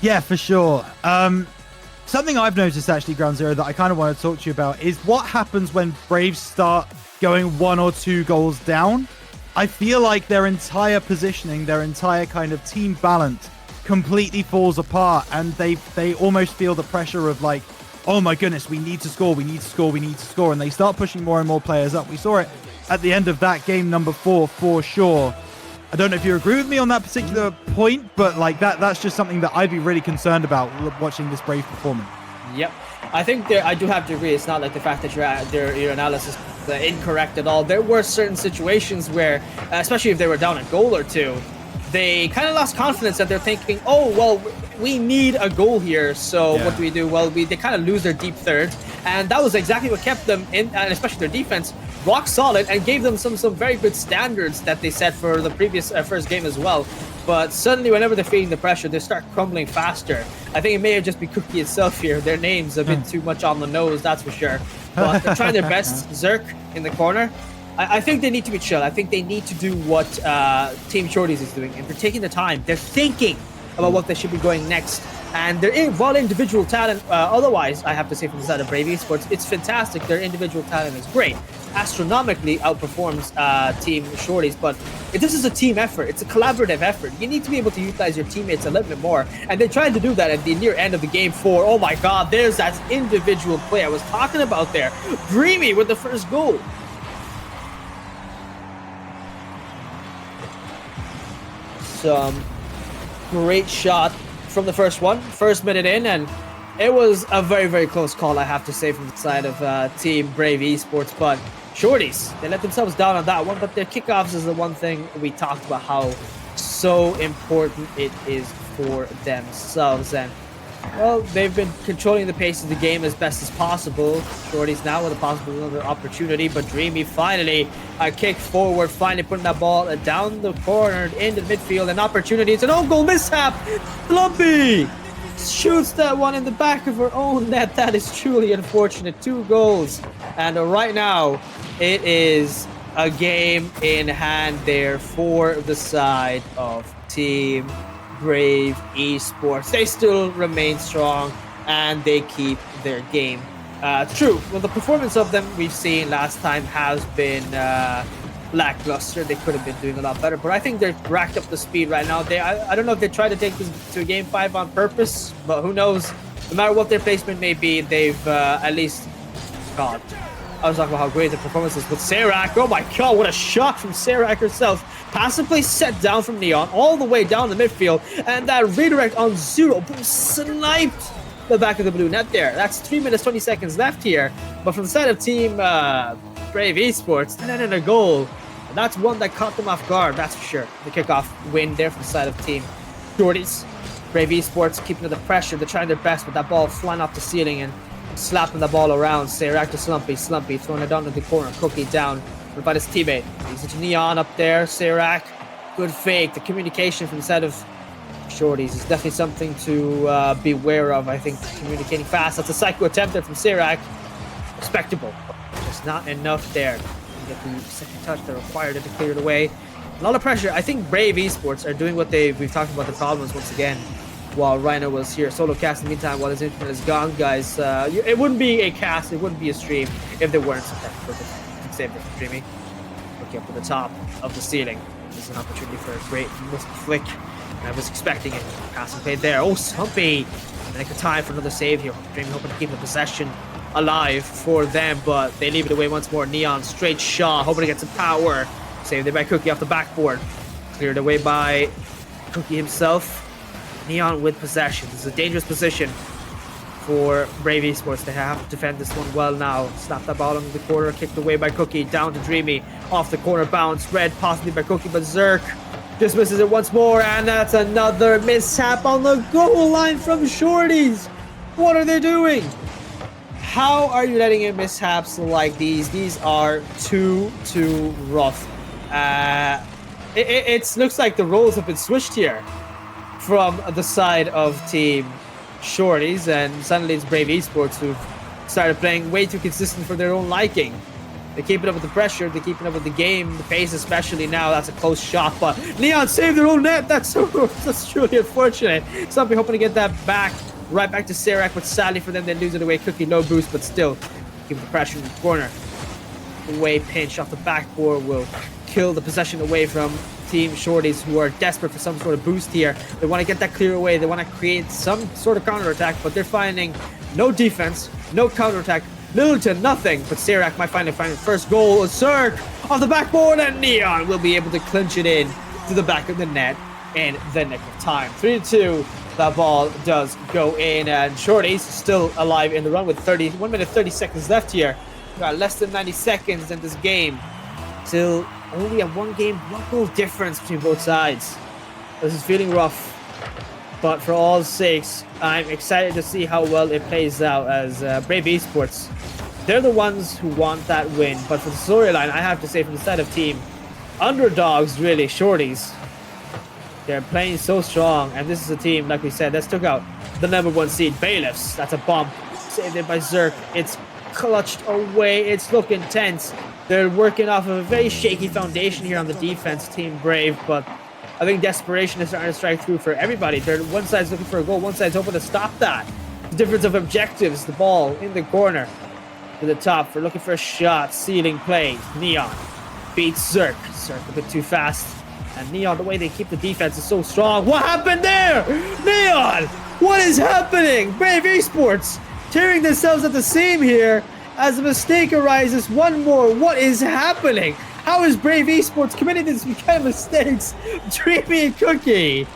Yeah, for sure. Something I've noticed actually, Ground Zero, that I kind of want to talk to you about is what happens when Braves start going 1 or 2 goals down. I feel like their entire positioning, their entire kind of team balance completely falls apart, and they almost feel the pressure of like, oh my goodness, we need to score, and they start pushing more and more players up. We saw it at the end of that game number 4 for sure. I don't know if you agree with me on that particular point, but like that's just something that I'd be really concerned about watching this Brave performance. Yep. I think I do have to agree. It's not like the fact that your analysis is incorrect at all. There were certain situations where, especially if they were down a goal or two, they kind of lost confidence that they're thinking, oh, well, we need a goal here. So what do we do? Well, they kind of lose their deep third. And that was exactly what kept them in, and especially their defense, rock solid and gave them some very good standards that they set for the previous first game as well. But suddenly, whenever they're feeling the pressure, they start crumbling faster. I think it may have just been Cookie itself here. Their name's a bit too much on the nose, that's for sure. But they're trying their best. Zerk in the corner. I think they need to be chill. I think they need to do what Team Shorties is doing. And they're taking the time. They're thinking about what they should be going next. And while individual talent, otherwise, I have to say from the side of Brave Esports, it's fantastic. Their individual talent is great. Astronomically outperforms Team Shorties, but this is a team effort. It's a collaborative effort. You need to be able to utilize your teammates a little bit more, and they tried to do that at the near end of the game 4. Oh my god, there's that individual play I was talking about there. Dreamy with the first goal. Some great shot from the first minute in, and it was a very close call, I have to say, from the side of Team Brave Esports. But Shorties, they let themselves down on that one, but their kickoffs is the one thing we talked about, how so important it is for themselves. And well, they've been controlling the pace of the game as best as possible. Shorties now with a possible another opportunity, but Dreamy finally a kick forward, finally putting that ball down the corner into the midfield. An opportunity. It's an own goal mishap. Lumpy shoots that one in the back of her own net. That is truly unfortunate. 2 goals, and right now it is a game in hand there for the side of Team Brave Esports. They still remain strong and they keep their game true. Well, the performance of them we've seen last time has been lackluster. They could have been doing a lot better, but I think they've racked up the speed right now. I don't know if they tried to take this to a game 5 on purpose, but who knows? No matter what their placement may be, they've at least... God, I was talking about how great the performance is with Serac. Oh my god, what a shot from Serac herself. Passively set down from Neon all the way down the midfield, and that redirect on Zero sniped the back of the blue net there. That's 3 minutes 20 seconds left here, but from the side of Team Brave Esports, and a goal. And that's one that caught them off guard, that's for sure. The kickoff win there from the side of Team Shorties. Brave Esports keeping the pressure. They're trying their best with that ball flying off the ceiling and slapping the ball around. Serac to Slumpy throwing it down to the corner. Cookie down by his teammate. He's to Neon up there. Serac, good fake. The communication from the side of Shorties is definitely something to beware of. I think communicating fast. That's a psycho attempt there from Serac. Respectable. Just not enough there to get the second touch that required it to clear it away. A lot of pressure. I think Brave Esports are doing what we've talked about the problems once again while Rhino was here. Solo cast in the meantime while his internet is gone, guys. It wouldn't be a cast, it wouldn't be a stream if there weren't some technical difficulties. Save it from streaming. Looking up to the top of the ceiling. This is an opportunity for a great missed flick. I was expecting it. Passing played there. Oh, Slumpy And it could time for another save here. Dreamy hoping to keep the possession alive for them, but they leave it away once more. Neon, straight shot, hoping to get some power. Saved it by Cookie off the backboard. Cleared away by Cookie himself. Neon with possession. This is a dangerous position for Brave Esports. They have to defend this one well now. Snap that ball into the corner, kicked away by Cookie, down to Dreamy, off the corner bounce, read possibly by Cookie, but Zerk just misses it once more, and that's another mishap on the goal line from Shorties. What are they doing? How are you letting in mishaps like these? These are too rough. It looks like the roles have been switched here from the side of Team Shorties, and suddenly it's Brave Esports who've started playing way too consistent for their own liking. They're keeping up with the pressure, they're keeping up with the game, the pace especially now. That's a close shot, but Neon saved their own net. That's truly unfortunate. Something hoping to get that back, right back to Serac, but sadly for them, they lose it away. Cookie, low boost, but still keep the pressure in the corner. Away pinch off the backboard will kill the possession away from Team Shorties, who are desperate for some sort of boost here. They want to get that clear away. They want to create some sort of counterattack, but they're finding no defense, no counterattack, little to nothing. But Serac might finally find the first goal. Zerk off the backboard, and Neon will be able to clinch it in to the back of the net in the nick of time. 3-2. That ball does go in, and Shorties still alive in the run with 1 minute 30 seconds left here. We got less than 90 seconds in this game. Still only a one goal difference between both sides. This is feeling rough, but for all sakes, I'm excited to see how well it plays out, as Brave Esports, they're the ones who want that win. But for the storyline, I have to say, from the side of team underdogs, really, Shorties, they're playing so strong, and this is a team, like we said, that's took out the #1 seed, Bailiffs. That's a bump. Saved it by Zerk. It's clutched away. It's looking tense. They're working off of a very shaky foundation here on the defense, Team Brave, but I think desperation is starting to strike through for everybody. One side's looking for a goal, one side's hoping to stop that. The difference of objectives, the ball in the corner to the top for looking for a shot, sealing play. Neon beats Zerk. Zerk a bit too fast. And Neon, the way they keep the defense is so strong. What happened there? Neon! What is happening? Brave Esports tearing themselves at the seam here as a mistake arises. One more. What is happening? How is Brave Esports committing these kind of mistakes? Dreamy and Cookie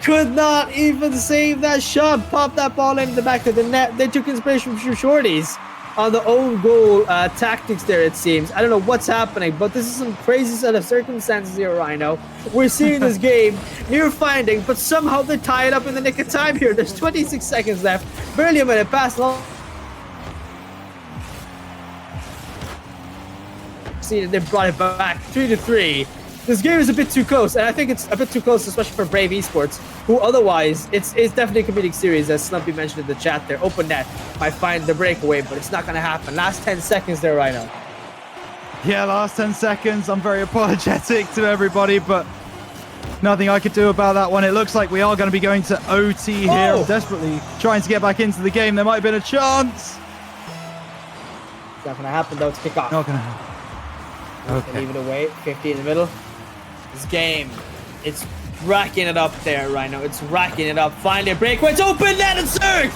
could not even save that shot. Pop that ball into the back of the net. They took inspiration from Shorties on the own goal tactics there, it seems. I don't know what's happening, but this is some crazy set of circumstances here, Rhino. We're seeing this game near finding, but somehow they tie it up in the nick of time here. There's 26 seconds left. Barely a minute past long. See, they brought it back 3-3. This game is a bit too close, and I think it's a bit too close, especially for Brave Esports, who otherwise, it's definitely a comedic series, as Slumpy mentioned in the chat there. Open net might find the breakaway, but it's not going to happen. Last 10 seconds there, Rhino. Yeah, last 10 seconds. I'm very apologetic to everybody, but nothing I could do about that one. It looks like we are going to be going to OT here. I'm desperately trying to get back into the game. There might have been a chance. It's not going to happen, though. It's kick off. Not going to happen. Okay. Leave it away. 50 in the middle. This game, it's racking it up there, Rhino. It's racking it up. Finally a breakaway. It's open net and Zerk!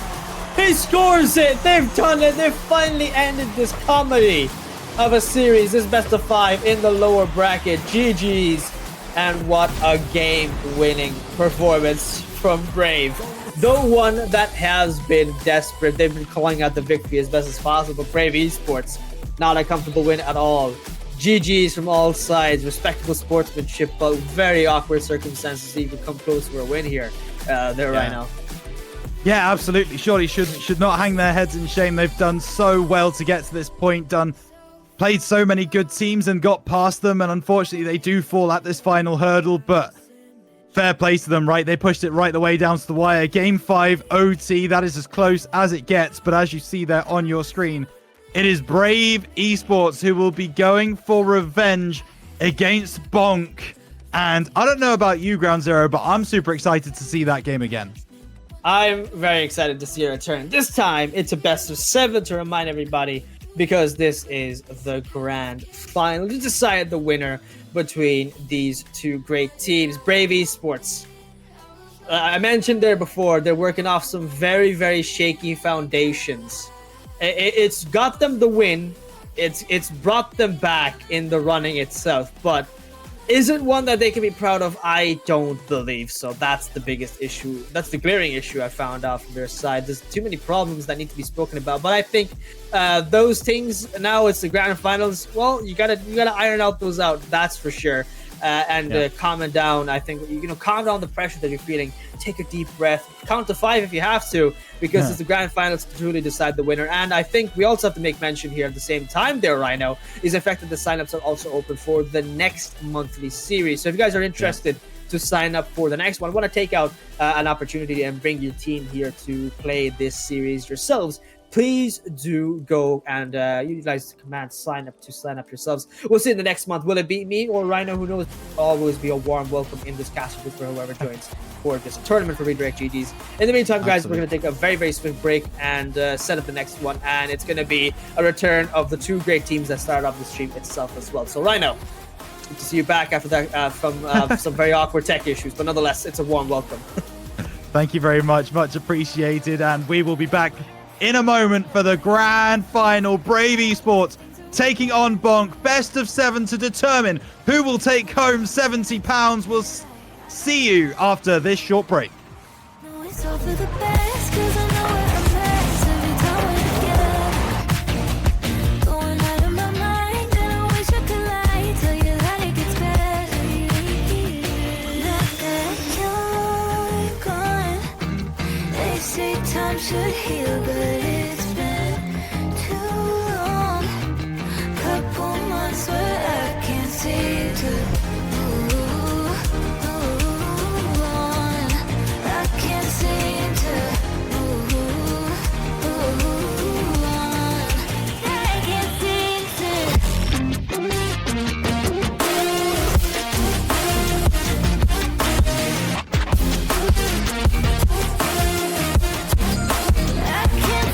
He scores it. They've done it. They've finally ended this comedy of a series. This best of 5 in the lower bracket. GG's. And what a game-winning performance from Brave. The one that has been desperate. They've been calling out the victory as best as possible. Brave Esports, not a comfortable win at all. GG's from all sides. Respectable sportsmanship, but very awkward circumstances to even come close to a win here. Right now. Yeah, absolutely. Surely should not hang their heads in shame. They've done so well to get to this point. Played so many good teams and got past them, and unfortunately they do fall at this final hurdle, but fair play to them, right? They pushed it right the way down to the wire. Game 5 OT, that is as close as it gets, but as you see there on your screen, it is Brave Esports who will be going for revenge against Bonk. And I don't know about you, Ground Zero, but I'm super excited to see that game again. I'm very excited to see a return. This time, it's a best of 7 to remind everybody, because this is the grand final to decide the winner between these two great teams. Brave Esports. I mentioned there before, they're working off some very, very shaky foundations. It's got them the win. It's brought them back in the running itself, but is it one that they can be proud of? I don't believe so. That's the biggest issue. That's the glaring issue I found out from their side. There's too many problems that need to be spoken about. But I think those things, now it's the grand finals. Well, you gotta iron out those out. That's for sure. Calm it down. I think, calm down the pressure that you're feeling. Take a deep breath. Count to 5 if you have to, because it's the grand finals to truly decide the winner. And I think we also have to make mention here at the same time there, Rhino, is the fact that the signups are also open for the next monthly series. So if you guys are interested to sign up for the next one, want to take out an opportunity and bring your team here to play this series yourselves, please do go and utilize the command sign up yourselves. We'll see in the next month. Will it be me or Rhino? Who knows? Always be a warm welcome in this castle group for whoever joins for this tournament for Redirect GGs. In the meantime, guys, we're going to take a very, very swift break and set up the next one. And it's going to be a return of the 2 great teams that started off the stream itself as well. So, Rhino, good to see you back after that from some very awkward tech issues. But nonetheless, it's a warm welcome. Thank you very much. Much appreciated. And we will be back in a moment for the grand final. Brave Esports taking on Bonk. Best of 7 to determine who will take home £70. We'll see you after this short break. No, it's all for the best, 'cause I know where I'm at every time we're together. Going out of my mind, and I wish I could lie, tell you that it gets better. Now that you're gone, they say time should heal, but it's been too long. Couple months where I can't seem to move on. I can't seem to move on. I can't seem to. I can't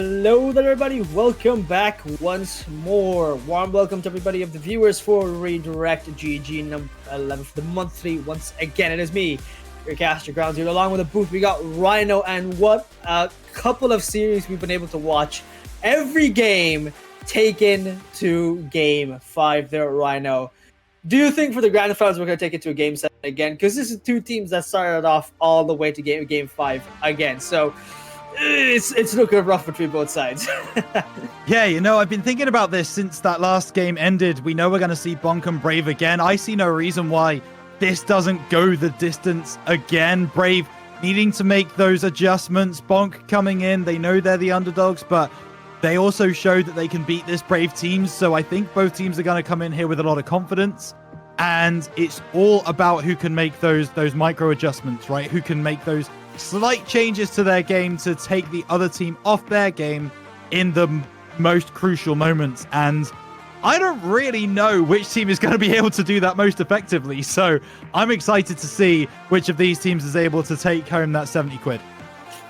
Hello there, everybody. Welcome back once more. Warm welcome to everybody of the viewers for Redirect GG number 11 for the monthly. Once again, it is me, your caster grounds here. Along with the booth, we got Rhino, and what a couple of series we've been able to watch. Every game taken to game 5 there, Rhino. Do you think for the grand finals we're going to take it to a game 7 again? Because this is two teams that started off all the way to game 5 again. So it's looking rough between both sides. Yeah, you know, I've been thinking about this since that last game ended. We know we're going to see Bonk and Brave again. I see no reason why this doesn't go the distance again. Brave needing to make those adjustments. Bonk coming in. They know they're the underdogs, but they also showed that they can beat this Brave team. So I think both teams are going to come in here with a lot of confidence. And it's all about who can make those micro adjustments, right? Who can make those slight changes to their game to take the other team off their game in the most crucial moments. And I don't really know which team is going to be able to do that most effectively. So I'm excited to see which of these teams is able to take home that 70 quid.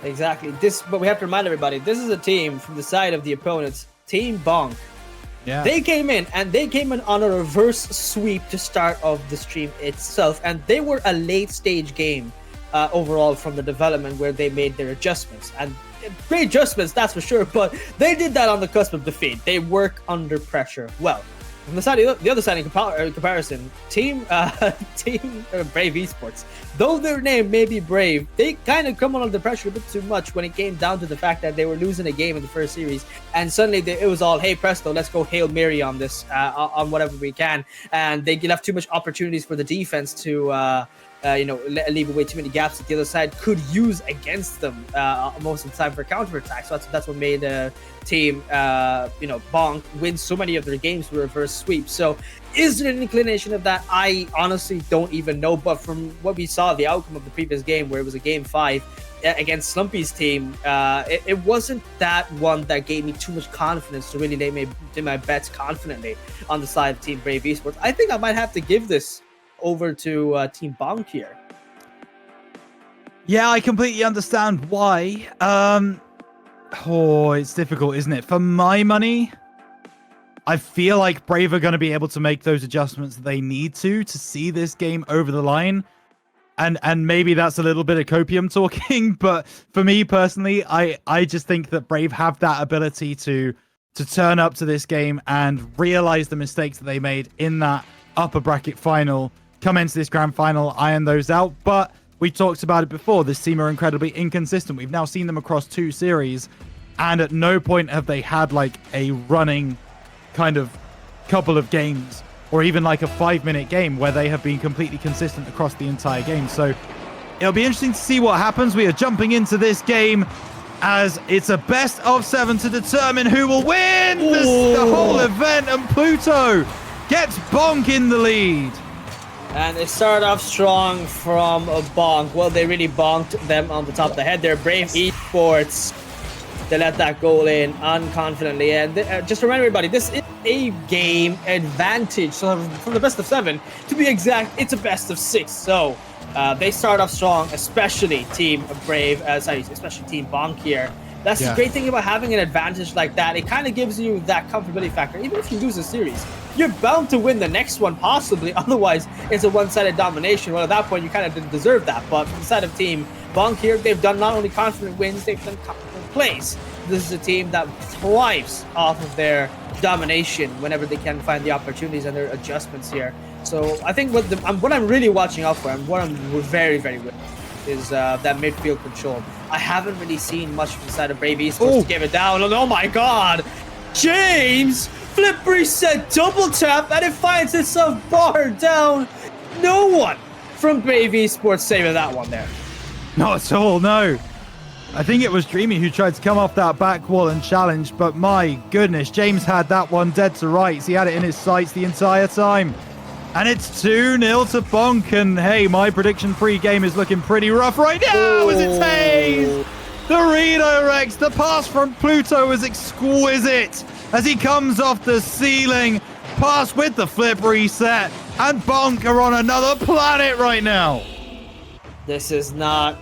Exactly. But we have to remind everybody, this is a team from the side of the opponents, Team Bonk. Yeah. They came in on a reverse sweep to start of the stream itself, and they were a late stage game overall from the development where they made their adjustments, and great adjustments, that's for sure, but they did that on the cusp of defeat. They work under pressure well. From the other side in comparison, team Brave Esports, though their name may be Brave, they kind of come under pressure a bit too much when it came down to the fact that they were losing a game in the first series, and suddenly it was all, hey presto, let's go Hail Mary on this, on whatever we can, and they left too much opportunities for the defense to leave away too many gaps that the other side could use against them most of the time for counterattacks. So that's what made the team, Bonk win so many of their games with reverse sweep. So is there an inclination of that? I honestly don't even know. But from what we saw, the outcome of the previous game, where it was a game 5 against Slumpy's team, it wasn't that one that gave me too much confidence to really lay my bets confidently on the side of Team Brave Esports. I think I might have to give this over to Team Bonk here. Yeah, I completely understand why. It's difficult, isn't it? For my money, I feel like Brave are going to be able to make those adjustments that they need to see this game over the line. And maybe that's a little bit of copium talking, but for me personally, I just think that Brave have that ability to turn up to this game and realize the mistakes that they made in that upper bracket final, come into this grand final, iron those out. But we talked about it before. This team are incredibly inconsistent. We've now seen them across 2 series, and at no point have they had like a running kind of couple of games or even like a 5-minute game where they have been completely consistent across the entire game. So it'll be interesting to see what happens. We are jumping into this game as it's a best of 7 to determine who will win the whole event, and Pluto gets Bonk in the lead. And they start off strong from a bonk. Well, they really bonked them on the top of the head. They're Brave Esports. They let that goal in unconfidently. And just remember, everybody, this is a game advantage. So from the best of 7, to be exact, it's a best of 6. So they start off strong, especially Team Brave, especially Team Bonk here. That's the great thing about having an advantage like that. It kind of gives you that comfortability factor. Even if you lose a series, you're bound to win the next one, possibly. Otherwise, it's a one-sided domination. Well, at that point, you kind of didn't deserve that. But from the side of Team Bonk here, they've done not only confident wins, they've done confident plays. This is a team that thrives off of their domination whenever they can find the opportunities and their adjustments here. So I think what I'm really watching out for, and what I'm very, very with, is that midfield control. I haven't really seen much from the side of Brave Esports to give it down. Oh my god! James! Flip reset, double tap, and it finds itself barred down. No one from Brave Esports saving that one there. Not at all, no. I think it was Dreamy who tried to come off that back wall and challenge, but my goodness, James had that one dead to rights. He had it in his sights the entire time. And it's 2-0 to Bonk, and hey, my prediction pre-game is looking pretty rough right now as it's Hayes! The redirects, the pass from Pluto was exquisite as he comes off the ceiling, pass with the flip reset, and Bonk are on another planet right now. This is not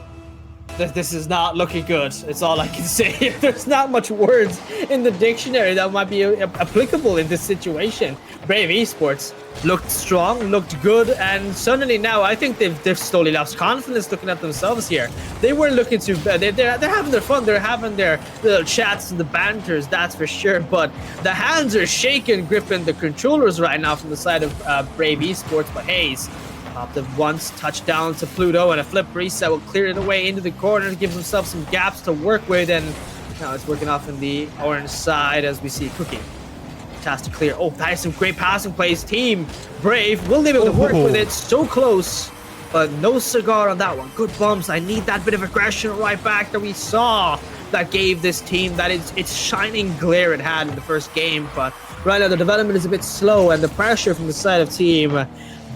this is not looking good. It's all I can say. There's not much words in the dictionary that might be applicable in this situation. Brave Esports looked strong, looked good, and suddenly now I think they've slowly lost confidence looking at themselves here. They weren't looking to. They're having their fun. They're having their little chats and the banters, that's for sure. But the hands are shaking, gripping the controllers right now from the side of Brave Esports. But Hayes popped it once, touchdown to Pluto, and a flip reset will clear it away into the corner and gives himself some gaps to work with. And now it's working off in the orange side as we see Cookie. Task to clear. Oh, that is some great passing plays. Team Brave will be able to work with it. So close, but no cigar on that one. Good bumps. I need that bit of aggression right back that we saw that gave this team that it's shining glare it had in the first game. But right now the development is a bit slow, and the pressure from the side of Team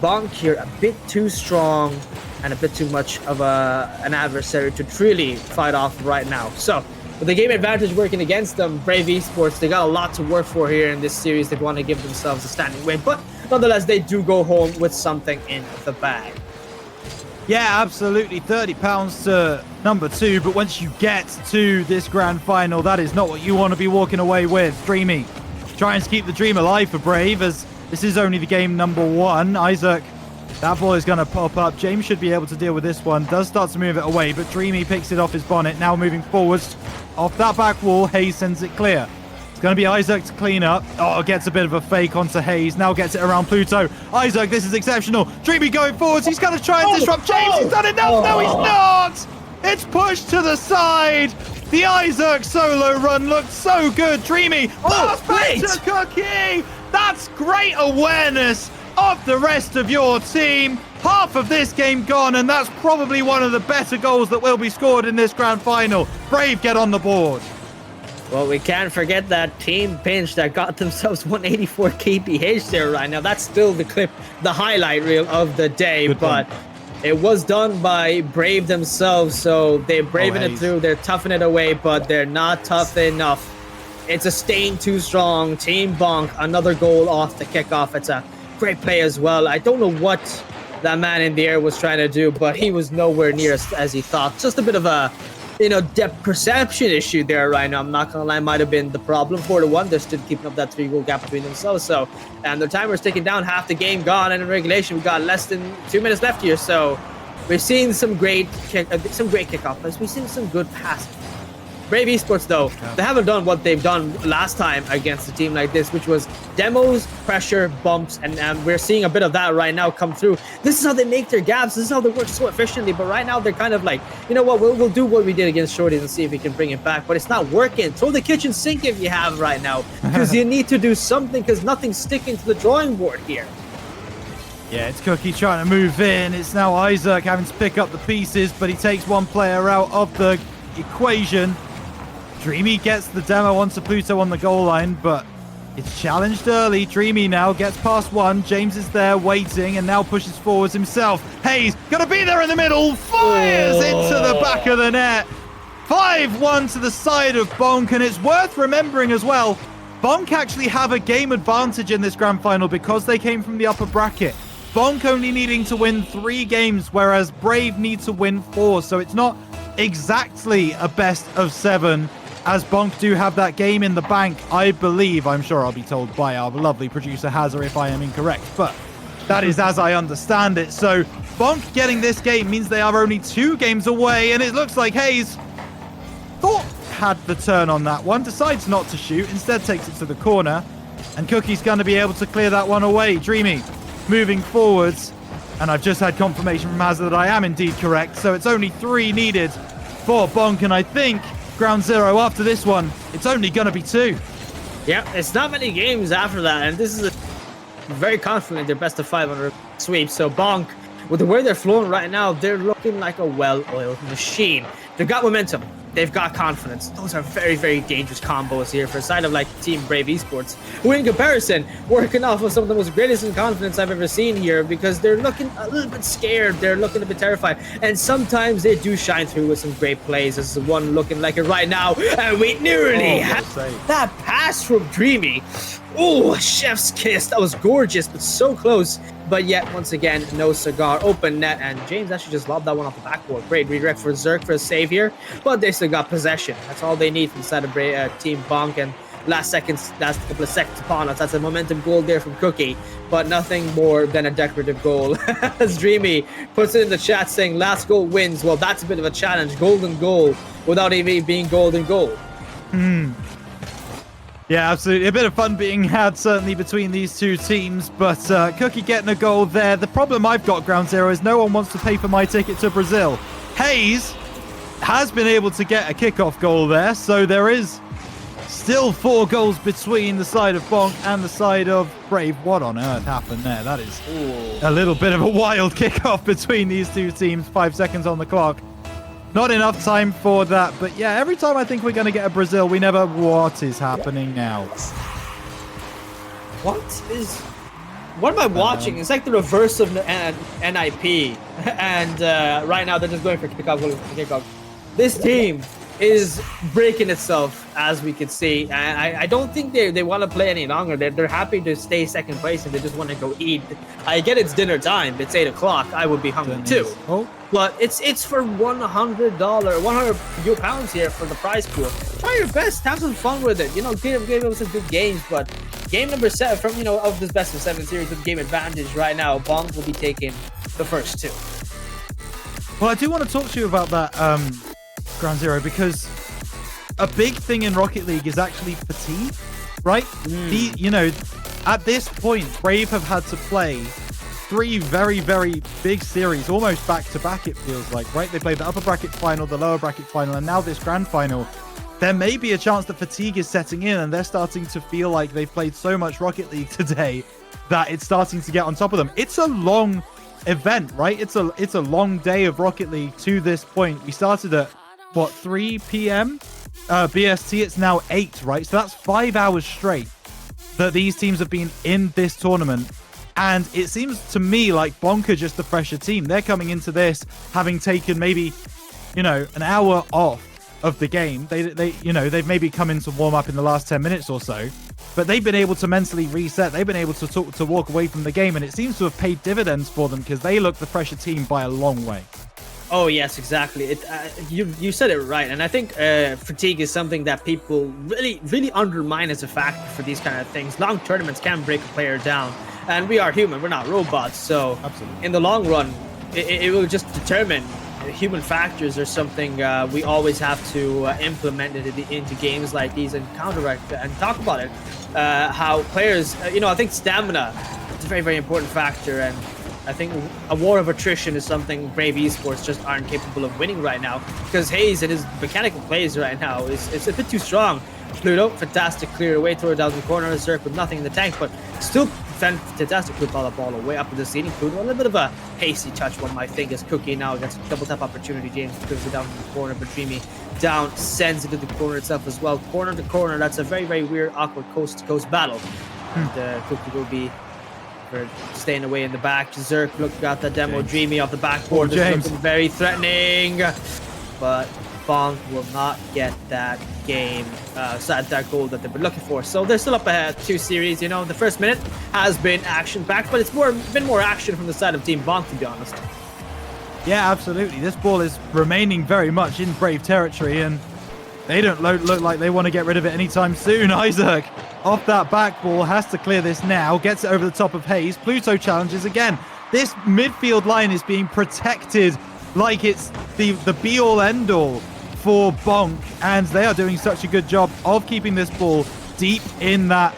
Bonk here a bit too strong and a bit too much of an adversary to truly fight off right now. So with the game advantage working against them, Brave Esports, they got a lot to work for here in this series. They want to give themselves a standing win, but nonetheless, they do go home with something in the bag. Yeah, absolutely. £30 to number 2, but once you get to this grand final, that is not what you want to be walking away with. Dreamy trying to keep the dream alive for Brave, as this is only the game number 1. Isaac, that ball is going to pop up. James should be able to deal with this one. Does start to move it away, but Dreamy picks it off his bonnet. Now moving forwards. Off that back wall, Hayes sends it clear. It's going to be Isaac to clean up. Oh, gets a bit of a fake onto Hayes. Now gets it around Pluto. Isaac, this is exceptional. Dreamy going forwards. He's going to try and disrupt James. He's done enough. No, he's not. It's pushed to the side. The Isaac solo run looked so good. Dreamy. Pass back to Cookie. That's great awareness of the rest of your team. Half of this game gone, and that's probably one of the better goals that will be scored in this grand final. Brave get on the board. Well, we can't forget that team pinch that got themselves 184 kph there right now. That's still the clip, the highlight reel of the day, but it was done by Brave themselves, so they're braving it through, they're toughing it away, but they're not tough enough. It's a stain too strong. Team Bonk, another goal off the kickoff. It's a great play as well. I don't know what that man in the air was trying to do, but he was nowhere near as he thought. Just a bit of a, depth perception issue there right now. I'm not gonna lie, might have been the problem. 4-1, they're still keeping up that 3-goal gap between themselves. So, and the timer's ticking down, half the game gone, and in regulation, we've got less than 2 minutes left here. So, we've seen some great kickoff plays. We've seen some good passing. Brave Esports, though, they haven't done what they've done last time against a team like this, which was demos, pressure, bumps, and we're seeing a bit of that right now come through. This is how they make their gaps. This is how they work so efficiently, but right now they're kind of like, you know what, we'll do what we did against Shorties and see if we can bring it back, but it's not working. Throw the kitchen sink if you have right now, because you need to do something, because nothing's sticking to the drawing board here. Yeah, it's Cookie trying to move in. It's now Isaac having to pick up the pieces, but he takes one player out of the equation. Dreamy gets the demo onto Pluto on the goal line, but it's challenged early. Dreamy now gets past one. James is there waiting and now pushes forwards himself. Hayes, gonna be there in the middle. Fires into the back of the net. 5-1 to the side of Bonk, and it's worth remembering as well, Bonk actually have a game advantage in this grand final because they came from the upper bracket. Bonk only needing to win 3 games, whereas Brave need to win 4. So it's not exactly a best of 7. As Bonk do have that game in the bank, I believe. I'm sure I'll be told by our lovely producer Hazard if I am incorrect, but that is as I understand it. So Bonk getting this game means they are only 2 games away, and it looks like Hayes thought had the turn on that one, decides not to shoot, instead takes it to the corner, and Cookie's going to be able to clear that one away. Dreamy moving forwards, and I've just had confirmation from Hazard that I am indeed correct, so it's only 3 needed for Bonk, and I think ground zero after this one, it's only going to be 2. Yeah, it's not many games after that, and this is very confident their best of 500 sweep. So Bonk, with the way they're flowing right now, they're looking like a well-oiled machine. They've got momentum. They've got confidence. Those are very, very dangerous combos here for a side of like Team Brave Esports, who in comparison, working off of some of the most greatest in confidence I've ever seen here, because they're looking a little bit scared. They're looking a bit terrified. And sometimes they do shine through with some great plays. This is one looking like it right now. And we nearly have that pass from Dreamy. Oh, chef's kiss. That was gorgeous, but so close. But yet, once again, no cigar. Open net, and James actually just lobbed that one off the backboard. Great redirect for Zerk for a save here, but they still got possession. That's all they need from the side of Team Bonk, and last couple of seconds upon us. That's a momentum goal there from Cookie, but nothing more than a decorative goal. As Dreamy puts it in the chat saying last goal wins. Well, that's a bit of a challenge. Golden goal without even being golden goal. Yeah, absolutely. A bit of fun being had, certainly, between these two teams. But Cookie getting a goal there. The problem I've got, Ground Zero, is no one wants to pay for my ticket to Brazil. Hayes has been able to get a kickoff goal there. So there is still 4 goals between the side of Bonk and the side of Brave. What on earth happened there? That is a little bit of a wild kickoff between these two teams. 5 seconds on the clock. Not enough time for that, but yeah, every time I think we're going to get a Brazil, we never... What is happening now? What am I watching? It's like the reverse of NIP, and right now they're just going for kickoff. This team is breaking itself, as we can see. I don't think they want to play any longer. They're happy to stay second place, and they just want to go eat. I get it's dinner time. It's 8 o'clock. I would be hungry too. Oh. But it's for $100, £100 here for the prize pool. Try your best, have some fun with it. You know, give them some good games. But game number 7 from of this best of 7 series with game advantage right now. Bonk will be taking the first 2. Well, I do want to talk to you about that, Ground Zero, because a big thing in Rocket League is actually fatigue, right? At this point, Brave have had to play 3 very, very big series, almost back-to-back, it feels like, right? They played the upper bracket final, the lower bracket final, and now this grand final. There may be a chance that fatigue is setting in, and they're starting to feel like they've played so much Rocket League today that it's starting to get on top of them. It's a long event, right? It's a long day of Rocket League to this point. We started at, 3 p.m. BST? It's now 8, right? So that's 5 hours straight that these teams have been in this tournament. And it seems to me like Bonk are just the fresher team. They're coming into this having taken maybe, an hour off of the game. They've maybe come in to warm up in the last 10 minutes or so, but they've been able to mentally reset. They've been able to walk away from the game, and it seems to have paid dividends for them because they look the fresher team by a long way. Oh yes, exactly. You said it right, and I think fatigue is something that people really undermine as a factor for these kind of things. Long tournaments can break a player down, and we are human. We're not robots, so absolutely. In the long run, it will just determine. Human factors are something we always have to implement into games like these and counteract and talk about it. How players, I think stamina is a very, very important factor, and I think a war of attrition is something Brave Esports just aren't capable of winning right now, because Hayes and his mechanical plays right now is a bit too strong. Pluto, fantastic clear away, throw it down the corner, Zerk with nothing in the tank, but still fantastic to ball the ball away up to the ceiling. Pluto, a little bit of a hasty touch, one might think, as Cookie now gets a double tap opportunity. James puts it down in the corner, but Dreamy down, sends it to the corner itself as well. Corner to corner, that's a very, very weird, awkward coast-to-coast battle. And Cookie will be staying away in the back. Zerk got the demo. James. Dreamy off the backboard. James looking very threatening, but Bonk will not get that game, that goal that they've been looking for. So they're still up ahead 2 series. The first minute has been action-packed, but it's been more action from the side of Team Bonk, to be honest. Yeah, absolutely. This ball is remaining very much in Brave territory, and they don't look like they want to get rid of it anytime soon. Isaac, off that back ball, has to clear this now. Gets it over the top of Hayes. Pluto challenges again. This midfield line is being protected like it's the be-all, end-all for Bonk, and they are doing such a good job of keeping this ball deep in that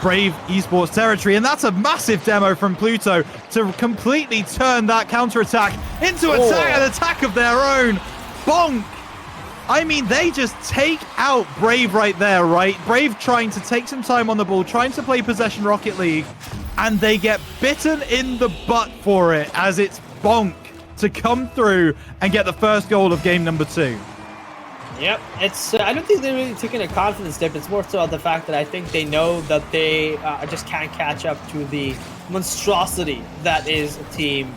Brave Esports territory. And that's a massive demo from Pluto to completely turn that counter-attack into an attack of their own. Bonk, I mean, they just take out Brave right there, right? Brave trying to take some time on the ball, trying to play possession Rocket League, and they get bitten in the butt for it, as it's Bonk to come through and get the first goal of game number 2. Yep, it's. I don't think they're really taking a confidence dip. It's more so the fact that I think they know that they just can't catch up to the monstrosity that is Team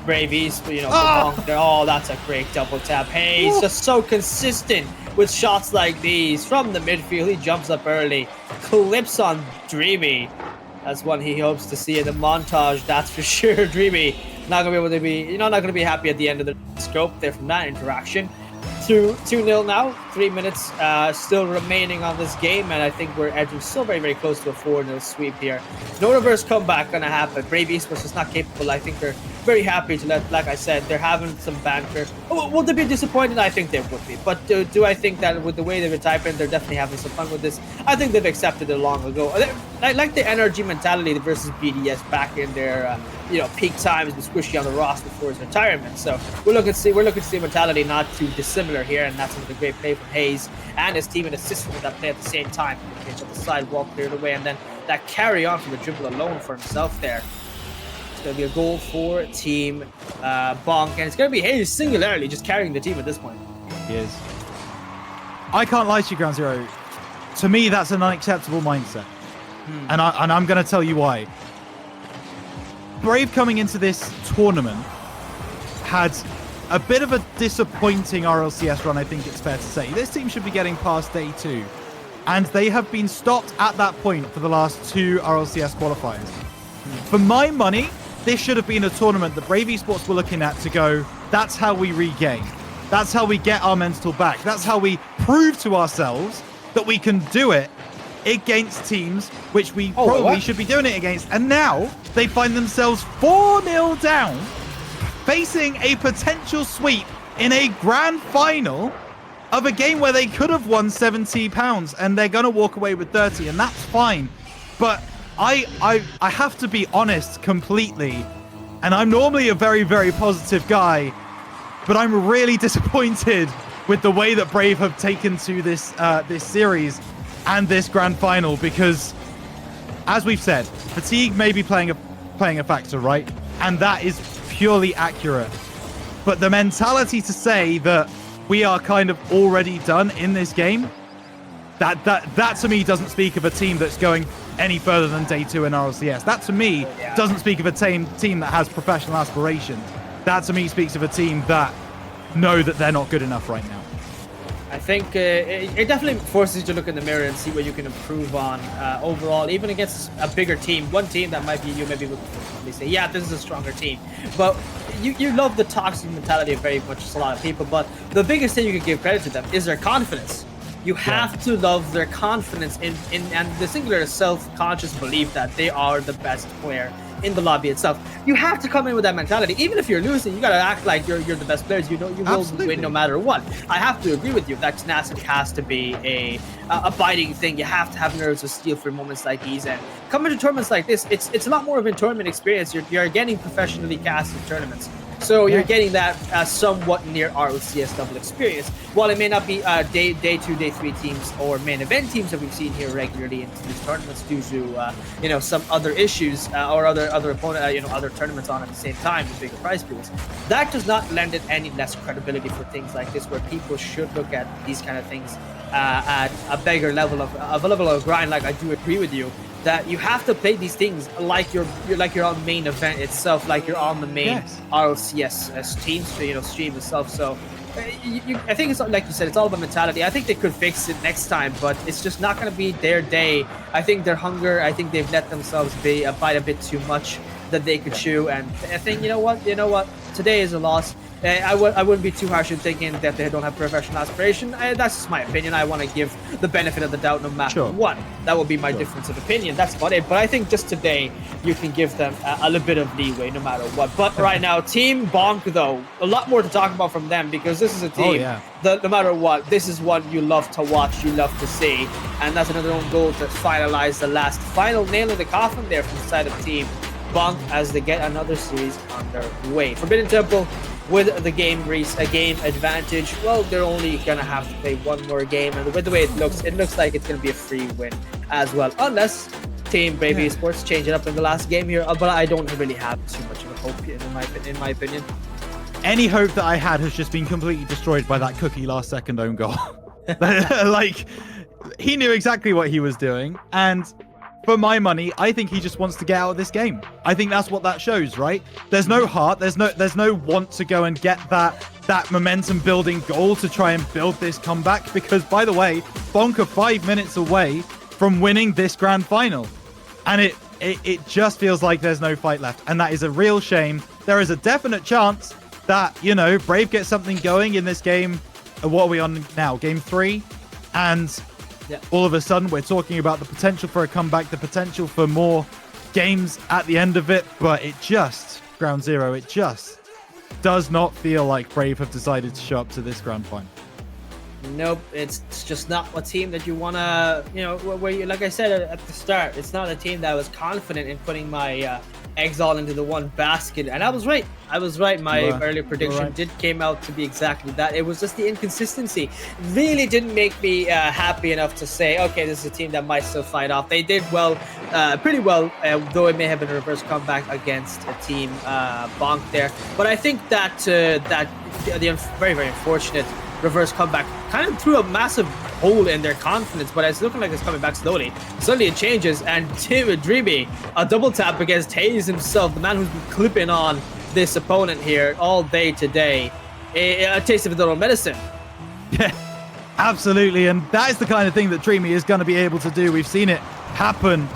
Brave East. Bonk. That's a great double tap. Hey, he's just so consistent with shots like these from the midfield. He jumps up early, clips on Dreamy. That's one he hopes to see in the montage, that's for sure. Dreamy not gonna be able to be, not gonna be happy at the end of the scope there from that interaction. 2-0 now, 3 minutes still remaining on this game, and I think we're edging so very, very close to a 4-0 sweep here. No reverse comeback gonna happen. Brave Esports is not capable. I think they're very happy to let, like I said, they're having some banter. Oh, will they be disappointed? I think they would be. But do I think that with the way they've been typing, they're definitely having some fun with this? I think they've accepted it long ago. I like the NRG mentality versus BDS back in their peak times with Squishy on the roster before his retirement. So we're looking to see mentality not too dissimilar here, and that's another great play from Hayes and his team and assisting with that play at the same time. Pitch up the sidewalk, cleared away, and then that carry on from the dribble alone for himself there. It's going to be a goal for Team Bonk, and it's going to be Hayes singularly just carrying the team at this point. He is. I can't lie to you, Ground Zero. To me, that's an unacceptable mindset. And I'm going to tell you why. Brave coming into this tournament had a bit of a disappointing RLCS run, I think it's fair to say. This team should be getting past day 2. And they have been stopped at that point for the last 2 RLCS qualifiers. For my money, this should have been a tournament that Brave Esports were looking at to go, that's how we regain. That's how we get our mental back. That's how we prove to ourselves that we can do it against teams which we probably should be doing it against. And now they find themselves 4-0 down, facing a potential sweep in a grand final of a game where they could have won £70, and they're going to walk away with 30, and that's fine. But I have to be honest completely, and I'm normally a very, very positive guy, but I'm really disappointed with the way that Brave have taken to this this series and this grand final, because, as we've said, fatigue may be playing a factor, right? And that is purely accurate. But the mentality to say that we are kind of already done in this game, that to me doesn't speak of a team that's going any further than day 2 in RLCS. That to me doesn't speak of a team that has professional aspirations. That to me speaks of a team that know that they're not good enough right now. I think it definitely forces you to look in the mirror and see what you can improve on overall, even against a bigger team. One team that might be you maybe would probably say, yeah, this is a stronger team. But you love the toxic mentality of very much a lot of people. But the biggest thing you can give credit to them is their confidence. You have to love their confidence in and the singular self-conscious belief that they are the best player in the lobby itself. You have to come in with that mentality. Even if you're losing, you gotta act like you're the best players. You will win no matter what. I have to agree with you. That tenacity has to be a biting thing. You have to have nerves of steel for moments like these. And coming to tournaments like this, it's a lot more of a tournament experience. You're getting professionally casted tournaments. So you're getting that somewhat near RLCS level experience. While it may not be day 2, day 3 teams or main event teams that we've seen here regularly in these tournaments due to some other issues or other opponent other tournaments on at the same time with bigger prize pools, that does not lend it any less credibility for things like this, where people should look at these kind of things at a bigger level of a level of grind. Like I do agree with you that you have to play these things like you're on main event itself, like you're on the main RLCS team stream itself. So I think it's like you said, it's all about mentality. I think they could fix it next time, but it's just not going to be their day. I think their hunger, I think they've let themselves bite a bit too much that they could chew, and I think you know what today is a loss. I wouldn't be too harsh in thinking that they don't have professional aspiration. That's just my opinion. I want to give the benefit of the doubt no matter what. That would be my difference of opinion. That's about it. But I think just today, you can give them a little bit of leeway no matter what. But right now, Team Bonk, though, a lot more to talk about from them, because this is a team that no matter what, this is what you love to watch, you love to see. And that's another own goal to finalize the last final nail in the coffin there from the side of Team Bonk as they get another series on their way. Forbidden Temple with the game advantage. Well, they're only gonna have to play one more game, and with the way it looks like it's gonna be a free win as well, unless Team Brave Esports change it up in the last game here. But I don't really have too much of a hope in my opinion. Any hope that I had has just been completely destroyed by that Cookie last second own goal. Like, he knew exactly what he was doing, and for my money, I think he just wants to get out of this game. I think that's what that shows, right? There's no heart. There's no want to go and get that momentum building goal to try and build this comeback. Because, by the way, Bonk are 5 minutes away from winning this grand final. And it just feels like there's no fight left. And that is a real shame. There is a definite chance that, you know, Brave gets something going in this game. What are we on now? Game 3? And all of a sudden, we're talking about the potential for a comeback, the potential for more games at the end of it. But it just, ground zero, it just does not feel like Brave have decided to show up to this grand final. Nope, it's just not a team that you want to, you know, where you, like I said at the start, it's not a team that was confident in putting my eggs all into the one basket. And I was right. My earlier prediction came out to be exactly that. It was just the inconsistency. Really didn't make me happy enough to say, okay, this is a team that might still fight off. They did well, pretty well, though it may have been a reverse comeback against a team Bonk there. But I think that the very, very unfortunate reverse comeback kind of threw a massive hole in their confidence, but it's looking like it's coming back slowly. Suddenly it changes, and Dreamy, a double tap against Hayes himself, the man who's been clipping on this opponent here all day today. A taste of a little medicine. Yeah, absolutely, and that is the kind of thing that Dreamy is going to be able to do. We've seen it happen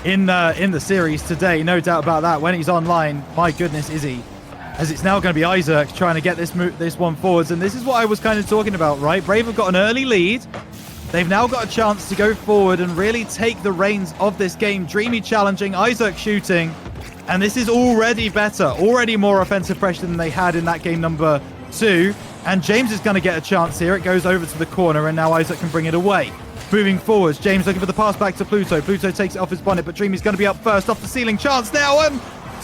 in the series today, no doubt about that. When he's online, my goodness, is he? As it's now going to be Isaac trying to get this one forwards. And this is what I was kind of talking about, right? Brave have got an early lead. They've now got a chance to go forward and really take the reins of this game. Dreamy challenging, Isaac shooting. And this is already better, already more offensive pressure than they had in that game number 2. And James is going to get a chance here. It goes over to the corner, and now Isaac can bring it away. Moving forwards, James looking for the pass back to Pluto. Pluto takes it off his bonnet, but Dreamy's going to be up first off the ceiling. Chance now, and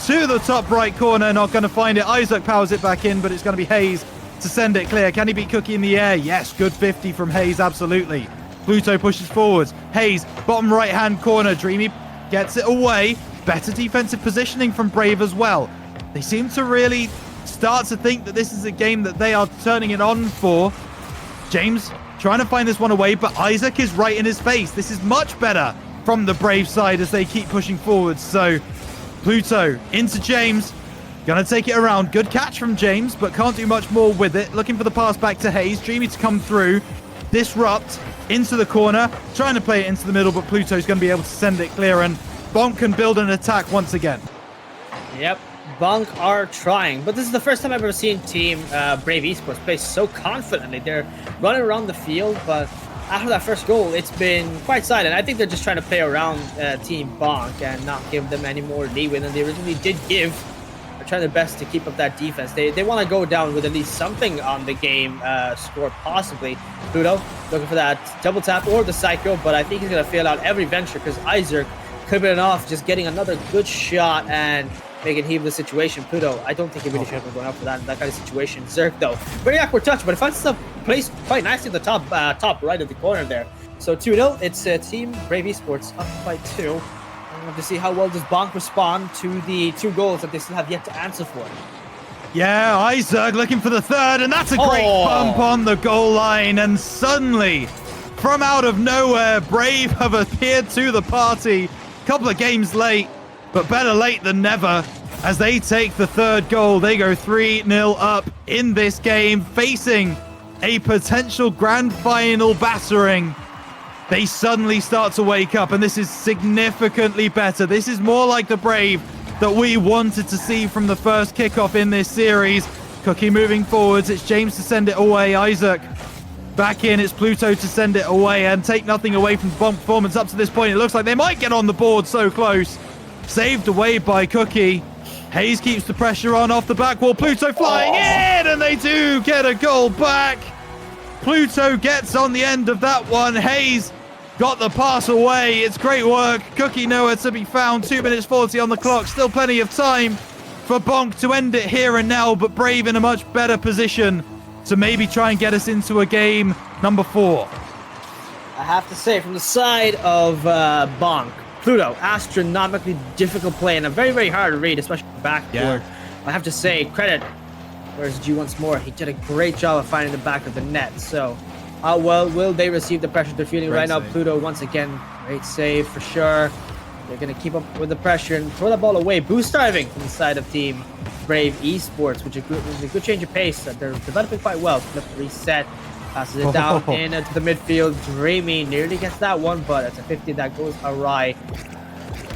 to the top right corner, not going to find it. Isaac powers it back in, but it's going to be Hayes to send it clear. Can he beat Cookie in the air? Yes, good 50 from Hayes, absolutely. Pluto pushes forwards. Hayes, bottom right-hand corner. Dreamy gets it away. Better defensive positioning from Brave as well. They seem to really start to think that this is a game that they are turning it on for. James trying to find this one away, but Isaac is right in his face. This is much better from the Brave side as they keep pushing forwards. So Pluto into James, gonna take it around. Good catch from James, but can't do much more with it. Looking for the pass back to Hayes. Dreamy to come through, disrupt into the corner, trying to play it into the middle, but Pluto's gonna be able to send it clear, and Bonk can build an attack once again. Yep, Bonk are trying, but this is the first time I've ever seen Team Brave Esports play so confidently. They're running around the field, but after that first goal, it's been quite silent. I think they're just trying to play around Team Bonk and not give them any more leeway than they originally did give. They're trying their best to keep up that defense. They want to go down with at least something on the game score, possibly. Pluto looking for that double tap or the psycho, but I think he's going to fail out every venture because Isaac clipping it off, just getting another good shot and making heave the situation. Pluto, I don't think he really should have been going up for that kind of situation. Zerk, though, very awkward touch, but it finds itself placed quite nicely at the top right of the corner there. So 2-0, it's Team Brave Esports up by 2. I want to see how well does Bonk respond to the 2 goals that they still have yet to answer for. Yeah, Isaac looking for the third, and that's a great bump on the goal line, and suddenly, from out of nowhere, Brave have appeared to the party. Couple of games late, but better late than never. As they take the 3rd goal, they go 3-0 up in this game, facing a potential grand final battering. They suddenly start to wake up, and this is significantly better. This is more like the Brave that we wanted to see from the first kickoff in this series. Cookie moving forwards. It's James to send it away. Isaac back in. It's Pluto to send it away and take nothing away from Bonk performance up to this point. It looks like they might get on the board, so close. Saved away by Cookie. Hayes keeps the pressure on off the back wall. Pluto flying in, and they do get a goal back. Pluto gets on the end of that one. Hayes got the pass away. It's great work. Cookie nowhere to be found. 2 minutes 40 on the clock. Still plenty of time for Bonk to end it here and now, but Brave in a much better position to maybe try and get us into a game number 4. I have to say, from the side of Bonk, Pluto, astronomically difficult play and a very, very hard read, especially backboard. I have to say, credit, where's G once more? He did a great job of finding the back of the net. So, how well will they receive the pressure they're feeling right now? Pluto, once again, great save for sure. They're going to keep up with the pressure and throw the ball away. Boost diving from the side of Team Brave Esports, which is a good change of pace. They're developing quite well. Flip reset, passes it down into the midfield. Dreamy nearly gets that one, but it's a 50 that goes awry.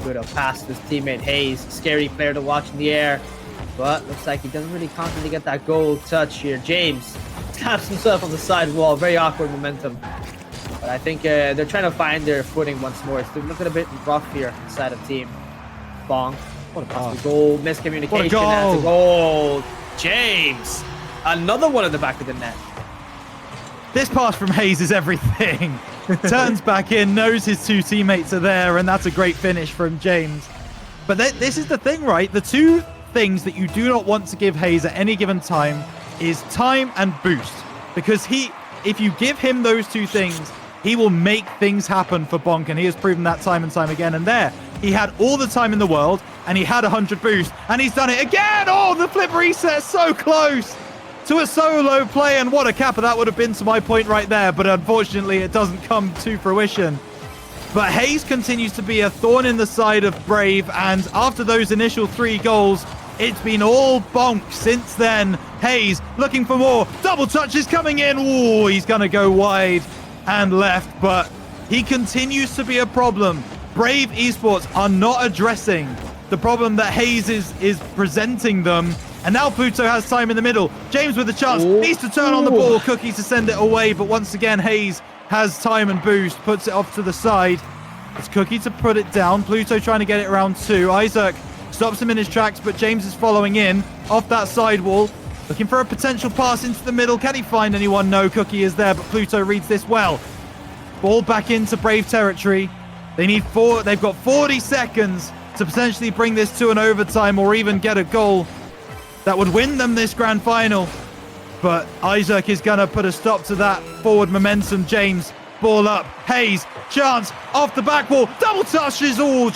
Good pass to his teammate Hayes. Scary player to watch in the air, but looks like he doesn't really confidently get that goal touch here. James taps himself on the side wall. Very awkward momentum. But I think they're trying to find their footing once more. It's looking a bit rough here on the side of Team Bonk. What a possible goal. Miscommunication. What a goal. That's a goal. James. Another one at the back of the net. This pass from Hayes is everything. Turns back in, knows his two teammates are there, and that's a great finish from James. But this is the thing, right? The two things that you do not want to give Hayes at any given time is time and boost. Because if you give him those two things, he will make things happen for Bonk, and he has proven that time and time again. And there, he had all the time in the world, and he had 100 boost, and he's done it again! Oh, the flip reset, so close to a solo play, and what a capper that would have been to my point right there, but unfortunately it doesn't come to fruition. But Hayes continues to be a thorn in the side of Brave, and after those initial 3 goals, it's been all Bonk since then. Hayes looking for more. Double touches coming in. Ooh, he's going to go wide and left, but he continues to be a problem. Brave Esports are not addressing the problem that Hayes is presenting them. And now Pluto has time in the middle. James with a chance. Needs to turn on the ball. Cookie to send it away. But once again, Hayes has time and boost. Puts it off to the side. It's Cookie to put it down. Pluto trying to get it around 2. Isaac stops him in his tracks, but James is following in off that side wall. Looking for a potential pass into the middle. Can he find anyone? No, Cookie is there, but Pluto reads this well. Ball back into Brave territory. They've got 40 seconds to potentially bring this to an overtime or even get a goal that would win them this grand final. But Isaac is going to put a stop to that forward momentum. James, ball up. Hayes, chance, off the back wall. Double touches. Oh,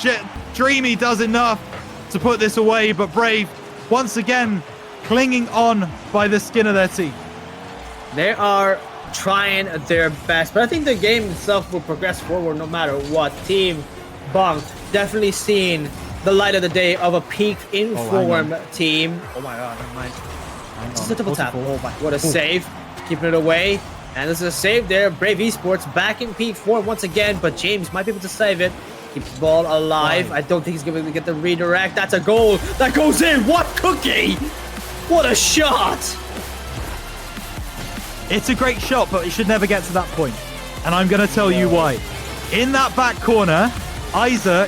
Dreamy does enough to put this away. But Brave, once again, clinging on by the skin of their teeth. They are trying their best, but I think the game itself will progress forward no matter what. Team Bonk definitely seeing the light of the day of a peak inform team. Oh my god, never mind. Just a double tap. Oh my, what a save. Keeping it away. And this is a save there. Brave Esports back in peak form once again, but James might be able to save it. Keeps the ball alive. I don't think he's going to get the redirect. That's a goal. That goes in. What Cookie? What a shot. It's a great shot, but it should never get to that point. And I'm going to tell you why. In that back corner, Isaac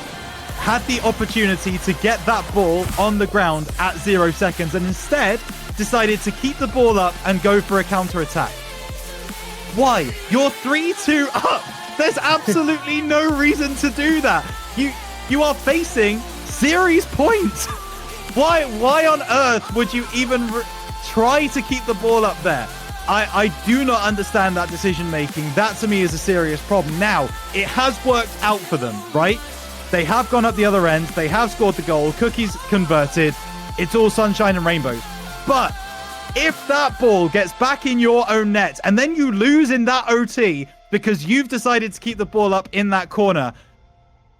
had the opportunity to get that ball on the ground at 0 seconds and instead decided to keep the ball up and go for a counter-attack. Why? You're 3-2 up. There's absolutely no reason to do that. You are facing series points. Why on earth would you even try to keep the ball up there? I do not understand that decision making. That to me is a serious problem. Now, it has worked out for them, right? They have gone up the other end. They have scored the goal. Cookie's converted. It's all sunshine and rainbows. But if that ball gets back in your own net and then you lose in that OT because you've decided to keep the ball up in that corner,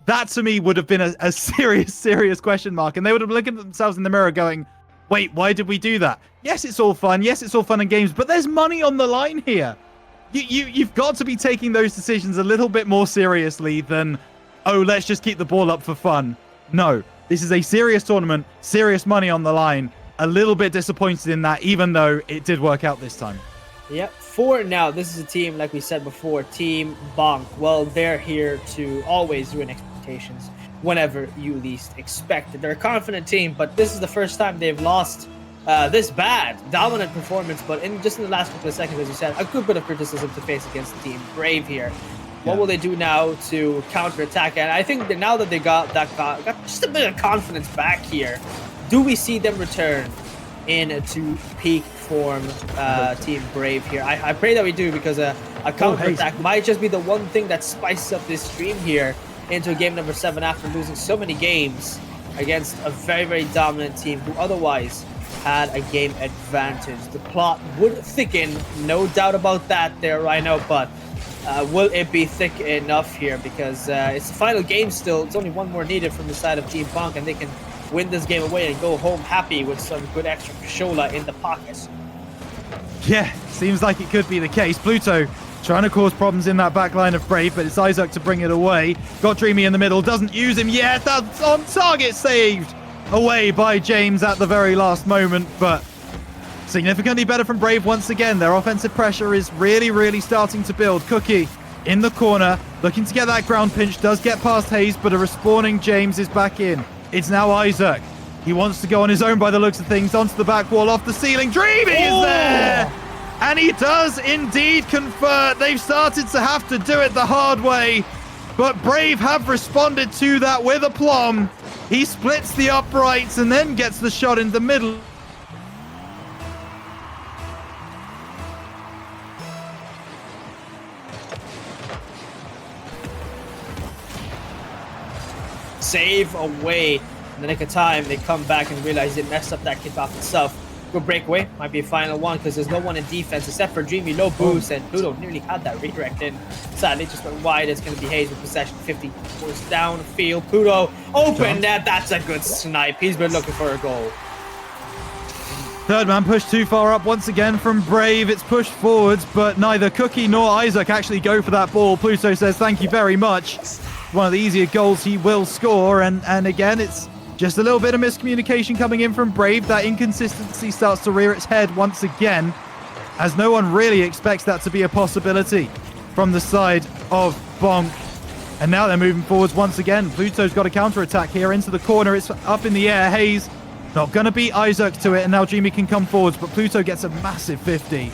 that to me would have been a serious question mark. And they would have looked at themselves in the mirror going, wait, why did we do that? Yes, it's all fun. Yes, it's all fun and games, but there's money on the line here. You've got to be taking those decisions a little bit more seriously than, oh, let's just keep the ball up for fun. No, this is a serious tournament, serious money on the line. A little bit disappointed in that, even though it did work out this time. Yep, for now, this is a team, like we said before, Team Bonk. Well, they're here to always ruin expectations whenever you least expect it. They're a confident team, but this is the first time they've lost this bad, dominant performance. But in the last couple of seconds, as you said, a good bit of criticism to face against the Team Brave here. What will they do now to counterattack? And I think that now that they got just a bit of confidence back here, do we see them return into peak form, Team Brave here? I pray that we do, because a counterattack might just be the one thing that spices up this stream here into game number 7 after losing so many games against a very, very dominant team who otherwise had a game advantage. The plot would thicken, no doubt about that there, Rhino, but will it be thick enough here? Because it's the final game still. It's only one more needed from the side of Team Bonk, and they can win this game away and go home happy with some good extra Preshow in the pocket. Yeah, seems like it could be the case. Pluto trying to cause problems in that back line of Brave, but it's Isaac to bring it away. Got Dreamy in the middle, doesn't use him yet. That's on target, saved away by James at the very last moment, but significantly better from Brave once again. Their offensive pressure is really starting to build. Cookie in the corner, looking to get that ground pinch, does get past Hayes, but a respawning James is back in. It's now Isaac. He wants to go on his own by the looks of things, onto the back wall, off the ceiling. Dreamy is there! And he does indeed convert. They've started to have to do it the hard way, but Brave have responded to that with aplomb. He splits the uprights and then gets the shot in the middle. Save away in the nick of time. They come back and realize they messed up that kickoff itself. Good breakaway. Might be a final one because there's no one in defense except for Dreamy. Low boost, and Pluto nearly had that redirect in. Sadly, just went wide. It's going to be Hayes with possession. 50 goes downfield. Pluto open net. That's a good snipe. He's been looking for a goal. Third man pushed too far up once again from Brave. It's pushed forwards, but neither Cookie nor Isaac actually go for that ball. Pluto says thank you very much. One of the easier goals he will score, and again, it's just a little bit of miscommunication coming in from Brave. That inconsistency starts to rear its head once again, as no one really expects that to be a possibility from the side of Bonk. And now they're moving forwards once again. Pluto's got a counter-attack here into the corner. It's up in the air. Hayes not going to beat Isaac to it, and now Dreamy can come forwards, but Pluto gets a massive 50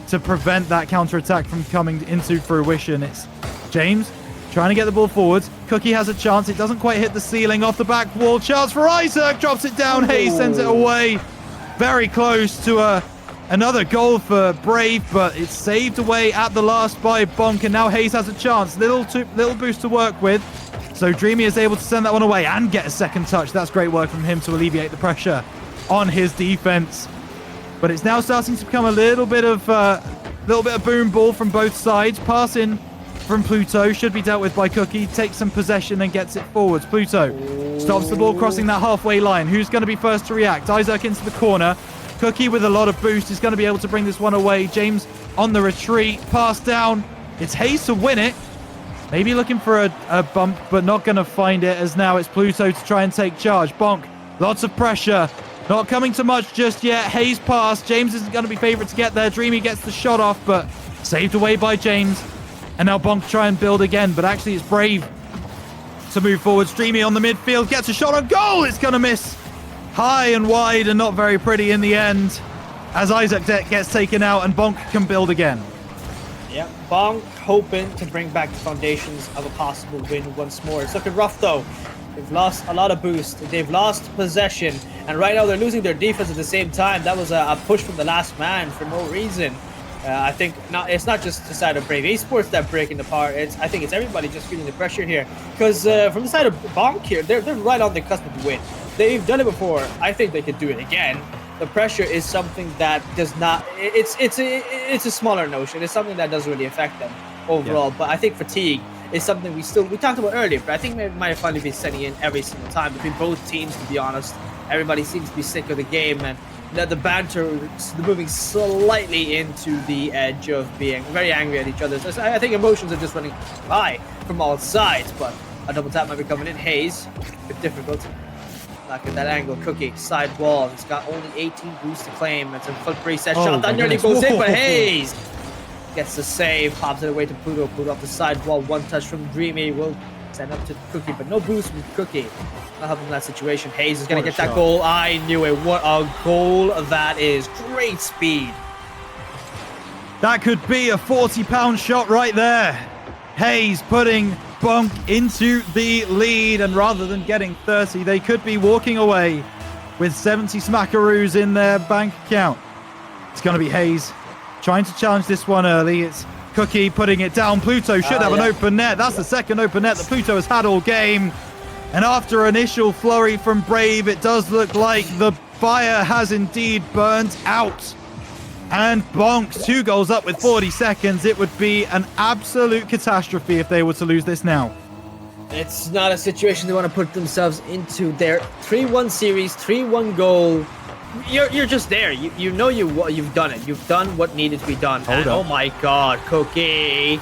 to prevent that counter-attack from coming into fruition. It's James trying to get the ball forwards. Cookie has a chance. It doesn't quite hit the ceiling. Off the back wall. Chance for Isaac. Drops it down. Hayes sends it away. Very close to another goal for Brave, but it's saved away at the last by Bonk, and now Hayes has a chance. Little boost to work with. So Dreamy is able to send that one away and get a second touch. That's great work from him to alleviate the pressure on his defense. But it's now starting to become a little bit of boom ball from both sides. Pass in from Pluto should be dealt with by Cookie. Takes some possession and gets it forwards. Pluto stops the ball crossing that halfway line. Who's going to be first to react? Isaac into the corner. Cookie with a lot of boost is going to be able to bring this one away. James on the retreat. Pass down. It's Hayes to win it. Maybe looking for a bump, but not going to find it, as now it's Pluto to try and take charge. Bonk, lots of pressure. Not coming to much just yet. Hayes pass. James isn't going to be favourite to get there. Dreamy gets the shot off, but saved away by James. And now Bonk try and build again, but actually it's Brave to move forwards. Dreamy on the midfield, gets a shot on goal. It's going to miss high and wide and not very pretty in the end, as Isaac gets taken out and Bonk can build again. Yeah, Bonk hoping to bring back the foundations of a possible win once more. It's looking rough though. They've lost a lot of boost. They've lost possession, and right now they're losing their defense at the same time. That was a push from the last man for no reason. I think it's not just the side of Brave Esports that breaking apart. I think it's everybody just feeling the pressure here. Because from the side of Bonk here, they're right on the cusp of the win. They've done it before. I think they could do it again. The pressure is something that does not. It's a smaller notion. It's something that doesn't really affect them overall. Yeah. But I think fatigue is something we talked about earlier. But I think it might finally be setting in every single time between both teams. To be honest, everybody seems to be sick of the game, and the banter is moving slightly into the edge of being very angry at each other. So I think emotions are just running high from all sides, but a double tap might be coming in. Hayes, a bit difficult. Back at that angle. Cookie, side wall. He's got only 18 boosts to claim. It's a full preset shot. That nearly goes in, but Hayes gets the save. Pops it away to Pluto. Pluto off the side wall. One touch from Dreamy. Will send up to Cookie, but no boost from Cookie. Not helping in that situation. Hayes is going to get that goal. I knew it. What a goal that is. Great speed. That could be a 40-pound shot right there. Hayes putting Bonk into the lead, and rather than getting 30, they could be walking away with 70 smackaroos in their bank account. It's going to be Hayes trying to challenge this one early. It's Cookie putting it down. Pluto should have an open net. That's the second open net that Pluto has had all game. And after initial flurry from Brave, it does look like the fire has indeed burnt out. And Bonk, 2 goals up with 40 seconds. It would be an absolute catastrophe if they were to lose this now. It's not a situation they want to put themselves into. Their 3-1 series, 3-1 goal. You're just there. You know you've done it. You've done what needed to be done. Hold and up. oh my God, Cookie.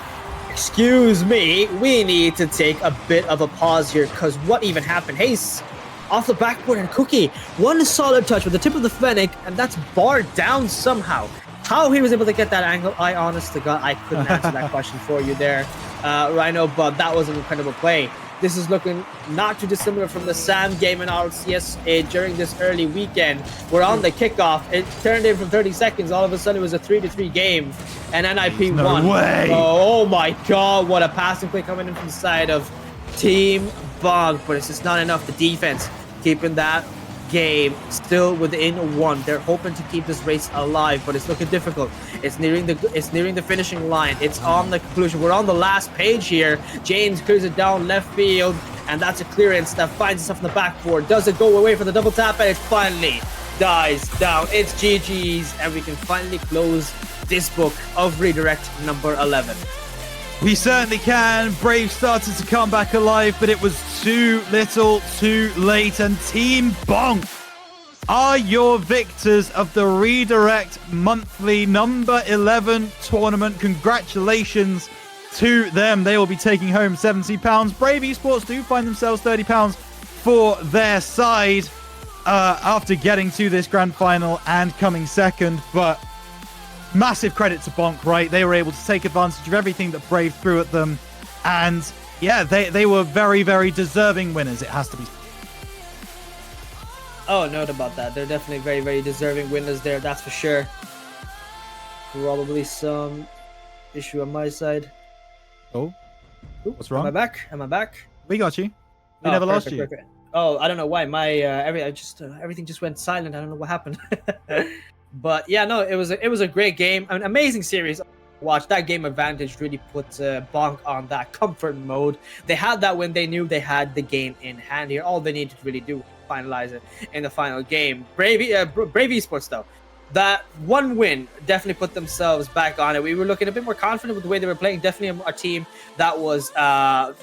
Excuse me. We need to take a bit of a pause here because what even happened? Hayes off the backboard and Cookie. One solid touch with the tip of the Fennec, and that's barred down somehow. How he was able to get that angle, I honest to God, I couldn't answer that question for you there, Rhino, but that was an incredible play. This is looking not too dissimilar from the Sam game in RLCS during this early weekend. We're on the kickoff. It turned in from 30 seconds. All of a sudden, it was a 3-3 game, and NIP No won. way. Oh my God, what a passing play coming in from the side of Team Bonk, but it's just not enough. The defense keeping that game still within 1. They're hoping to keep this race alive, but it's looking difficult. It's nearing the finishing line. It's on the conclusion. We're on the last page here. James clears it down left field, and that's a clearance that finds itself on the backboard. Does it go away for the double tap? And it finally dies down. It's GG's, and we can finally close this book of redirect number 11. We certainly can. Brave started to come back alive, but it was too little, too late. And Team Bonk are your victors of the Redirect Monthly number 11 tournament. Congratulations to them. They will be taking home £70. Brave Esports do find themselves £30 for their side after getting to this grand final and coming second. But massive credit to Bonk, right? They were able to take advantage of everything that Brave threw at them. And yeah, they were very, very deserving winners, it has to be. Oh, no doubt about that. They're definitely very, very deserving winners there, that's for sure. Probably some issue on my side. Oh, Ooh, what's wrong? Am I back? We got you. We never lost you. Perfect. Oh, I don't know why. My everything just went silent. I don't know what happened. But yeah, no, it was a great game, an amazing series. Watch that game advantage really put Bonk on that comfort mode. They had that when they knew they had the game in hand here. All they needed to really do was finalize it in the final game. Brave Esports though, that one win definitely put themselves back on it. We were looking a bit more confident with the way they were playing. Definitely a team that was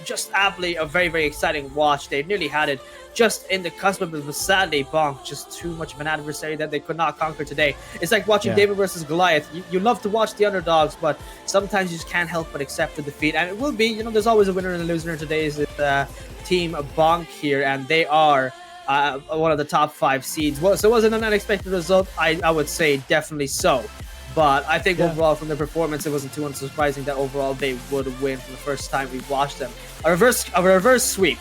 just aptly a very, very exciting watch. They nearly had it just in the cusp of it, but sadly, Bonk, just too much of an adversary that they could not conquer today. It's like watching David versus Goliath. You love to watch the underdogs, but sometimes you just can't help but accept the defeat. And it will be, there's always a winner and a loser in today's Team Bonk here, and they are one of the top 5 seeds. Well, so was it an unexpected result? I would say definitely so. But I think overall from their performance, it wasn't too unsurprising that overall they would win from the first time we watched them. A reverse sweep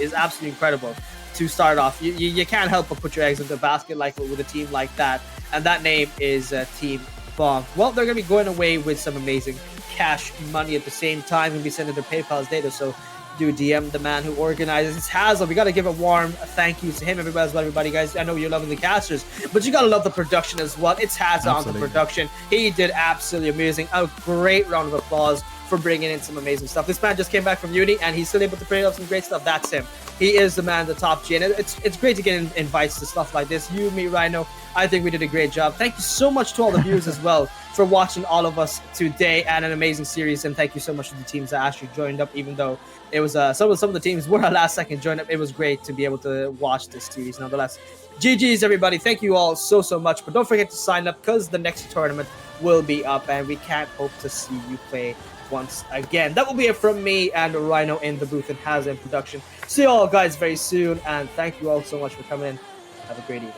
is absolutely incredible to start off. You can't help but put your eggs in the basket like with a team like that. And that name is Team Bonk. Well, they're going to be going away with some amazing cash money at the same time. Going to be sending their PayPal's data, so do DM the man who organizes. It's Hazel. We got to give a warm thank you to him, everybody, guys. I know you're loving the casters, but you got to love the production as well. It's Hazel on the production. He did absolutely amazing. A great round of applause for bringing in some amazing stuff. This man just came back from uni, and he's still able to bring up some great stuff. That's him. He is the man, the top G, and it's great to get invites to stuff like this. You, me, Rhino, I think we did a great job. Thank you so much to all the viewers as well for watching all of us today, and an amazing series. And thank you so much to the teams that actually joined up, even though it was some of the teams were last second joined up. It was great to be able to watch this series nonetheless. GG's, everybody. Thank you all so much. But don't forget to sign up, because the next tournament will be up, and we can't hope to see you play once again. That will be it from me and Rhino in the booth and Hazel in production. See you all guys very soon, and thank you all so much for coming in. Have a great evening.